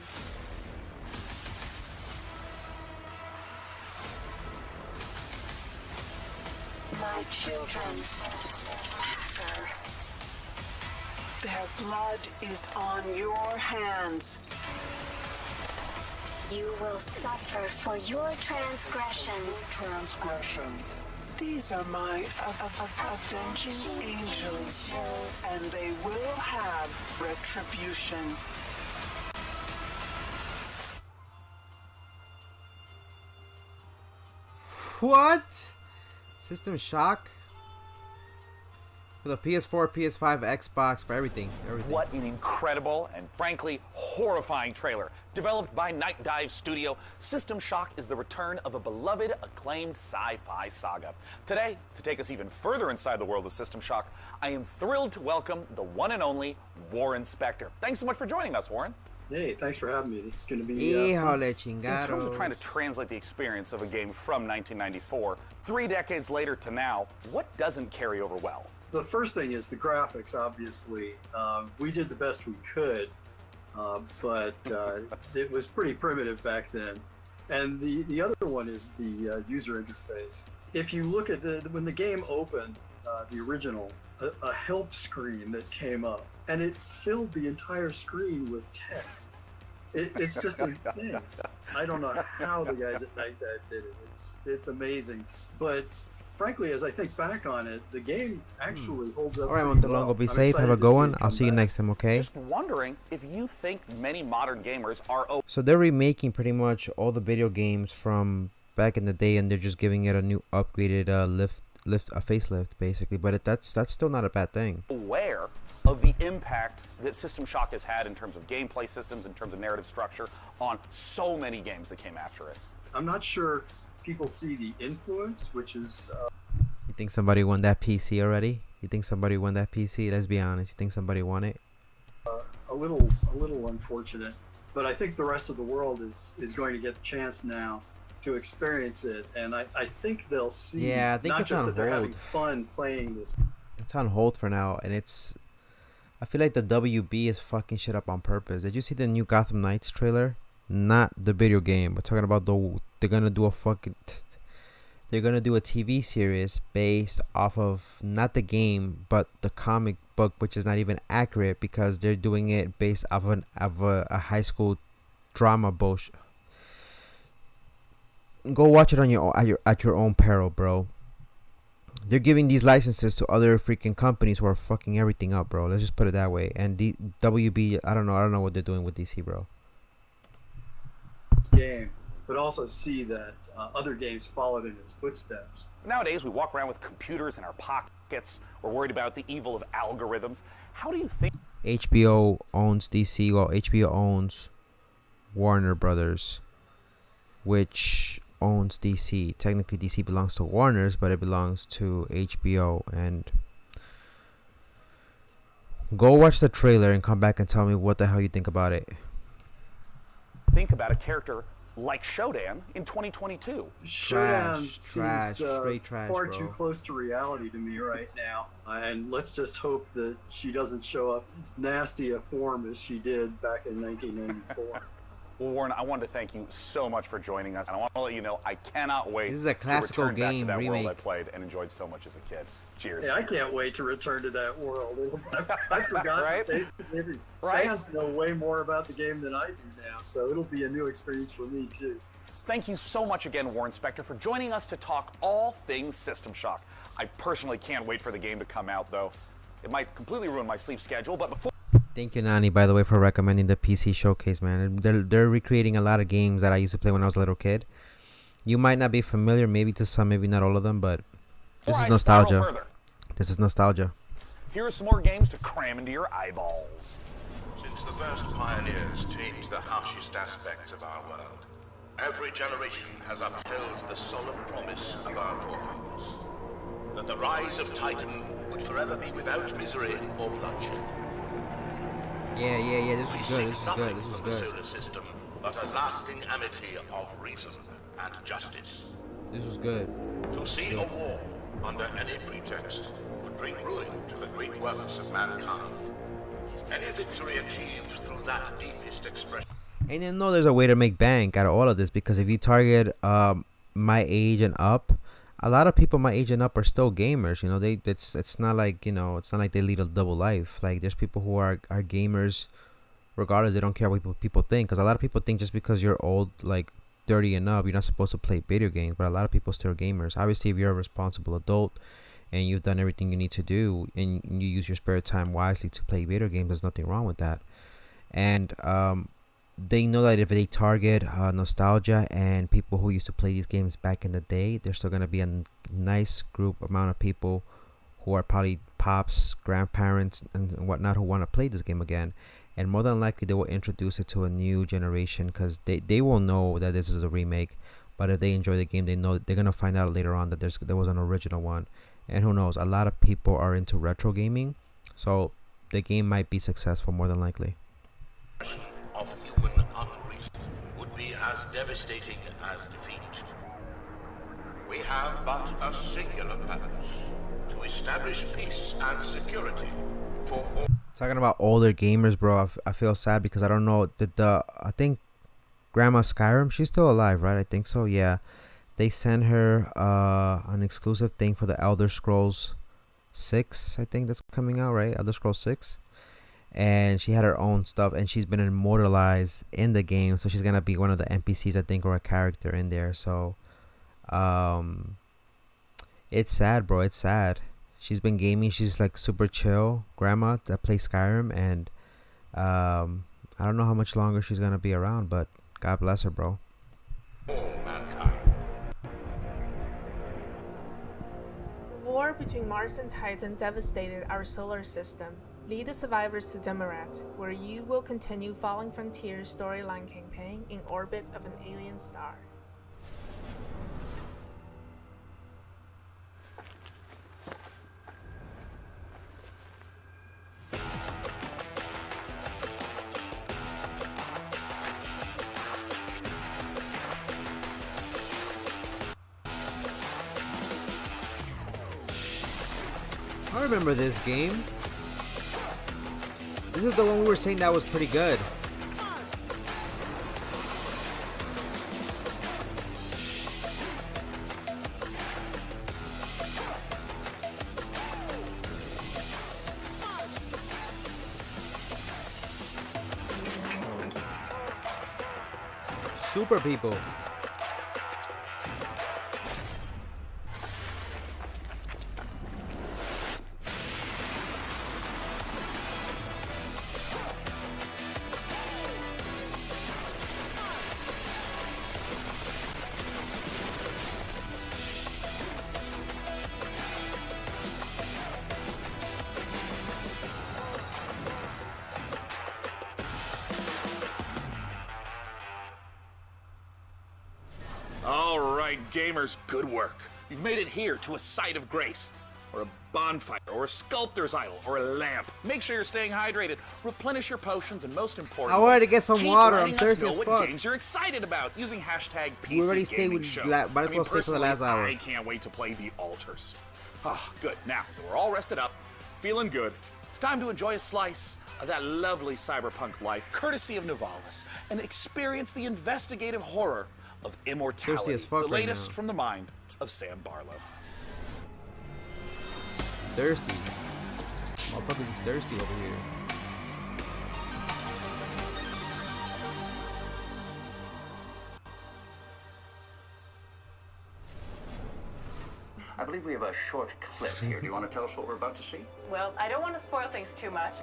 My children, hacker. Their blood is on your hands. You will suffer for your transgressions. These are my avenging angels, and they will have retribution. What? System Shock? For the PS4, PS5, Xbox, for everything. What an incredible and frankly horrifying trailer. Developed by Night Dive Studio, System Shock is the return of a beloved, acclaimed sci-fi saga. Today, to take us even further inside the world of System Shock, I am thrilled to welcome the one and only Warren Spector. Thanks so much for joining us, Warren. Hey, thanks for having me. This is going to be Híjole, in terms of trying to translate the experience of a game from 1994, 3 decades later to now, what doesn't carry over well? The first thing is the graphics, obviously. We did the best we could, but it was pretty primitive back then. And the other one is the user interface. If you look at when the game opened, the original, a help screen that came up, and it filled the entire screen with text. It's just insane. I don't know how the guys at Night Dive did it. It's amazing. But frankly, as I think back on it, the game actually holds up. All right, pretty Montelongo, well. be I'm safe. Have excited a to good see one. it I'll come see you back. next time, okay? Just wondering if you think many modern gamers are open. So they're remaking pretty much all the video games from back in the day, and they're just giving it a new upgraded facelift, basically. But that's still not a bad thing. Aware of the impact that System Shock has had in terms of gameplay systems, in terms of narrative structure, on so many games that came after it. I'm not sure people see the influence, which is. You think somebody won that PC already? You think somebody won that PC? Let's be honest. You think somebody won it? A little unfortunate, but I think the rest of the world is going to get the chance now to experience it, and I think they'll see. Yeah, I think not it's just on that they're having hold. fun playing this. It's on hold for now, and I feel like the WB is fucking shit up on purpose. Did you see the new Gotham Knights trailer? Not the video game, but talking about they're gonna do a TV series based off of not the game but the comic book, which is not even accurate because they're doing it based off of a high school drama bullshit. Go watch it on at your own peril, bro. They're giving these licenses to other freaking companies who are fucking everything up, bro. Let's just put it that way. And WB, I don't know what they're doing with DC, bro. Game, but also see that other games followed in its footsteps. Nowadays, we walk around with computers in our pockets. We're worried about the evil of algorithms. How do you think HBO owns DC. Well, HBO owns Warner Brothers, which owns DC. Technically, DC belongs to Warner's, but it belongs to HBO. And go watch the trailer and come back and tell me what the hell you think about it. think about a character like Shodan in 2022. Shodan trash, seems straight trash, far bro. too close to reality to me right now. And let's just hope that she doesn't show up as nasty a form as she did back in 1994. Well, Warren, I wanted to thank you so much for joining us, and I want to let you know I cannot wait This is a classical to return back game to that world I remake. played and enjoyed so much as a kid. Cheers. Yeah, I can't wait to return to that world. I forgot Right? basically Right? fans know way more about the game than I do now, so it'll be a new experience for me too. Thank you so much again, Warren Spector, for joining us to talk all things System Shock. I personally can't wait for the game to come out, though. It might completely ruin my sleep schedule, but before... Thank you, Nani, by the way, for recommending the PC Showcase, man. They're recreating a lot of games that I used to play when I was a little kid. You might not be familiar, maybe to some, maybe not all of them, but this is nostalgia. This is nostalgia. Here are some more games to cram into your eyeballs. Since the first pioneers changed the harshest aspects of our world, every generation has upheld the solemn promise of our forefathers, that the rise of Titan would forever be without misery or bloodshed. Yeah, this is good, this is good, this is From good. the solar system, but a lasting amity of reason and justice. This was good. To see a war under any pretext would bring ruin to the great works of mankind. Any victory achieved through that deepest expression. And you know there's a way to make bank out of all of this, because if you target my age and up, a lot of people my age and up are still gamers. You know, it's not like, you know, it's not like they lead a double life. Like, there's people who are gamers regardless. They don't care what people think, because a lot of people think just because you're old, like 30 and up, you're not supposed to play video games. But a lot of people still are gamers. Obviously, if you're a responsible adult and you've done everything you need to do and you use your spare time wisely to play video games, there's nothing wrong with that. And they know that if they target nostalgia and people who used to play these games back in the day, there's still going to be a nice amount of people who are probably pops, grandparents, and whatnot who want to play this game again. And more than likely, they will introduce it to a new generation, because they will know that this is a remake. But if they enjoy the game, they know they're going to find out later on that there was an original one. And who knows, a lot of people are into retro gaming, so the game might be successful more than likely. Of human unreason would be as devastating as defeat. We have but a singular purpose: to establish peace and security for all. Talking about older gamers, bro, I feel sad because I don't know. I think Grandma Skyrim, she's still alive, right? I think so, yeah. They sent her an exclusive thing for the Elder Scrolls 6, I think that's coming out, right? Elder Scrolls 6. And she had her own stuff, and she's been immortalized in the game, so she's gonna be one of the NPCs, I think, or a character in there. So it's sad, bro. It's sad. She's been gaming. She's like super chill grandma that plays Skyrim, and I don't know how much longer she's gonna be around, but God bless her, bro. War between Mars and Titan devastated our solar system. Lead the survivors to Demarat, where you will continue Falling Frontiers storyline campaign in orbit of an alien star. I remember this game. This is the one we were saying that was pretty good. Super people. All right, gamers, good work. You've made it here to a site of grace. or a bonfire, or a sculptor's idol, or a lamp. Make sure you're staying hydrated, replenish your potions, and most importantly, I wanted to get some keep water. I'm letting us thirsty know as what fuck. games you're excited about using hashtag PC We already stayed Gaming with Show. might as well stay for the personally, last hour. I can't wait to play the altars. Ah, good. Now that we're all rested up, feeling good, it's time to enjoy a slice of that lovely cyberpunk life, courtesy of Nivalis, and experience the investigative horror of immortality. Thirsty as fuck The right latest now. from the mind of Sam Barlow. Thirsty. Motherfuckers is thirsty over here. I believe we have a short clip here. Do you want to tell us what we're about to see? Well, I don't want to spoil things too much.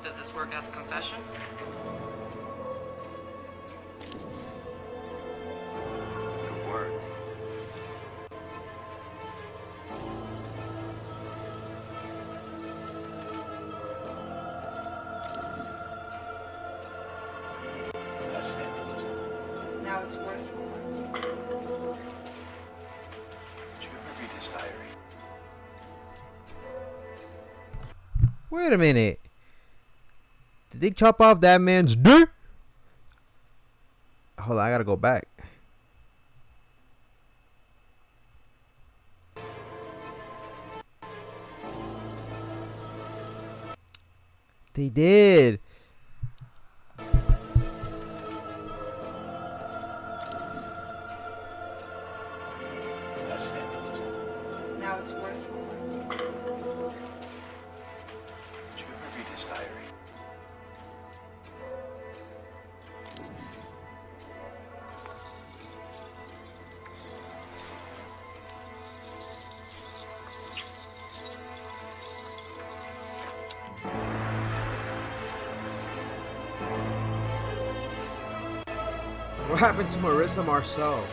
Does this work as a confession? It works. That's fabulous. Now it's worth more. Did you ever read his diary? Wait a minute. Did they chop off that man's dick? Hold on, I gotta go back. They did. That's fabulous. Now it's worth more. Did you ever read his diary? What happened to Marissa Marceau?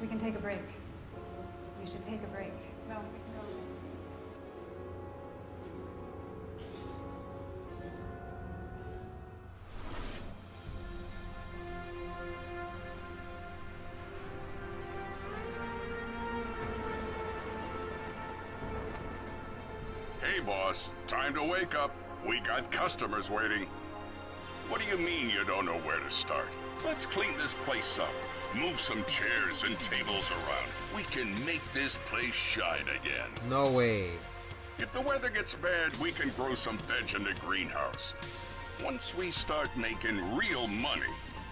We can take a break. We should take a break. No, we can go. Hey, boss. Time to wake up. We got customers waiting. What do you mean you don't know where to start? Let's clean this place up. Move some chairs and tables around. We can make this place shine again. No way. If the weather gets bad, we can grow some veg in the greenhouse. Once we start making real money,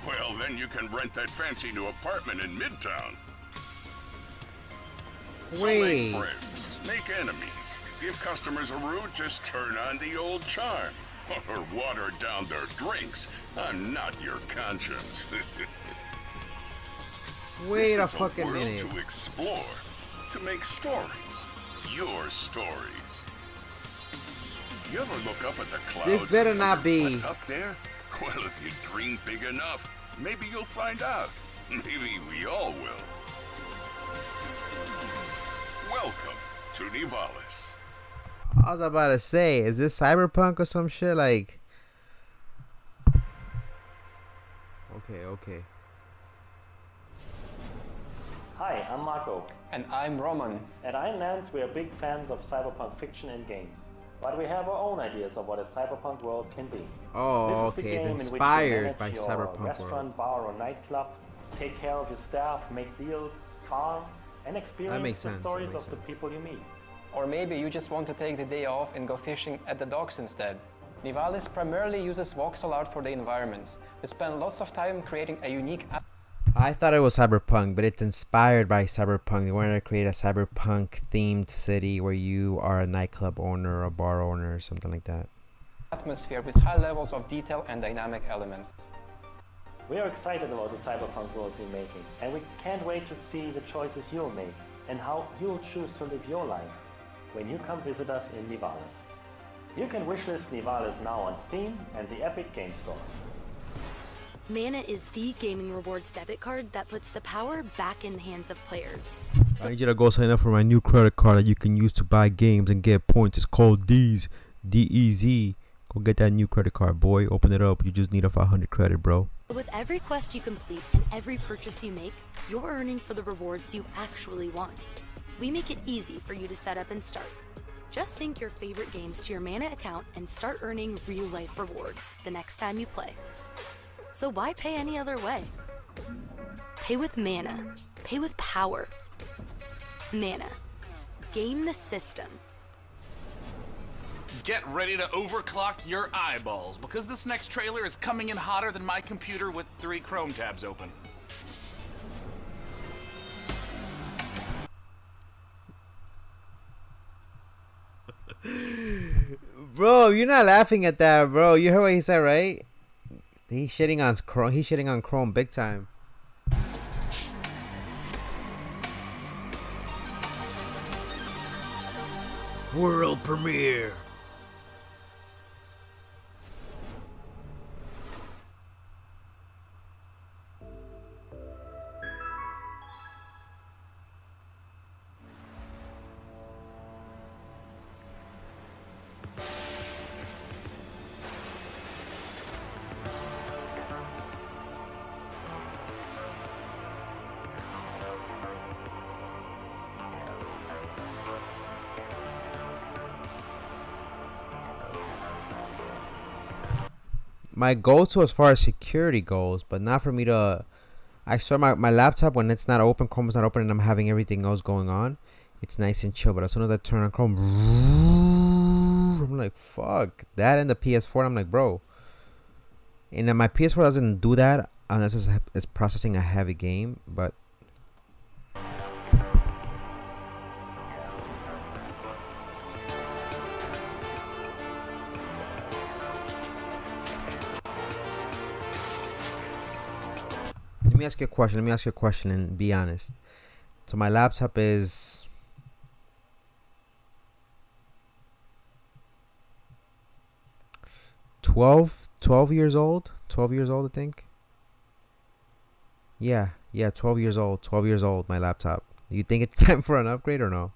well, then you can rent that fancy new apartment in Midtown. So make Wait. friends, make enemies. Give customers a route, just turn on the old charm. Or water down their drinks. I'm not your conscience. Wait a This is fucking world minute. to explore, to make stories. Your stories. You ever look up at the clouds? This better and not wonder be. What's up there? Well, if you dream big enough, maybe you'll find out. Maybe we all will. Welcome to Nivalis. I was about to say, is this cyberpunk or some shit? Like, okay. Hi, I'm Marco. And I'm Roman. At Ironlands, we are big fans of cyberpunk fiction and games. But we have our own ideas of what a cyberpunk world can be. Oh, This is the okay, it's game in which you inspired manage by your Cyberpunk World. restaurant, bar, or nightclub, take care of your staff, make deals, farm, and experience makes the sense, stories that of makes the sense. people you meet. Or maybe you just want to take the day off and go fishing at the docks instead. Nivalis primarily uses voxel art for the environments. We spend lots of time creating a unique I thought it was cyberpunk, but it's inspired by cyberpunk. They wanted to create a cyberpunk themed city where you are a nightclub owner or a bar owner or something like that. atmosphere with high levels of detail and dynamic elements. We are excited about the cyberpunk world we're making, and we can't wait to see the choices you'll make and how you'll choose to live your life when you come visit us in Nivalis. You can wishlist Nivalis now on Steam and the Epic Game Store. Mana is the gaming rewards debit card that puts the power back in the hands of players. I need you to go sign up for my new credit card that you can use to buy games and get points. It's called D's, D-E-Z. Go get that new credit card, boy. Open it up. You just need a 500 credit, bro. With every quest you complete and every purchase you make, you're earning for the rewards you actually want. We make it easy for you to set up and start. Just sync your favorite games to your Mana account and start earning real-life rewards the next time you play. So why pay any other way? Pay with Mana. Pay with power. Mana. Game the system. Get ready to overclock your eyeballs, because this next trailer is coming in hotter than my computer with 3 Chrome tabs open. Bro, you're not laughing at that, bro. You heard what he said, right? He's shitting on Chrome. He's shitting on Chrome big time. World premiere. My go-to as far as security goes, but not for me to... I start my laptop when it's not open, Chrome is not open, and I'm having everything else going on. It's nice and chill, but as soon as I turn on Chrome, I'm like, fuck. That and the PS4, I'm like, bro. And then my PS4 doesn't do that unless it's processing a heavy game, but... Let me ask you a question and be honest. So my laptop is twelve years old, I think. Yeah, 12 years old, my laptop. You think it's time for an upgrade or no?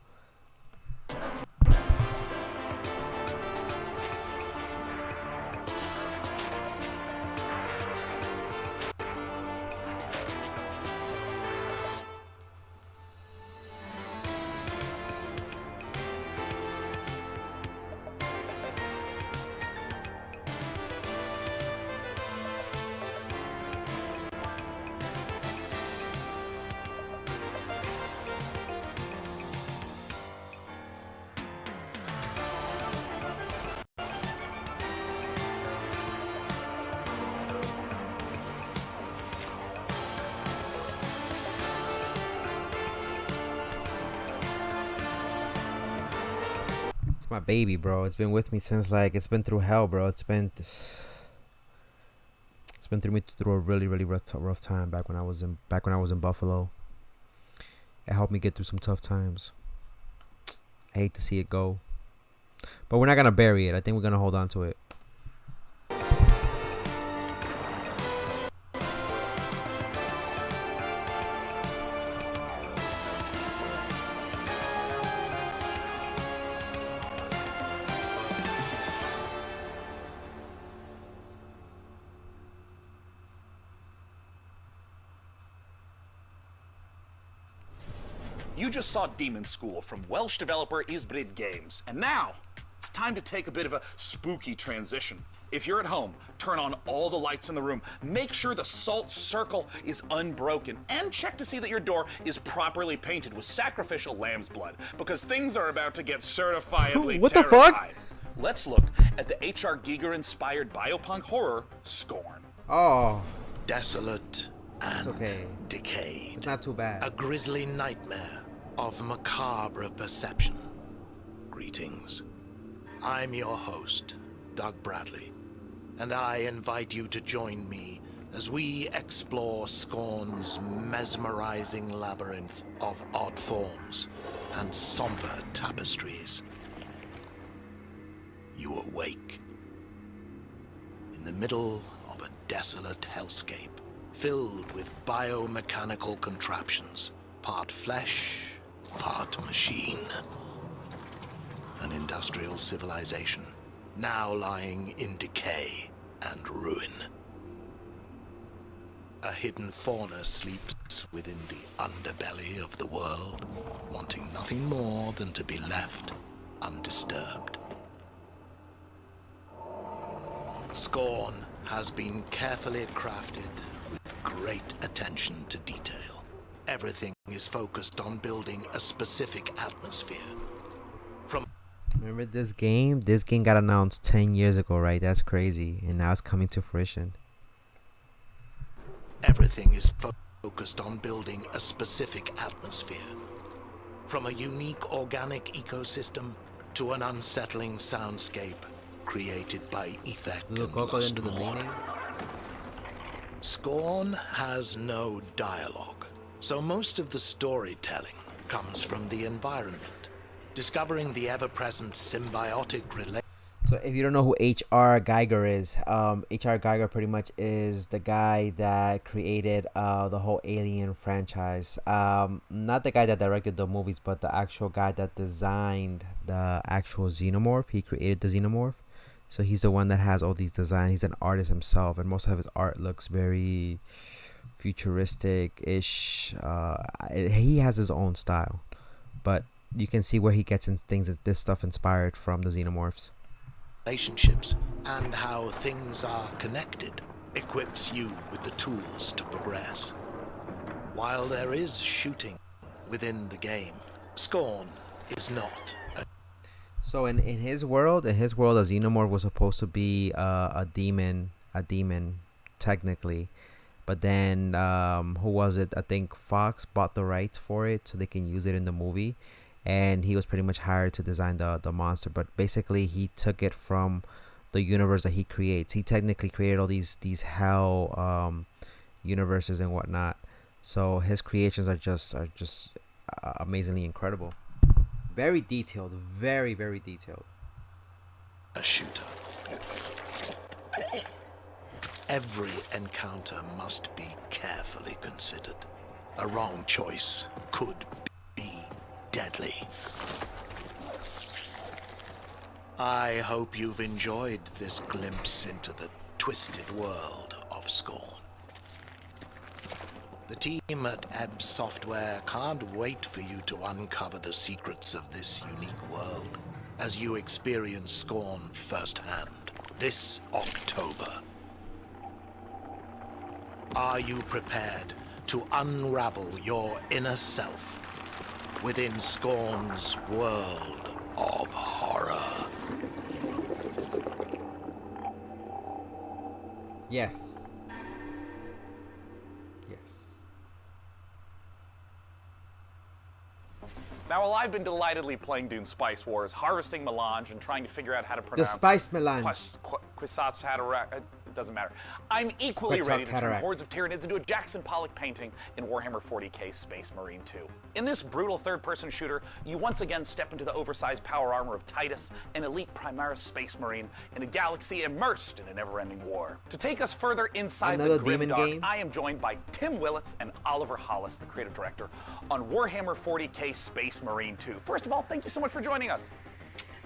It's my baby, bro. It's been with me since, like, it's been through hell, bro. It's been through a really rough time back when I was in Buffalo. It helped me get through some tough times. I hate to see it go, but we're not gonna bury it. I think we're gonna hold on to it. You just saw Demon School from Welsh developer Isbrid Games, and now it's time to take a bit of a spooky transition. If you're at home, turn on all the lights in the room, make sure the salt circle is unbroken, and check to see that your door is properly painted with sacrificial lamb's blood, because things are about to get certifiably What the terrified. fuck? Let's look at the H.R. Giger-inspired biopunk horror, Scorn. Oh. Desolate and okay. decayed. It's not too bad. A grisly nightmare of macabre perception. Greetings. I'm your host, Doug Bradley, and I invite you to join me as we explore Scorn's mesmerizing labyrinth of odd forms and somber tapestries. you awake. In the middle of a desolate hellscape, filled with biomechanical contraptions, part flesh, part machine. An industrial civilization, now lying in decay and ruin. A hidden fauna sleeps within the underbelly of the world, wanting nothing more than to be left undisturbed. Scorn has been carefully crafted with great attention to detail. Everything is focused on building a specific atmosphere. Remember this game? This game got announced 10 years ago, right? That's crazy. And now it's coming to fruition. Everything is focused on building a specific atmosphere. From a unique organic ecosystem to an unsettling soundscape created by Ethek and Lustmore. Scorn has no dialogue, so most of the storytelling comes from the environment. Discovering the ever-present symbiotic relationship. So if you don't know who H.R. Geiger is, H.R. Geiger pretty much is the guy that created the whole Alien franchise. Not the guy that directed the movies, but the actual guy that designed the actual xenomorph. He created the xenomorph. So he's the one that has all these designs. He's an artist himself, and most of his art looks very futuristic-ish. He has his own style, but you can see where he gets in things. This stuff inspired from the xenomorphs. Relationships and how things are connected equips you with the tools to progress. While there is shooting within the game, Scorn is not. So in his world, a xenomorph was supposed to be a demon technically, but then who was it? I think Fox bought the rights for it so they can use it in the movie, and he was pretty much hired to design the monster. But basically, he took it from the universe that he creates. He technically created all these hell universes and whatnot. So his creations are just amazingly incredible. Very detailed, very, very detailed. A shooter. Every encounter must be carefully considered. A wrong choice could be deadly. I hope you've enjoyed this glimpse into the twisted world of Scorn. The team at Ebb Software can't wait for you to uncover the secrets of this unique world as you experience Scorn firsthand this October. Are you prepared to unravel your inner self within Scorn's world of horror? Yes. Now, while I've been delightedly playing Dune Spice Wars, harvesting melange, and trying to figure out how to pronounce the spice melange, Kwisatz Haderach, it doesn't matter. I'm equally ready to turn hordes of Tyranids into a Jackson Pollock painting in Warhammer 40k Space Marine 2. In this brutal third-person shooter, you once again step into the oversized power armor of Titus, an elite Primaris Space Marine in a galaxy immersed in a never-ending war. To take us further inside the grimdark, I am joined by Tim Willits and Oliver Hollis, the creative director, on Warhammer 40k Space Marine 2. First of all, thank you so much for joining us.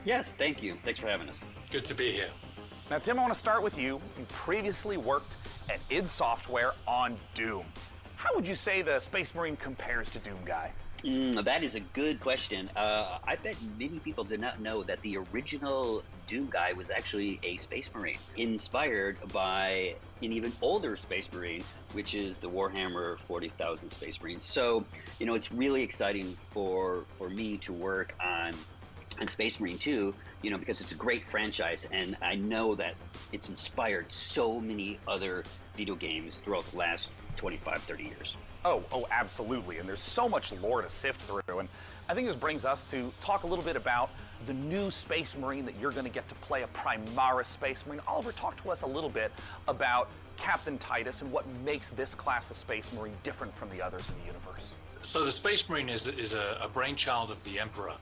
Yes, thank you. Thanks for having us. Good to be here. Now, Tim, I want to start with you. You previously worked at id Software on Doom. How would you say the Space Marine compares to Doom Guy? That is a good question. I bet many people did not know that the original Doom Guy was actually a Space Marine, inspired by an even older Space Marine, which is the Warhammer 40,000 Space Marines. So, you know, it's really exciting for me to work on Space Marine 2, you know, because it's a great franchise, and I know that it's inspired so many other video games throughout the last 25, 30 years. Oh, absolutely. And there's so much lore to sift through. And I think this brings us to talk a little bit about the new Space Marine that you're going to get to play, a Primaris Space Marine. Oliver, talk to us a little bit about Captain Titus and what makes this class of Space Marine different from the others in the universe. So the Space Marine is a brainchild of the Emperor,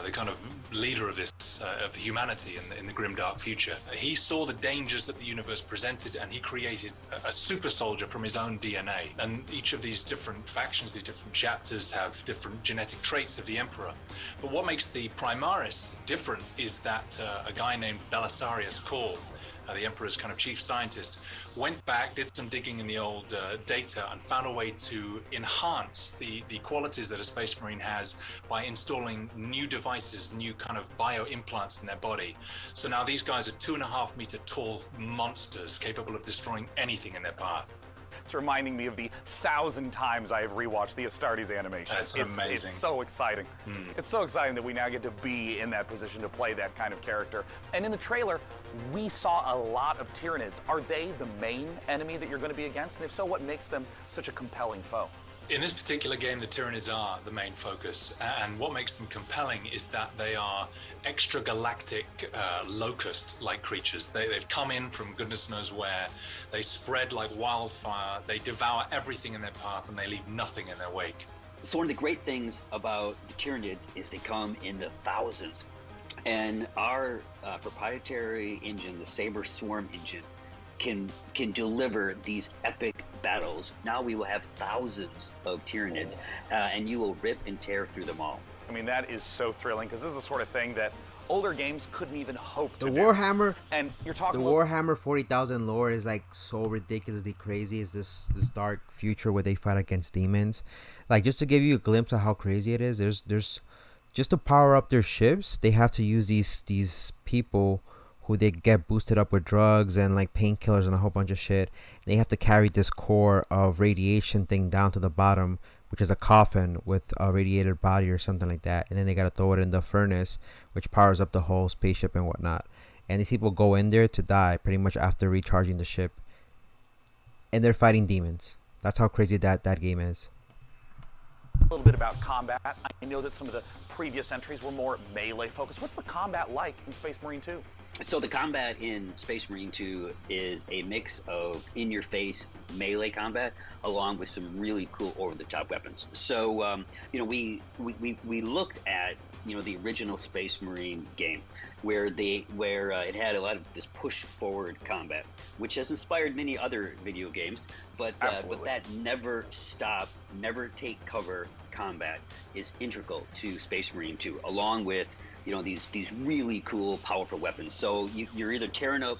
the kind of leader of this of humanity in the grim dark future. He saw the dangers that the universe presented, and he created a super soldier from his own DNA. And each of these different factions, these different chapters, have different genetic traits of the Emperor. But what makes the Primaris different is that a guy named Belisarius Cawl, the Emperor's kind of chief scientist, went back, did some digging in the old data, and found a way to enhance the qualities that a Space Marine has by installing new devices, new kind of bio implants in their body. So now these guys are 2.5 meter tall monsters capable of destroying anything in their path. It's reminding me of the 1,000 times I have rewatched the Astartes animation. That's amazing. It's so exciting. It's so exciting that we now get to be in that position to play that kind of character. And in the trailer, we saw a lot of Tyranids. Are they the main enemy that you're going to be against? And if so, what makes them such a compelling foe? In this particular game, the Tyranids are the main focus, and what makes them compelling is that they are extragalactic locust-like creatures. They've come in from goodness knows where. They spread like wildfire. They devour everything in their path, and they leave nothing in their wake. So one of the great things about the Tyranids is they come in the thousands, and our proprietary engine, the Saber Swarm engine, can deliver these epic battles. Now we will have thousands of Tyranids, and you will rip and tear through them all. I mean, that is so thrilling, because this is the sort of thing that older games couldn't even hope to do. Warhammer, and you're talking the Warhammer 40,000 lore is like so ridiculously crazy. Is this dark future where they fight against demons? Like, just to give you a glimpse of how crazy it is, there's just to power up their ships, they have to use these people who they get boosted up with drugs and like painkillers and a whole bunch of shit. They have to carry this core of radiation thing down to the bottom, which is a coffin with a radiated body or something like that, and then they gotta throw it in the furnace, which powers up the whole spaceship and whatnot. And these people go in there to die pretty much after recharging the ship, and they're fighting demons. That's how crazy that game is. A little bit about combat. I know that some of the previous entries were more melee focused. What's the combat like in Space Marine 2? So the combat in Space Marine 2 is a mix of in-your-face melee combat along with some really cool over-the-top weapons. So we looked at the original Space Marine game where it had a lot of this push-forward combat, which has inspired many other video games, but that never stop, never take cover combat is integral to Space Marine 2, along with these really cool, powerful weapons. So you're either tearing up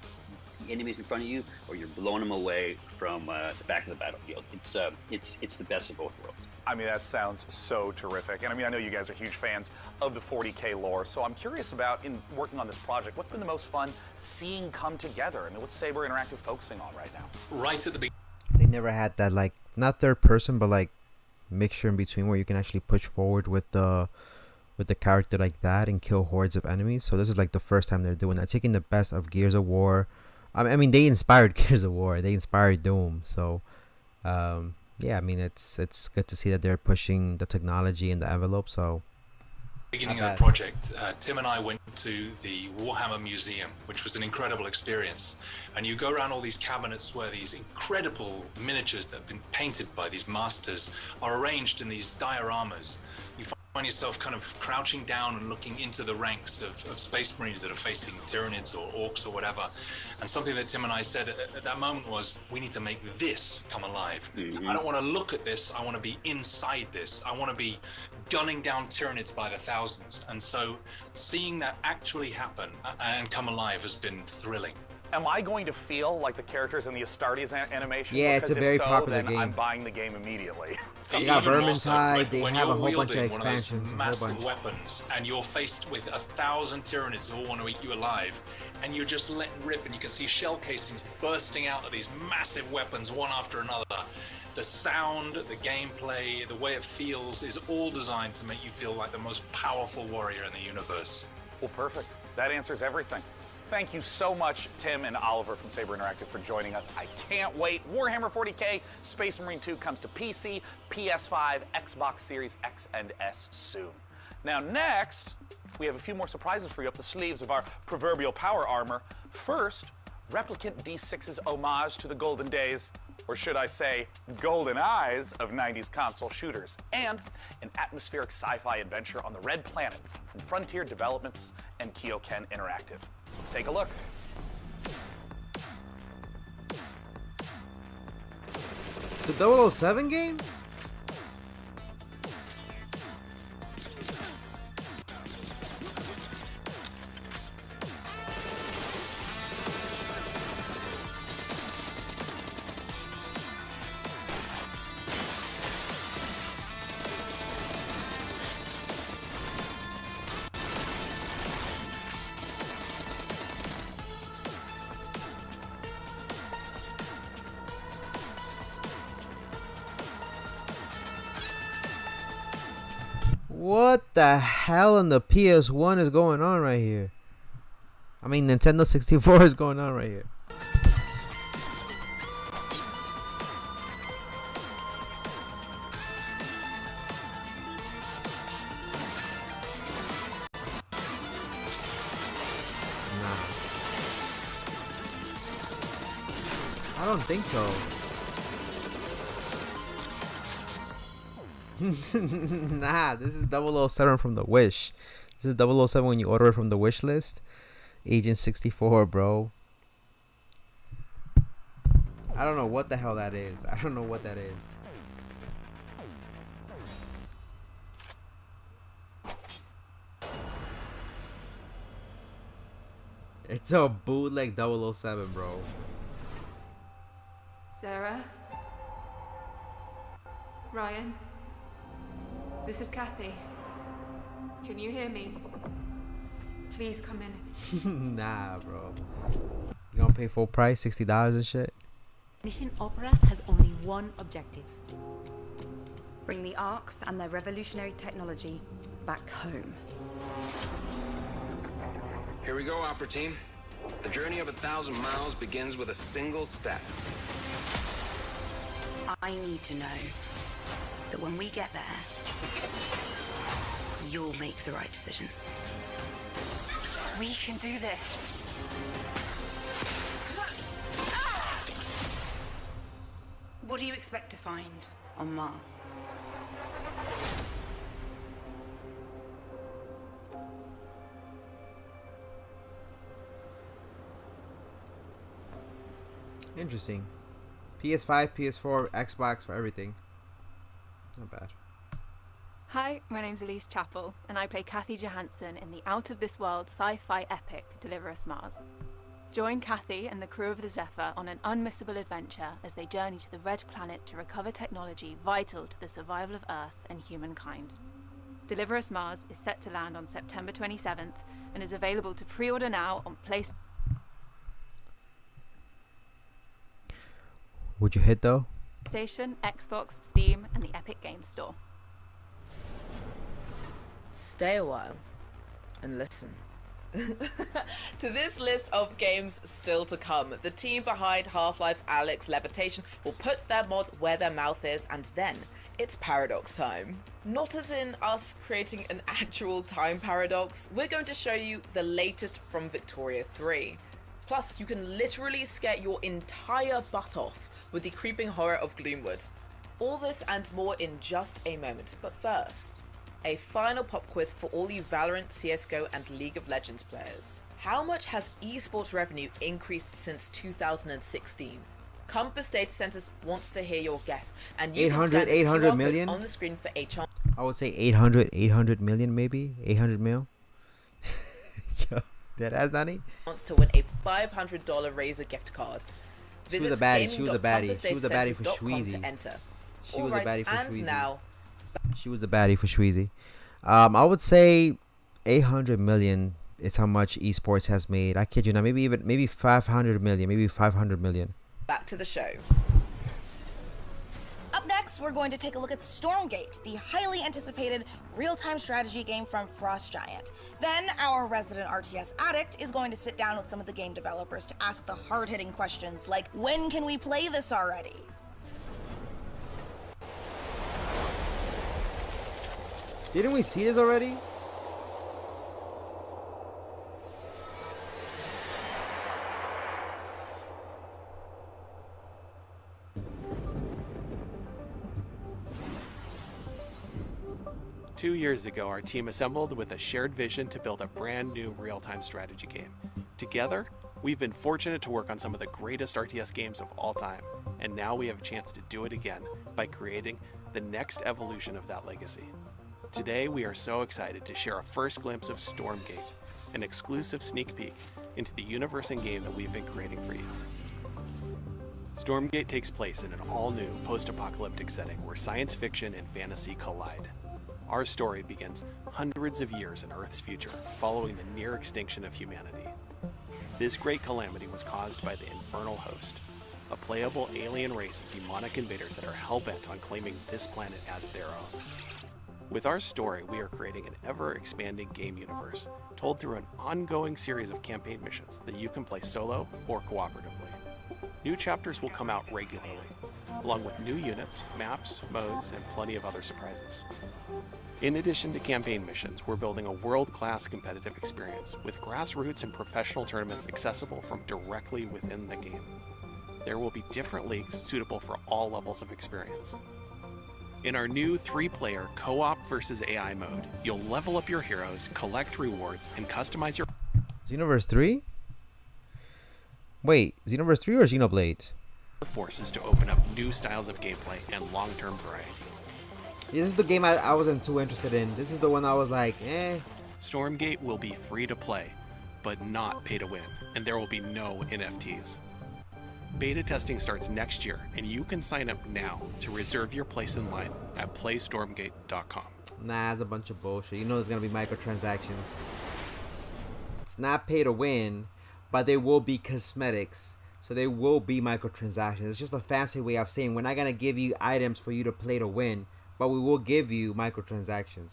enemies in front of you, or you're blowing them away from the back of the battlefield. It's the best of both worlds. I mean, that sounds so terrific. And I mean, I know you guys are huge fans of the 40K lore, so I'm curious about, in working on this project, what's been the most fun seeing come together? I mean, what's Saber Interactive focusing on right now? Right at the beginning. They never had that, like, not third person, but like mixture in between where you can actually push forward with the character like that and kill hordes of enemies. So this is like the first time they're doing that, taking the best of Gears of War. I mean, they inspired Gears of War, they inspired Doom. So yeah, I mean, it's good to see that they're pushing the technology and the envelope. So Beginning of the project, Tim and I went to the Warhammer Museum, which was an incredible experience. And you go around all these cabinets where these incredible miniatures that have been painted by these masters are arranged in these dioramas. You find yourself kind of crouching down and looking into the ranks of Space Marines that are facing Tyranids or Orcs or whatever. And something that Tim and I said at that moment was, we need to make this come alive. I don't want to look at this, I want to be inside this. I want to be gunning down Tyranids by the thousands. And so seeing that actually happen and come alive has been thrilling. Am I going to feel like the characters in the Astartes animation? Yeah, it's a very popular then game. I'm buying the game immediately. They got Vermintide, they when have a you're whole bunch of wielding one expansions, those a whole massive bunch. weapons, and you're faced with 1,000 Tyranids who all want to eat you alive, and you're just letting rip, and you can see shell casings bursting out of these massive weapons one after another. The sound, the gameplay, the way it feels is all designed to make you feel like the most powerful warrior in the universe. Well, perfect. That answers everything. Thank you so much, Tim and Oliver from Saber Interactive, for joining us. I can't wait. Warhammer 40K Space Marine 2 comes to PC, PS5, Xbox Series X and S soon. Now, next, we have a few more surprises for you up the sleeves of our proverbial power armor. First, Replicant D6's homage to the golden days, or should I say, golden eyes of 90s console shooters, and an atmospheric sci-fi adventure on the Red Planet from Frontier Developments and Kyoken Interactive. Let's take a look. The 007 game? What the hell on the PS1 is going on right here? I mean, Nintendo 64 is going on right here. Nah. I don't think so. Nah, this is 007 from the Wish. This is 007 when you order it from the wish list. Agent 64, bro. I don't know what the hell that is. I don't know what that is. It's a bootleg 007, bro. Sarah? Ryan? This is Kathy. Can you hear me? Please come in. Nah, bro. You gonna pay full price, $60 and shit? Mission Opera has only one objective. Bring the Arks and their revolutionary technology back home. Here we go, Opera Team. The journey of 1,000 miles begins with a single step. I need to know that when we get there, you'll make the right decisions. We can do this. What do you expect to find on Mars? Interesting. PS5, PS4, Xbox, for everything. Not bad. Hi, my name's Elise Chappell, and I play Kathy Johansson in the out-of-this-world sci-fi epic Deliver Us Mars. Join Kathy and the crew of the Zephyr on an unmissable adventure as they journey to the Red Planet to recover technology vital to the survival of Earth and humankind. Deliver Us Mars is set to land on September 27th and is available to pre-order now on PlayStation. Would you hit though? Xbox, Steam, and the Epic Games Store. Stay a while and listen. To this list of games still to come, the team behind Half-Life Alyx Levitation will put their mod where their mouth is, and then it's paradox time. Not as in us creating an actual time paradox, we're going to show you the latest from Victoria 3. Plus, you can literally scare your entire butt off with the creeping horror of Gloomwood. All this and more in just a moment, but first, a final pop quiz for all you Valorant, CSGO, and League of Legends players. How much has esports revenue increased since 2016? Compass Data Centers wants to hear your guess, and you 800 can scan this QR code million? on the screen for a chance. I would say 800 million maybe. 800 mil. Yo, that has Danny? Wants to win a $500 Razer gift card. She was a baddie. She was a baddie. She was a baddie for Shweezy. To enter. She was a baddie for and Shweezy. Now, She was a baddie for Shweezy. I would say 800 million is how much esports has made. I kid you not. Maybe 500 million. Maybe 500 million. back to the show. Up next, we're going to take a look at Stormgate, the highly anticipated real-time strategy game from Frost Giant. Then, our resident RTS addict is going to sit down with some of the game developers to ask the hard-hitting questions like, when can we play this already? Didn't we see this already? 2 years ago, our team assembled with a shared vision to build a brand new real-time strategy game. Together, we've been fortunate to work on some of the greatest RTS games of all time, and now we have a chance to do it again by creating the next evolution of that legacy. Today, we are so excited to share a first glimpse of Stormgate, an exclusive sneak peek into the universe and game that we've been creating for you. Stormgate takes place in an all-new post-apocalyptic setting where science fiction and fantasy collide. Our story begins hundreds of years in Earth's future, following the near extinction of humanity. This great calamity was caused by the Infernal Host, a playable alien race of demonic invaders that are hell-bent on claiming this planet as their own. With our story, we are creating an ever-expanding game universe, told through an ongoing series of campaign missions that you can play solo or cooperatively. New chapters will come out regularly, along with new units, maps, modes, and plenty of other surprises. In addition to campaign missions, we're building a world-class competitive experience with grassroots and professional tournaments accessible from directly within the game. There will be different leagues suitable for all levels of experience. In our new 3-player co-op versus AI mode, you'll level up your heroes, collect rewards, and customize your Xenoverse 3? Wait, Xenoverse 3 or Xenoblade? forces to open up new styles of gameplay and long-term variety. Yeah, this is the game I wasn't too interested in. This is the one I was like, eh. Stormgate will be free to play, but not pay to win, and there will be no NFTs. Beta testing starts next year, and you can sign up now to reserve your place in line at playstormgate.com. Nah, it's a bunch of bullshit. You know there's gonna be microtransactions. It's not pay to win, but there will be cosmetics. So there will be microtransactions. It's just a fancy way of saying we're not gonna give you items for you to play to win, but we will give you microtransactions.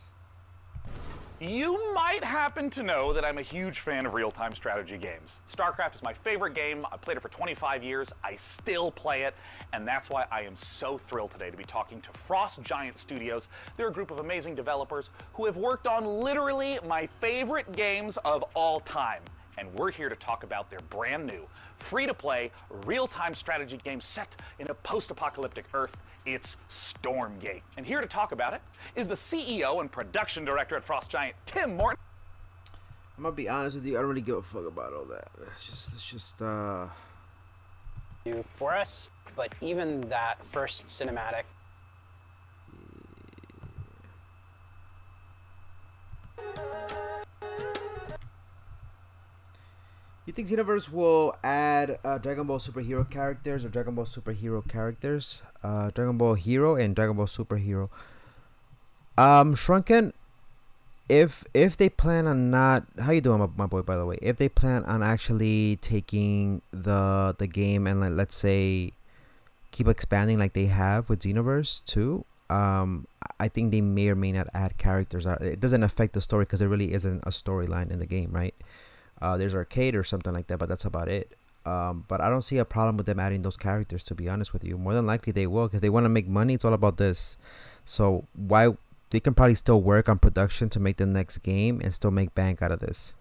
You might happen to know that I'm a huge fan of real-time strategy games. StarCraft is my favorite game. I played it for 25 years. I still play it, and that's why I am so thrilled today to be talking to Frost Giant Studios. They're a group of amazing developers who have worked on literally my favorite games of all time. And we're here to talk about their brand new, free-to-play, real-time strategy game set in a post-apocalyptic Earth. It's Stormgate. And here to talk about it is the CEO and production director at Frost Giant, Tim Morton. I'm gonna be honest with you, I don't really give a fuck about all that. It's just for us, but even that first cinematic. You think Xenoverse will add Dragon Ball superhero characters or Dragon Ball superhero characters? Dragon Ball Hero and Dragon Ball Superhero. Shrunken, if they plan on not, how you doing, my boy, by the way? If they plan on actually taking the game and, like, let's say keep expanding like they have with Xenoverse 2, I think they may or may not add characters. It doesn't affect the story because there really isn't a storyline in the game, right? There's arcade or something like that, but that's about it. But I don't see a problem with them adding those characters, to be honest with you. More than likely they will, because they want to make money. It's all about this. So why they can probably still work on production to make the next game and still make bank out of this.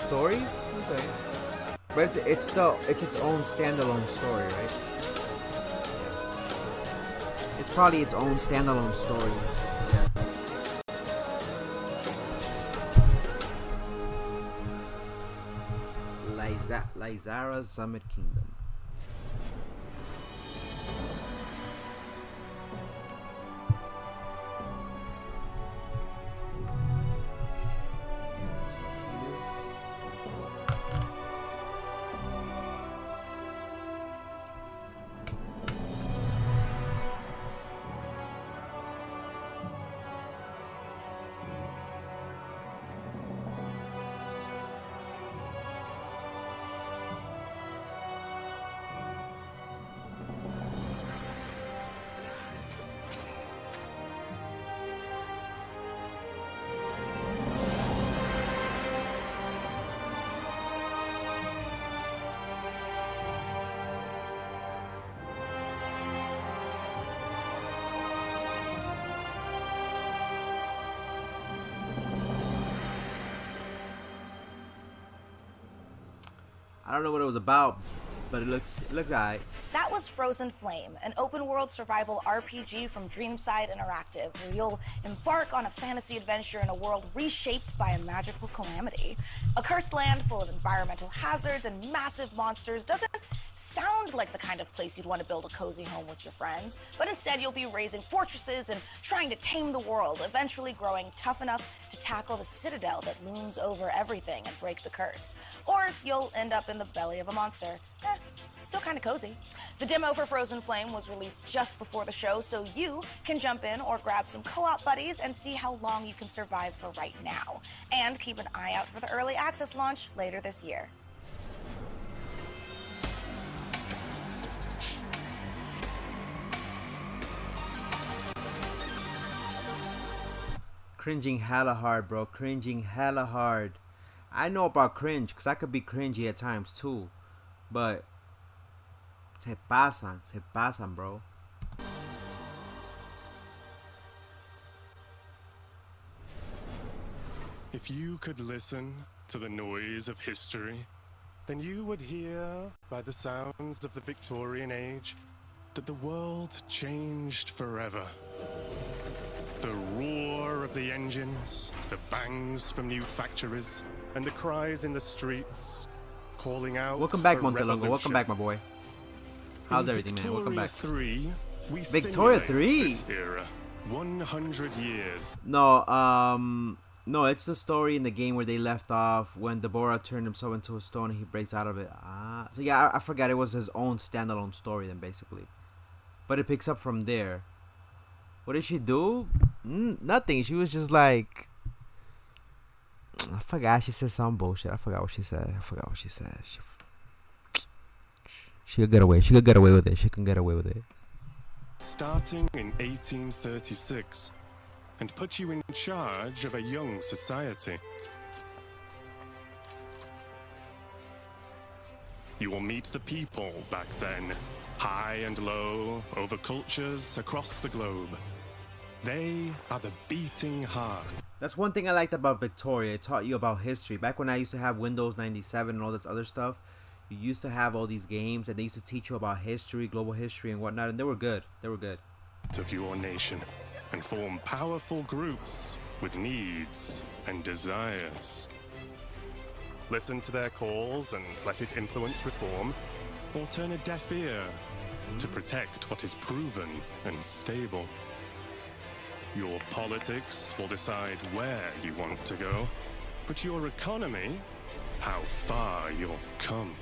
Story? Okay. But it's its own standalone story, right? It's probably its own standalone story. Lyzara's Summit Kingdom. I don't know what it was about, but it looks alright. That was Frozen Flame, an open-world survival RPG from Dreamside Interactive, where you'll embark on a fantasy adventure in a world reshaped by a magical calamity. A cursed land full of environmental hazards and massive monsters doesn't sound like the kind of place you'd want to build a cozy home with your friends, but instead you'll be raising fortresses and trying to tame the world, eventually growing tough enough to tackle the citadel that looms over everything and break the curse. Or you'll end up in the belly of a monster. Still kind of cozy. The demo for Frozen Flame was released just before the show, so you can jump in or grab some co-op buddies and see how long you can survive for right now. And keep an eye out for the early access launch later this year. Cringing hella hard, bro. Cringing hella hard. I know about cringe, because I could be cringy at times too. But se pasan, bro. If you could listen to the noise of history, then you would hear by the sounds of the Victorian age that the world changed forever. The roar of the engines, the bangs from new factories, and the cries in the streets calling out. Welcome back, for Montelongo. revolution. Welcome back, my boy. How's In everything, man? Welcome back. 3, we Victoria simulate 3? this era. 100 years. No, it's the story in the game where they left off when Deborah turned himself into a stone and he breaks out of it. So yeah, I forgot it was his own standalone story then, basically. But it picks up from there. What did she do? Nothing. She was just like, I forgot. She said some bullshit. I forgot what she said. She could get away. She could get away with it. She can get away with it. Starting in 1836, and put you in charge of a young society. You will meet the people back then, high and low, over cultures across the globe. They are the beating heart. That's one thing I liked about Victoria. It taught you about history. Back when I used to have Windows 97 and all this other stuff, you used to have all these games and they used to teach you about history, global history and whatnot, and they were good. They were good. Of your nation, and form powerful groups with needs and desires. Listen to their calls and let it influence reform, or turn a deaf ear to protect what is proven and stable. Your politics will decide where you want to go, but your economy, how far you'll come.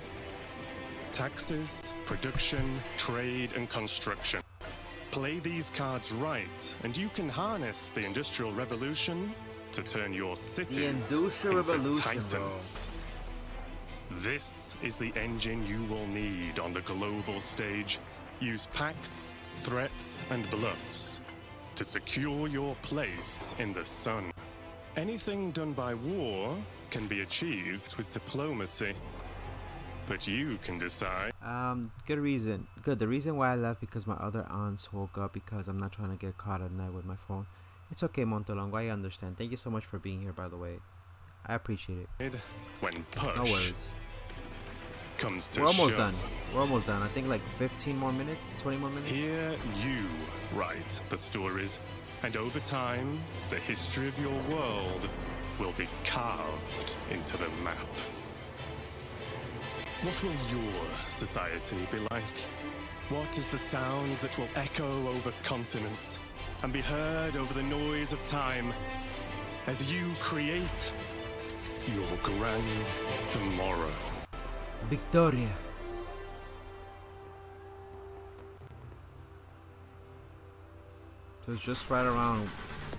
Taxes, production, trade, and construction. Play these cards right, and you can harness the Industrial Revolution to turn your cities into titans. This is the engine you will need on the global stage. Use pacts, threats, and bluffs to secure your place in the sun. Anything done by war can be achieved with diplomacy. But you can decide. Good reason. Good. The reason why I left because my other aunts woke up because I'm not trying to get caught at night with my phone. It's okay, Montelongo. I understand. Thank you so much for being here, by the way. I appreciate it. When push no worries. Comes to We're almost shove. done. We're almost done. I think like 15 more minutes, 20 more minutes. Here you write the stories, and over time, the history of your world will be carved into the map. What will your society be like? What is the sound that will echo over continents and be heard over the noise of time as you create your grand tomorrow? Victoria. So it's just right around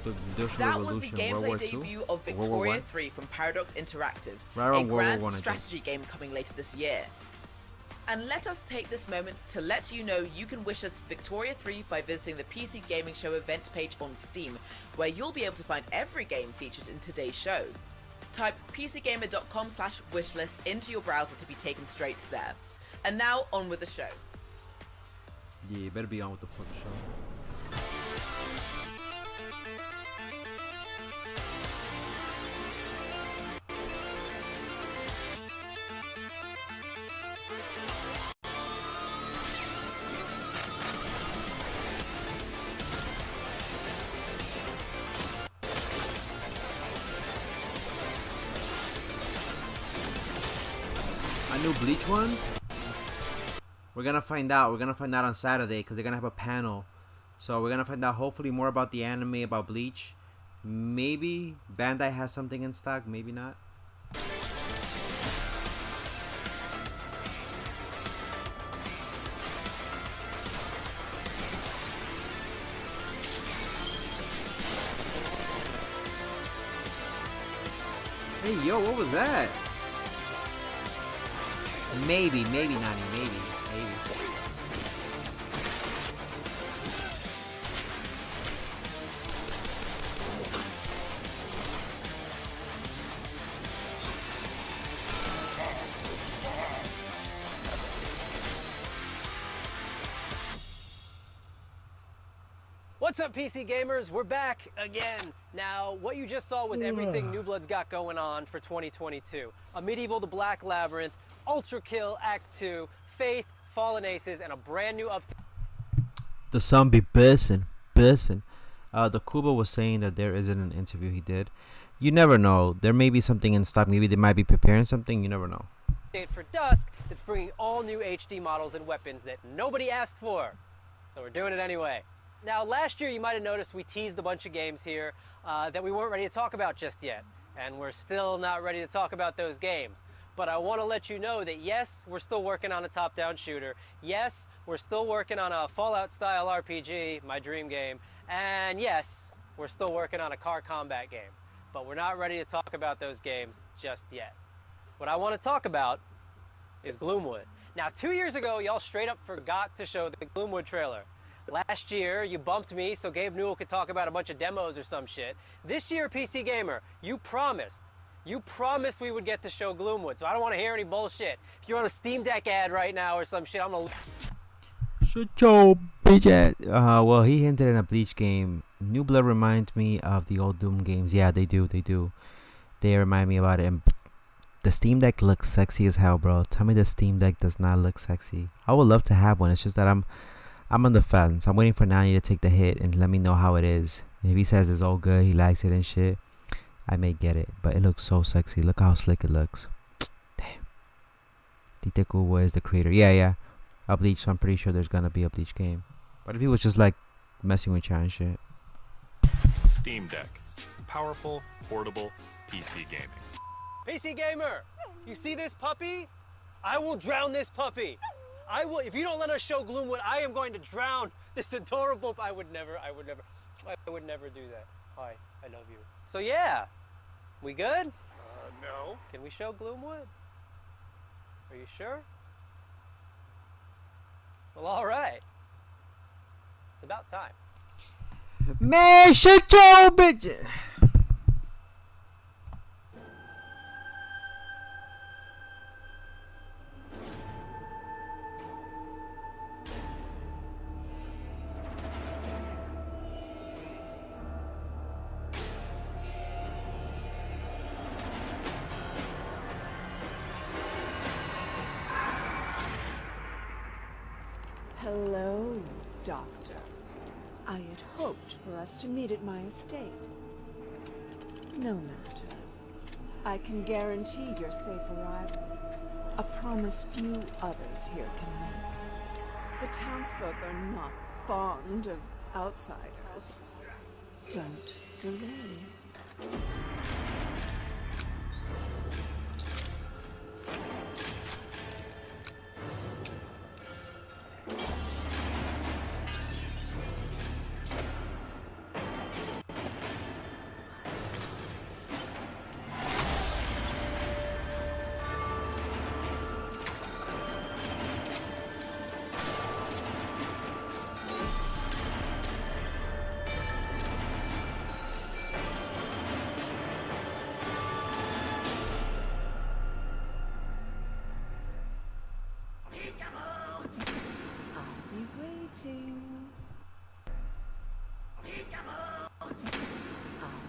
the Industrial That was Revolution, the World War gameplay II? debut of Or World War Victoria One? 3 from Paradox Interactive, Right a around World War grand One, I think. strategy game coming later this year. And let us take this moment to let you know you can wish us Victoria 3 by visiting the PC Gaming Show event page on Steam, where you'll be able to find every game featured in today's show. Type pcgamer.com/wishlist into your browser to be taken straight to there. And now, on with the show. Yeah, you better be on with the fucking show. new Bleach one? We're gonna find out. We're gonna find out on Saturday because they're gonna have a panel. So we're gonna find out hopefully more about the anime, about Bleach. Maybe Bandai has something in stock, maybe not. Hey, yo, what was that? Maybe, Nani, maybe. What's up, PC gamers? We're back again. Now, what you just saw was everything New Blood's got going on for 2022. A Medieval the Black Labyrinth, Ultra Kill Act 2, Faith, Fallen Aces, and a brand new update. The sun be bussin'. The Kuba was saying that there isn't an interview he did. You never know. There may be something in stock. Maybe they might be preparing something. You never know. For Dusk that's bringing all new HD models and weapons that nobody asked for. So we're doing it anyway. Now, last year you might have noticed we teased a bunch of games here that we weren't ready to talk about just yet. And we're still not ready to talk about those games. But I want to let you know that yes, we're still working on a top-down shooter. Yes, we're still working on a Fallout-style RPG, my dream game. And yes, we're still working on a car combat game. But we're not ready to talk about those games just yet. What I want to talk about is Gloomwood. Now, 2 years ago, y'all straight up forgot to show the Gloomwood trailer. Last year, you bumped me so Gabe Newell could talk about a bunch of demos or some shit. This year, PC Gamer, you promised we would get to show Gloomwood, so I don't want to hear any bullshit. If you're on a Steam Deck ad right now or some shit, I'm gonna... Shut your bitch ass. Well, he hinted in a Bleach game. New Blood reminds me of the old Doom games. Yeah, they do. They remind me about it. And the Steam Deck looks sexy as hell, bro. Tell me the Steam Deck does not look sexy. I would love to have one. It's just that I'm on the fence. I'm waiting for Nani to take the hit and let me know how it is. And if he says it's all good, he likes it and shit, I may get it. But it looks so sexy. Look how slick it looks. Damn. Tite Kubo is the creator. Yeah. A Bleach, so I'm pretty sure there's gonna be a Bleach game. But if he was just like messing with chat and shit. Steam Deck. Powerful, portable, PC gaming. PC Gamer, you see this puppy? I will drown this puppy. I will, if you don't let us show Gloomwood, I am going to drown this adorable, I would never do that. Hi, I love you. So yeah, we good? No. Can we show Gloomwood? Are you sure? Well, all right. It's about time. Man, shut your bitch. Hello, Doctor. I had hoped for us to meet at my estate. No matter. I can guarantee your safe arrival. A promise few others here can make. The townsfolk are not fond of outsiders. Don't delay.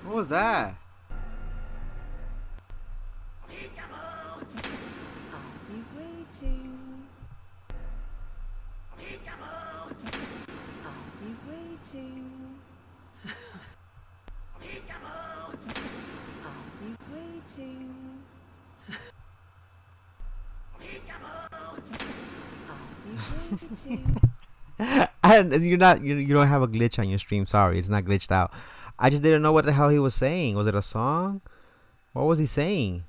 What was that? I'll be waiting. I'll be waiting. I'll be waiting. And you don't have a glitch on your stream. Sorry, it's not glitched out. I just didn't know what the hell he was saying. Was it a song? What was he saying?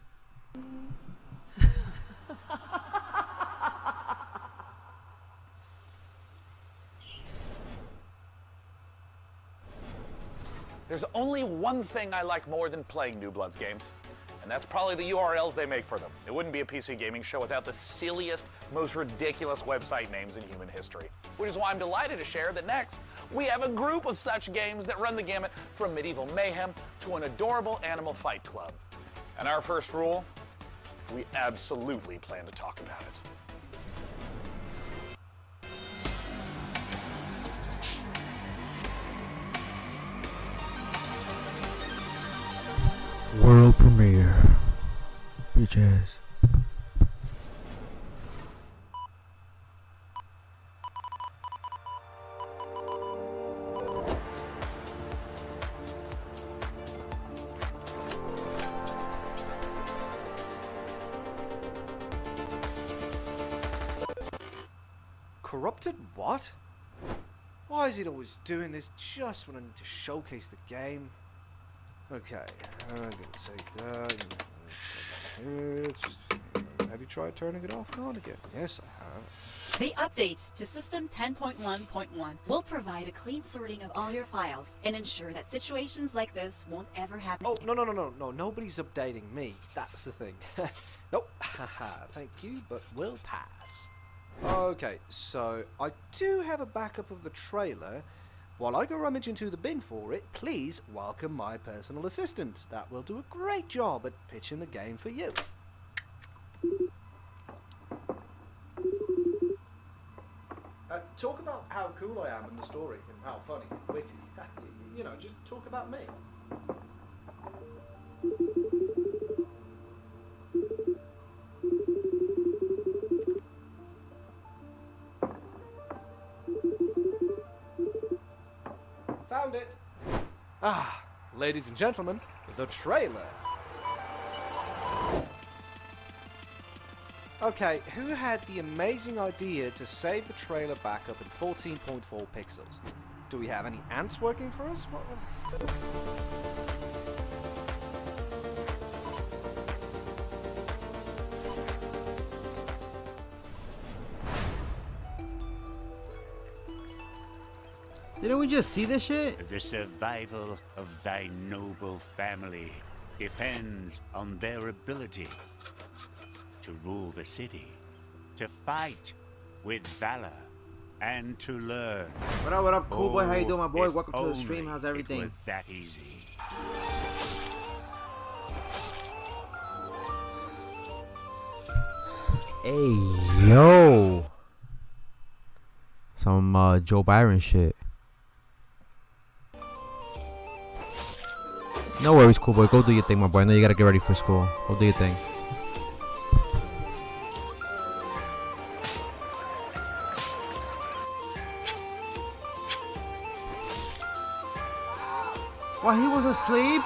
There's only one thing I like more than playing New Bloods games, and that's probably the URLs they make for them. It wouldn't be a PC gaming show without the silliest, most ridiculous website names in human history. Which is why I'm delighted to share that next, we have a group of such games that run the gamut from medieval mayhem to an adorable animal fight club. And our first rule, we absolutely plan to talk about it. World premiere. Bitches. Corrupted what? Why is it always doing this just when I need to showcase the game? Okay, I'm gonna take that. Have you tried turning it off and on again? Yes, I have. The update to System 10.1.1 will provide a clean sorting of all your files and ensure that situations like this won't ever happen. Oh, no, nobody's updating me. That's the thing. Nope, haha, thank you, but we'll pass. Okay, so I do have a backup of the trailer. While I go rummage into the bin for it, please welcome my personal assistant. That will do a great job at pitching the game for you. Talk about how cool I am in the story and how funny and witty. You know, just talk about me. Found it. Ah, ladies and gentlemen, the trailer. Okay, who had the amazing idea to save the trailer backup in 14.4 pixels? Do we have any ants working for us? Didn't we just see this shit? The survival of thy noble family depends on their ability to rule the city, to fight with valor, and to learn. What up, cool boy? How you doing, my boy? If Welcome to the only stream. How's it everything? were that easy. Hey, yo. Some Joe Byron shit. No worries, cool boy. Go do your thing, my boy. I know you gotta get ready for school. Go do your thing. While he was asleep?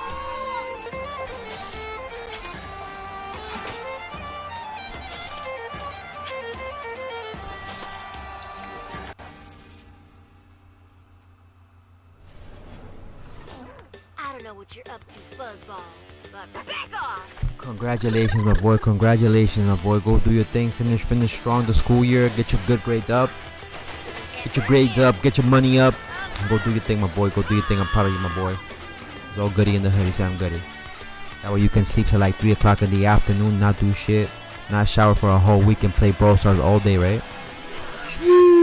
I don't know what you're up to, fuzzball, but back off! Congratulations, my boy. Congratulations, my boy. Go do your thing. Finish strong the school year. Get your good grades up. Get your grades up. Get your money up. Go do your thing, my boy. Go do your thing. I'm proud of you, my boy. It's all goody in the hood. You say I'm goody. That way you can sleep till like 3 o'clock in the afternoon, not do shit, not shower for a whole week and play Brawl Stars all day, right? Sheesh.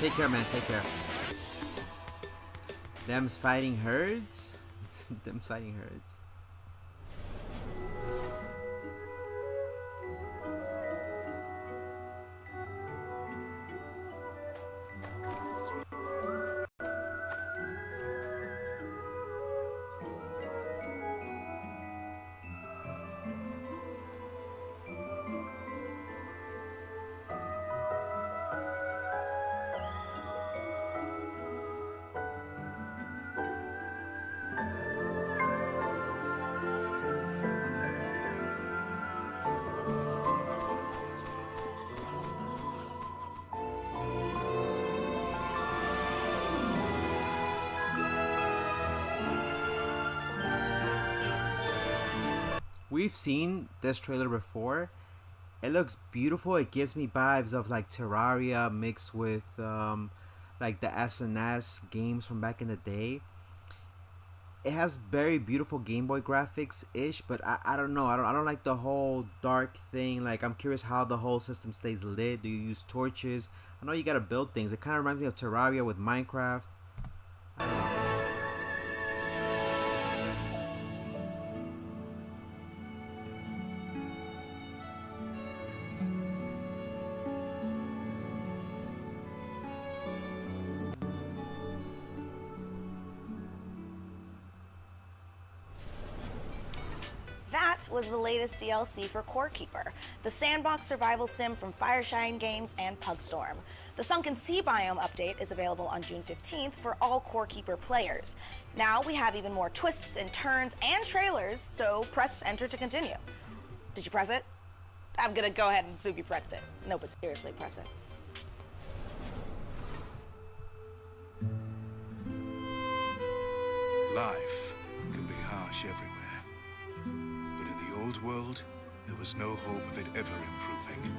Take care, man. Take care. Them's fighting herds? Them's fighting herds. we've seen this trailer before. It looks beautiful. It gives me vibes of like Terraria mixed with like the SNS games from back in the day. It has very beautiful Game Boy graphics ish, but I don't know. I don't like the whole dark thing. Like, I'm curious how the whole system stays lit. Do you use torches? I know you gotta build things. It kind of reminds me of Terraria with Minecraft. I don't know. That was the latest DLC for Core Keeper, the sandbox survival sim from Fireshine Games and Pugstorm. The Sunken Sea biome update is available on June 15th for all Core Keeper players. Now we have even more twists and turns and trailers, so press enter to continue. Did you press it? I'm gonna go ahead and assume you pressed it. No, but seriously, press it. Life can be harsh everywhere. But in the old world, there was no hope of it ever improving.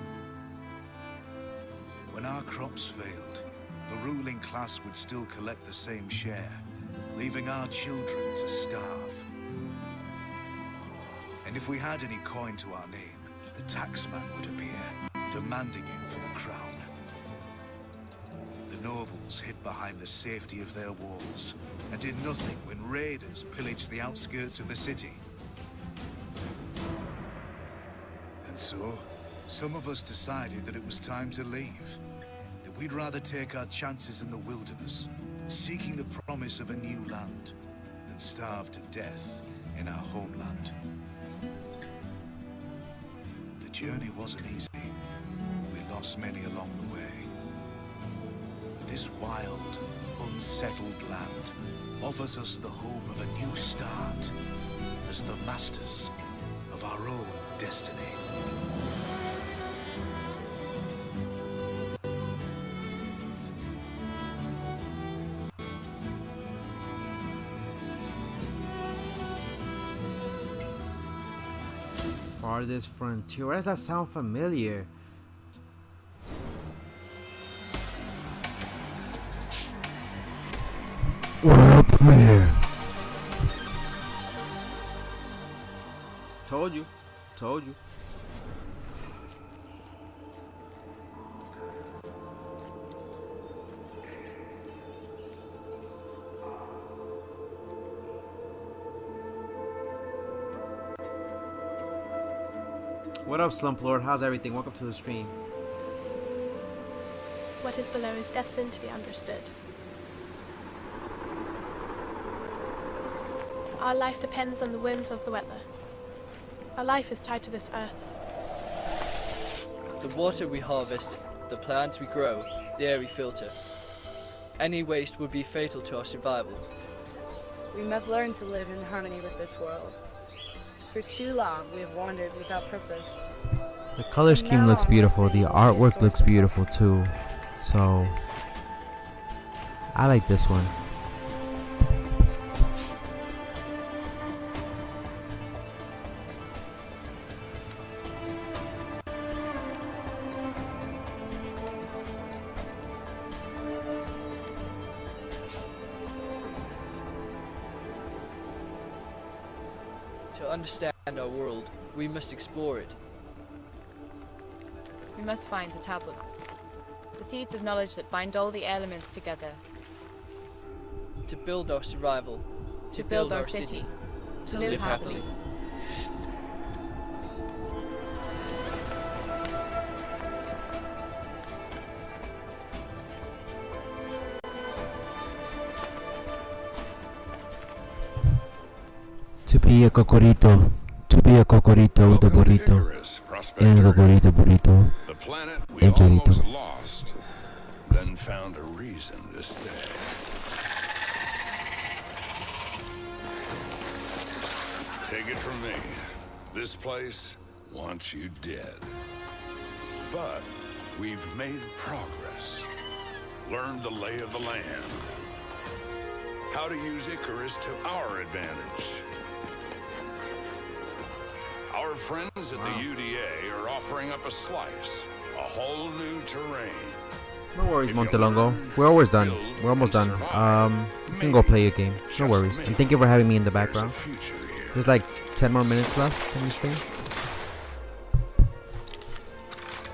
When our crops failed, the ruling class would still collect the same share, leaving our children to starve. And if we had any coin to our name, the taxman would appear, demanding it for the crown. The nobles hid behind the safety of their walls and did nothing when raiders pillaged the outskirts of the city. And so, some of us decided that it was time to leave, that we'd rather take our chances in the wilderness, seeking the promise of a new land, than starve to death in our homeland. The journey wasn't easy. We lost many along the way. But this wild, unsettled land offers us the hope of a new start as the masters of our own destiny. Farthest frontier. Why does that sound familiar? World premiere. Told you. Told you. What up, Slump Lord? How's everything? Welcome to the stream. What is below is destined to be understood. Our life depends on the whims of the weather. Our life is tied to this earth. The water we harvest, the plants we grow, the air we filter. Any waste would be fatal to our survival. We must learn to live in harmony with this world. For too long, we have wandered without purpose. The color scheme looks beautiful. The artwork looks beautiful too. So, I like this one. To understand our world, we must explore it. We must find the tablets, the seeds of knowledge that bind all the elements together. To build our survival. To build our city. To live happily. To be a cocorito. To be a cocorito with a burrito. And a cocorito burrito. The planet we El chorito. almost lost, then found a reason to stay. Take it from me, this place wants you dead. But we've made progress, learned the lay of the land, how to use Icarus to our advantage. friends at the UDA are offering up a slice, a whole new terrain. No worries, Montelongo. We're always done. We're almost done. You can go play your game. No worries. And thank you for having me in the background. There's like 10 more minutes left in the stream.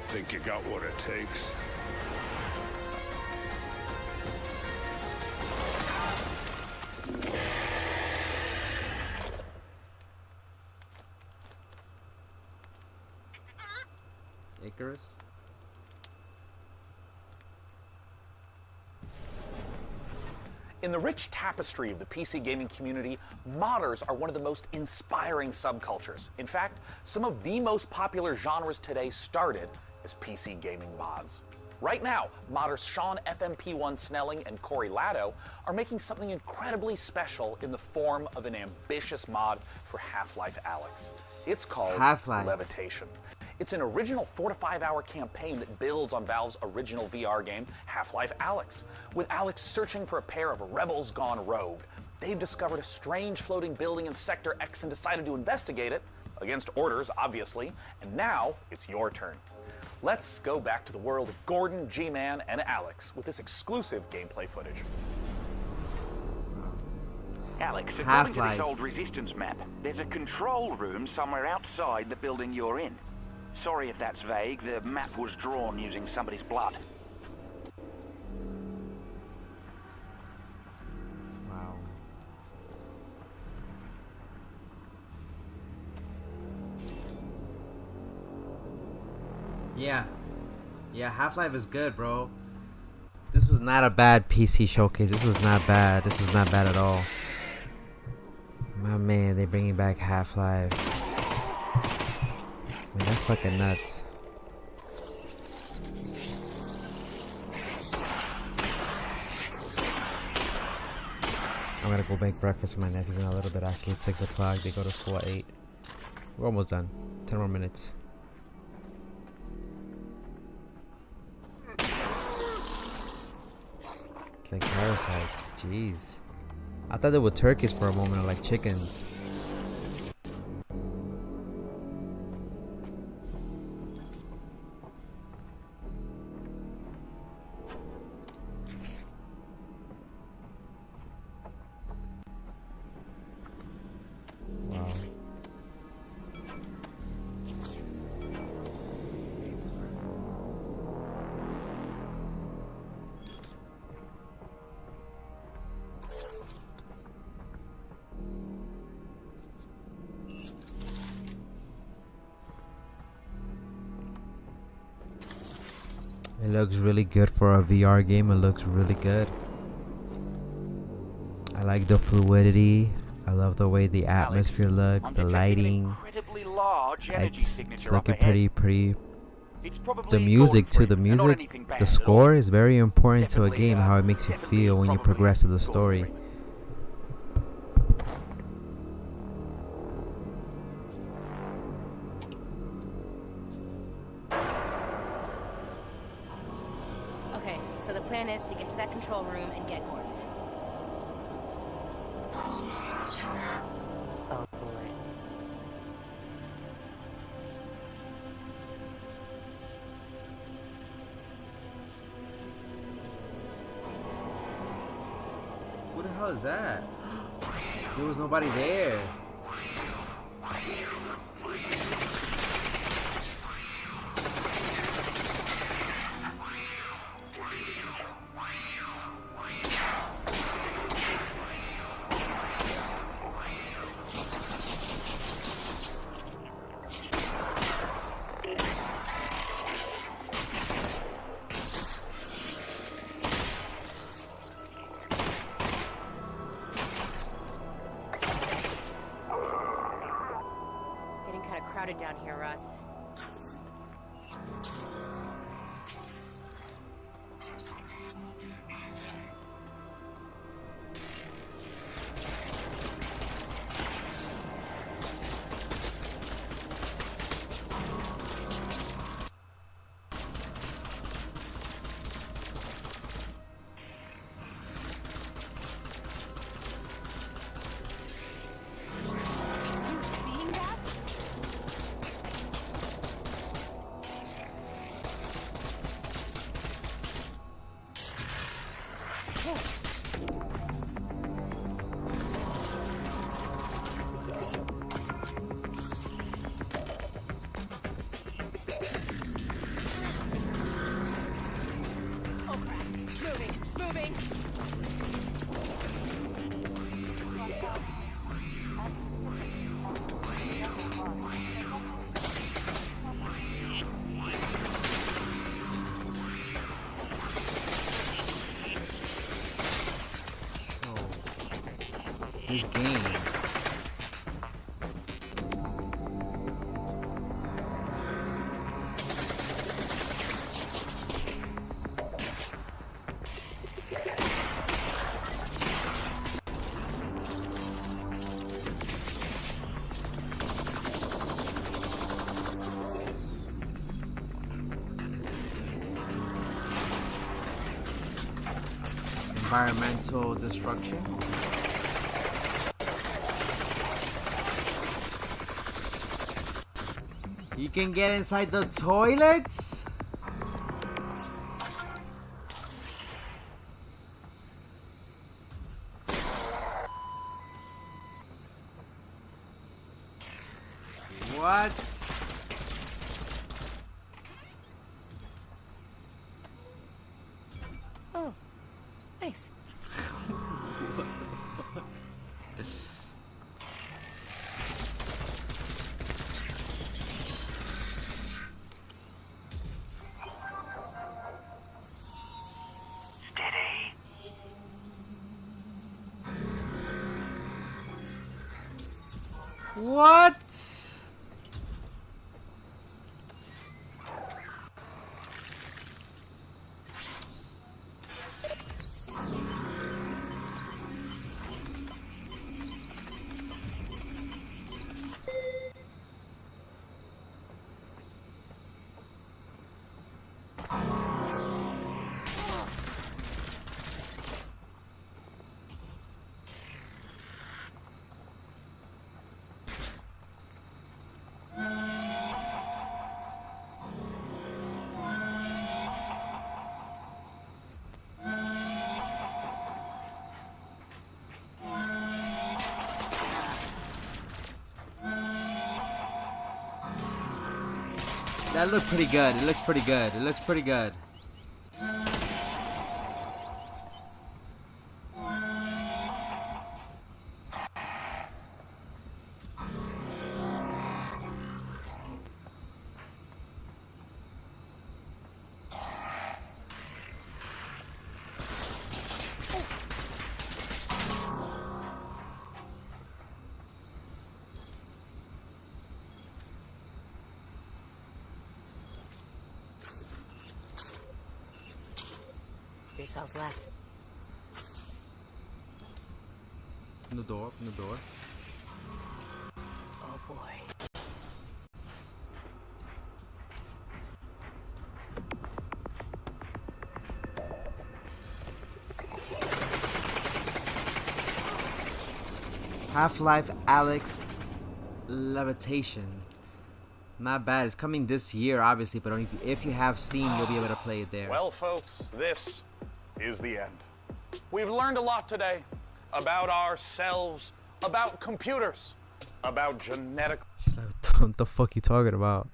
Think you got what it takes? Icarus? In the rich tapestry of the PC gaming community, modders are one of the most inspiring subcultures. In fact, some of the most popular genres today started as PC gaming mods. Right now, modders Sean FMP1 Snelling and Corey Latto are making something incredibly special in the form of an ambitious mod for Half-Life Alyx. It's called Half-Life Levitation. It's an original 4 to 5 hour campaign that builds on Valve's original VR game, Half-Life Alyx. With Alyx searching for a pair of rebels gone rogue, they've discovered a strange floating building in Sector X and decided to investigate it, against orders, obviously, and now it's your turn. Let's go back to the world of Gordon, G-Man, and Alyx with this exclusive gameplay footage. Alex, according to this old resistance map, there's a control room somewhere outside the building you're in. Sorry if that's vague, the map was drawn using somebody's blood. Wow. Yeah. Yeah, Half-Life is good, bro. This was not a bad PC showcase. This was not bad. This was not bad at all. My man, they bringing back Half-Life. Man, that's fucking nuts. I'm gonna go make breakfast with my nephews in a little bit after it's 6 o'clock. They go to school at 8. We're almost done. 10 more minutes. It's like parasites. Jeez. I thought they were turkeys for a moment, or like chickens. It looks really good for a VR game. It looks really good. I like the fluidity. I love the way the atmosphere looks, the lighting. It's looking pretty. The music too. The music, the score is very important to a game. How it makes you feel when you progress to the story. So the plan is to get to that control room and get Gordon. Oh boy. What the hell is that? There was nobody there. Crowded down here, Russ. this game. Environmental destruction. You can get inside the toilets? What? Oh, nice. What? That looked pretty good. It looks pretty good. It looks pretty good. Three cells left. Open the door, open the door. Oh boy. Half-Life Alex Levitation. Not bad. It's coming this year, obviously, but only if you have Steam, you'll be able to play it there. Well, folks, this is the end. We've learned a lot today about ourselves, about computers, about genetically She's like, what the fuck you talking about?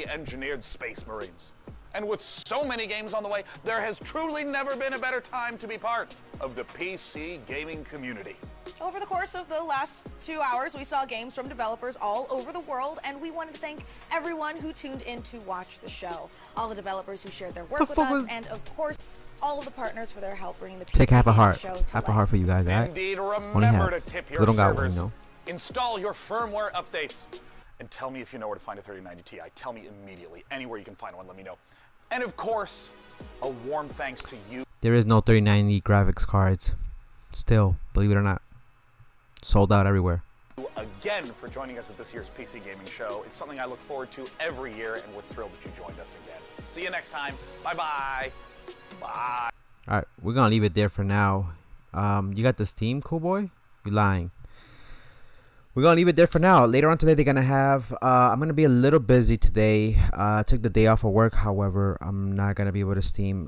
engineered space marines. And with so many games on the way, there has truly never been a better time to be part of the PC gaming community. Over the course of the last 2 hours, we saw games from developers all over the world, and we wanted to thank everyone who tuned in to watch the show. All the developers who shared their work with us, and of course, all of the partners for their help bringing the PC Take half a gaming heart. show to Half a heart for you guys, alright? Indeed, Only remember half. to tip They your don't got one, servers. you know. Install your firmware updates. And tell me if you know where to find a 3090 Ti. Tell me immediately. Anywhere you can find one, let me know. And of course, a warm thanks to you. There is no 3090 graphics cards. Still, believe it or not. Sold out everywhere. Again for joining us at this year's PC Gaming Show. It's something I look forward to every year, and we're thrilled that you joined us again. See you next time. Bye-bye. Bye. Alright, we're gonna leave it there for now. You got the Steam, cool boy? You lying. We're gonna leave it there for now. Later on today, they're gonna have. I'm gonna be a little busy today. I took the day off of work. However, I'm not gonna be able to stream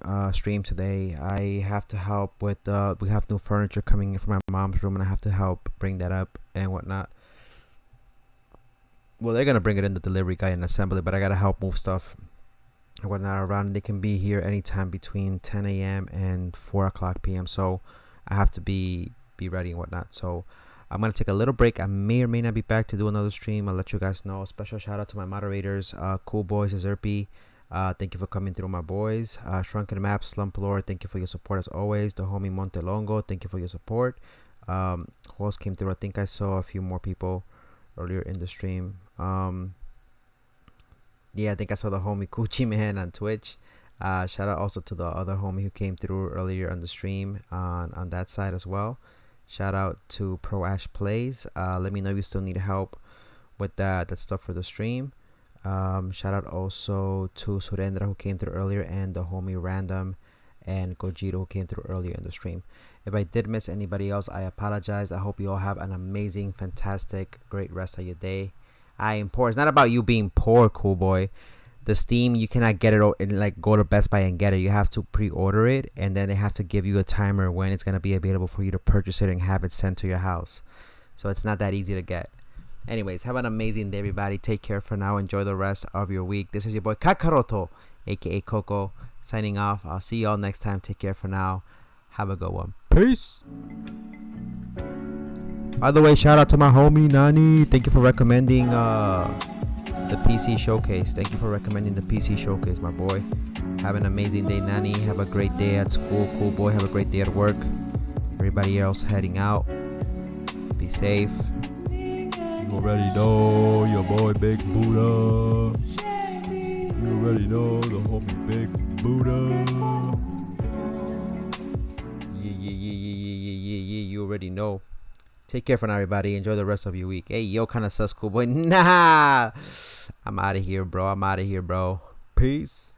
today. I have to help with. We have new furniture coming in from my mom's room, and I have to help bring that up and whatnot. Well, they're gonna bring it in, the delivery guy and assembly, but I gotta help move stuff and whatnot around. They can be here anytime between 10 a.m. and 4 o'clock p.m. So I have to be ready and whatnot. So I'm going to take a little break. I may or may not be back to do another stream. I'll let you guys know. Special shout out to my moderators, Cool Boys, Azerpi. Thank you for coming through, my boys. Shrunken Maps, Slump Lord, thank you for your support as always. The homie Montelongo, thank you for your support. Who else came through? I think I saw a few more people earlier in the stream. Yeah, I think I saw the homie Coochie Man on Twitch. Shout out also to the other homie who came through earlier on the stream on that side as well. Shout out to Pro Ash Plays. Let me know if you still need help with that stuff for the stream. Shout out also to Surendra who came through earlier, and the homie Random and Gojiro who came through earlier in the stream. If I did miss anybody else, I apologize. I hope you all have an amazing, fantastic, great rest of your day. I am poor. It's not about you being poor, cool boy. The Steam, you cannot get it and like go to Best Buy and get it. You have to pre-order it, and then they have to give you a timer when it's gonna be available for you to purchase it and have it sent to your house. So it's not that easy to get. Anyways, have an amazing day, everybody. Take care for now. Enjoy the rest of your week. This is your boy Kakaroto, aka Coco, signing off. I'll see y'all next time. Take care for now. Have a good one. Peace. By the way, shout out to my homie Nani. Thank you for recommending the PC Showcase. Thank you for recommending the PC Showcase, my boy. Have an amazing day, Nani. Have a great day at school, cool boy. Have a great day at work. Everybody else heading out. Be safe. You already know your boy Big Buddha. You already know the homie Big Buddha. Yeah. You already know. Take care for now, everybody. Enjoy the rest of your week. Hey, yo, kind of sus, cool boy. Nah. I'm out of here, bro. Peace.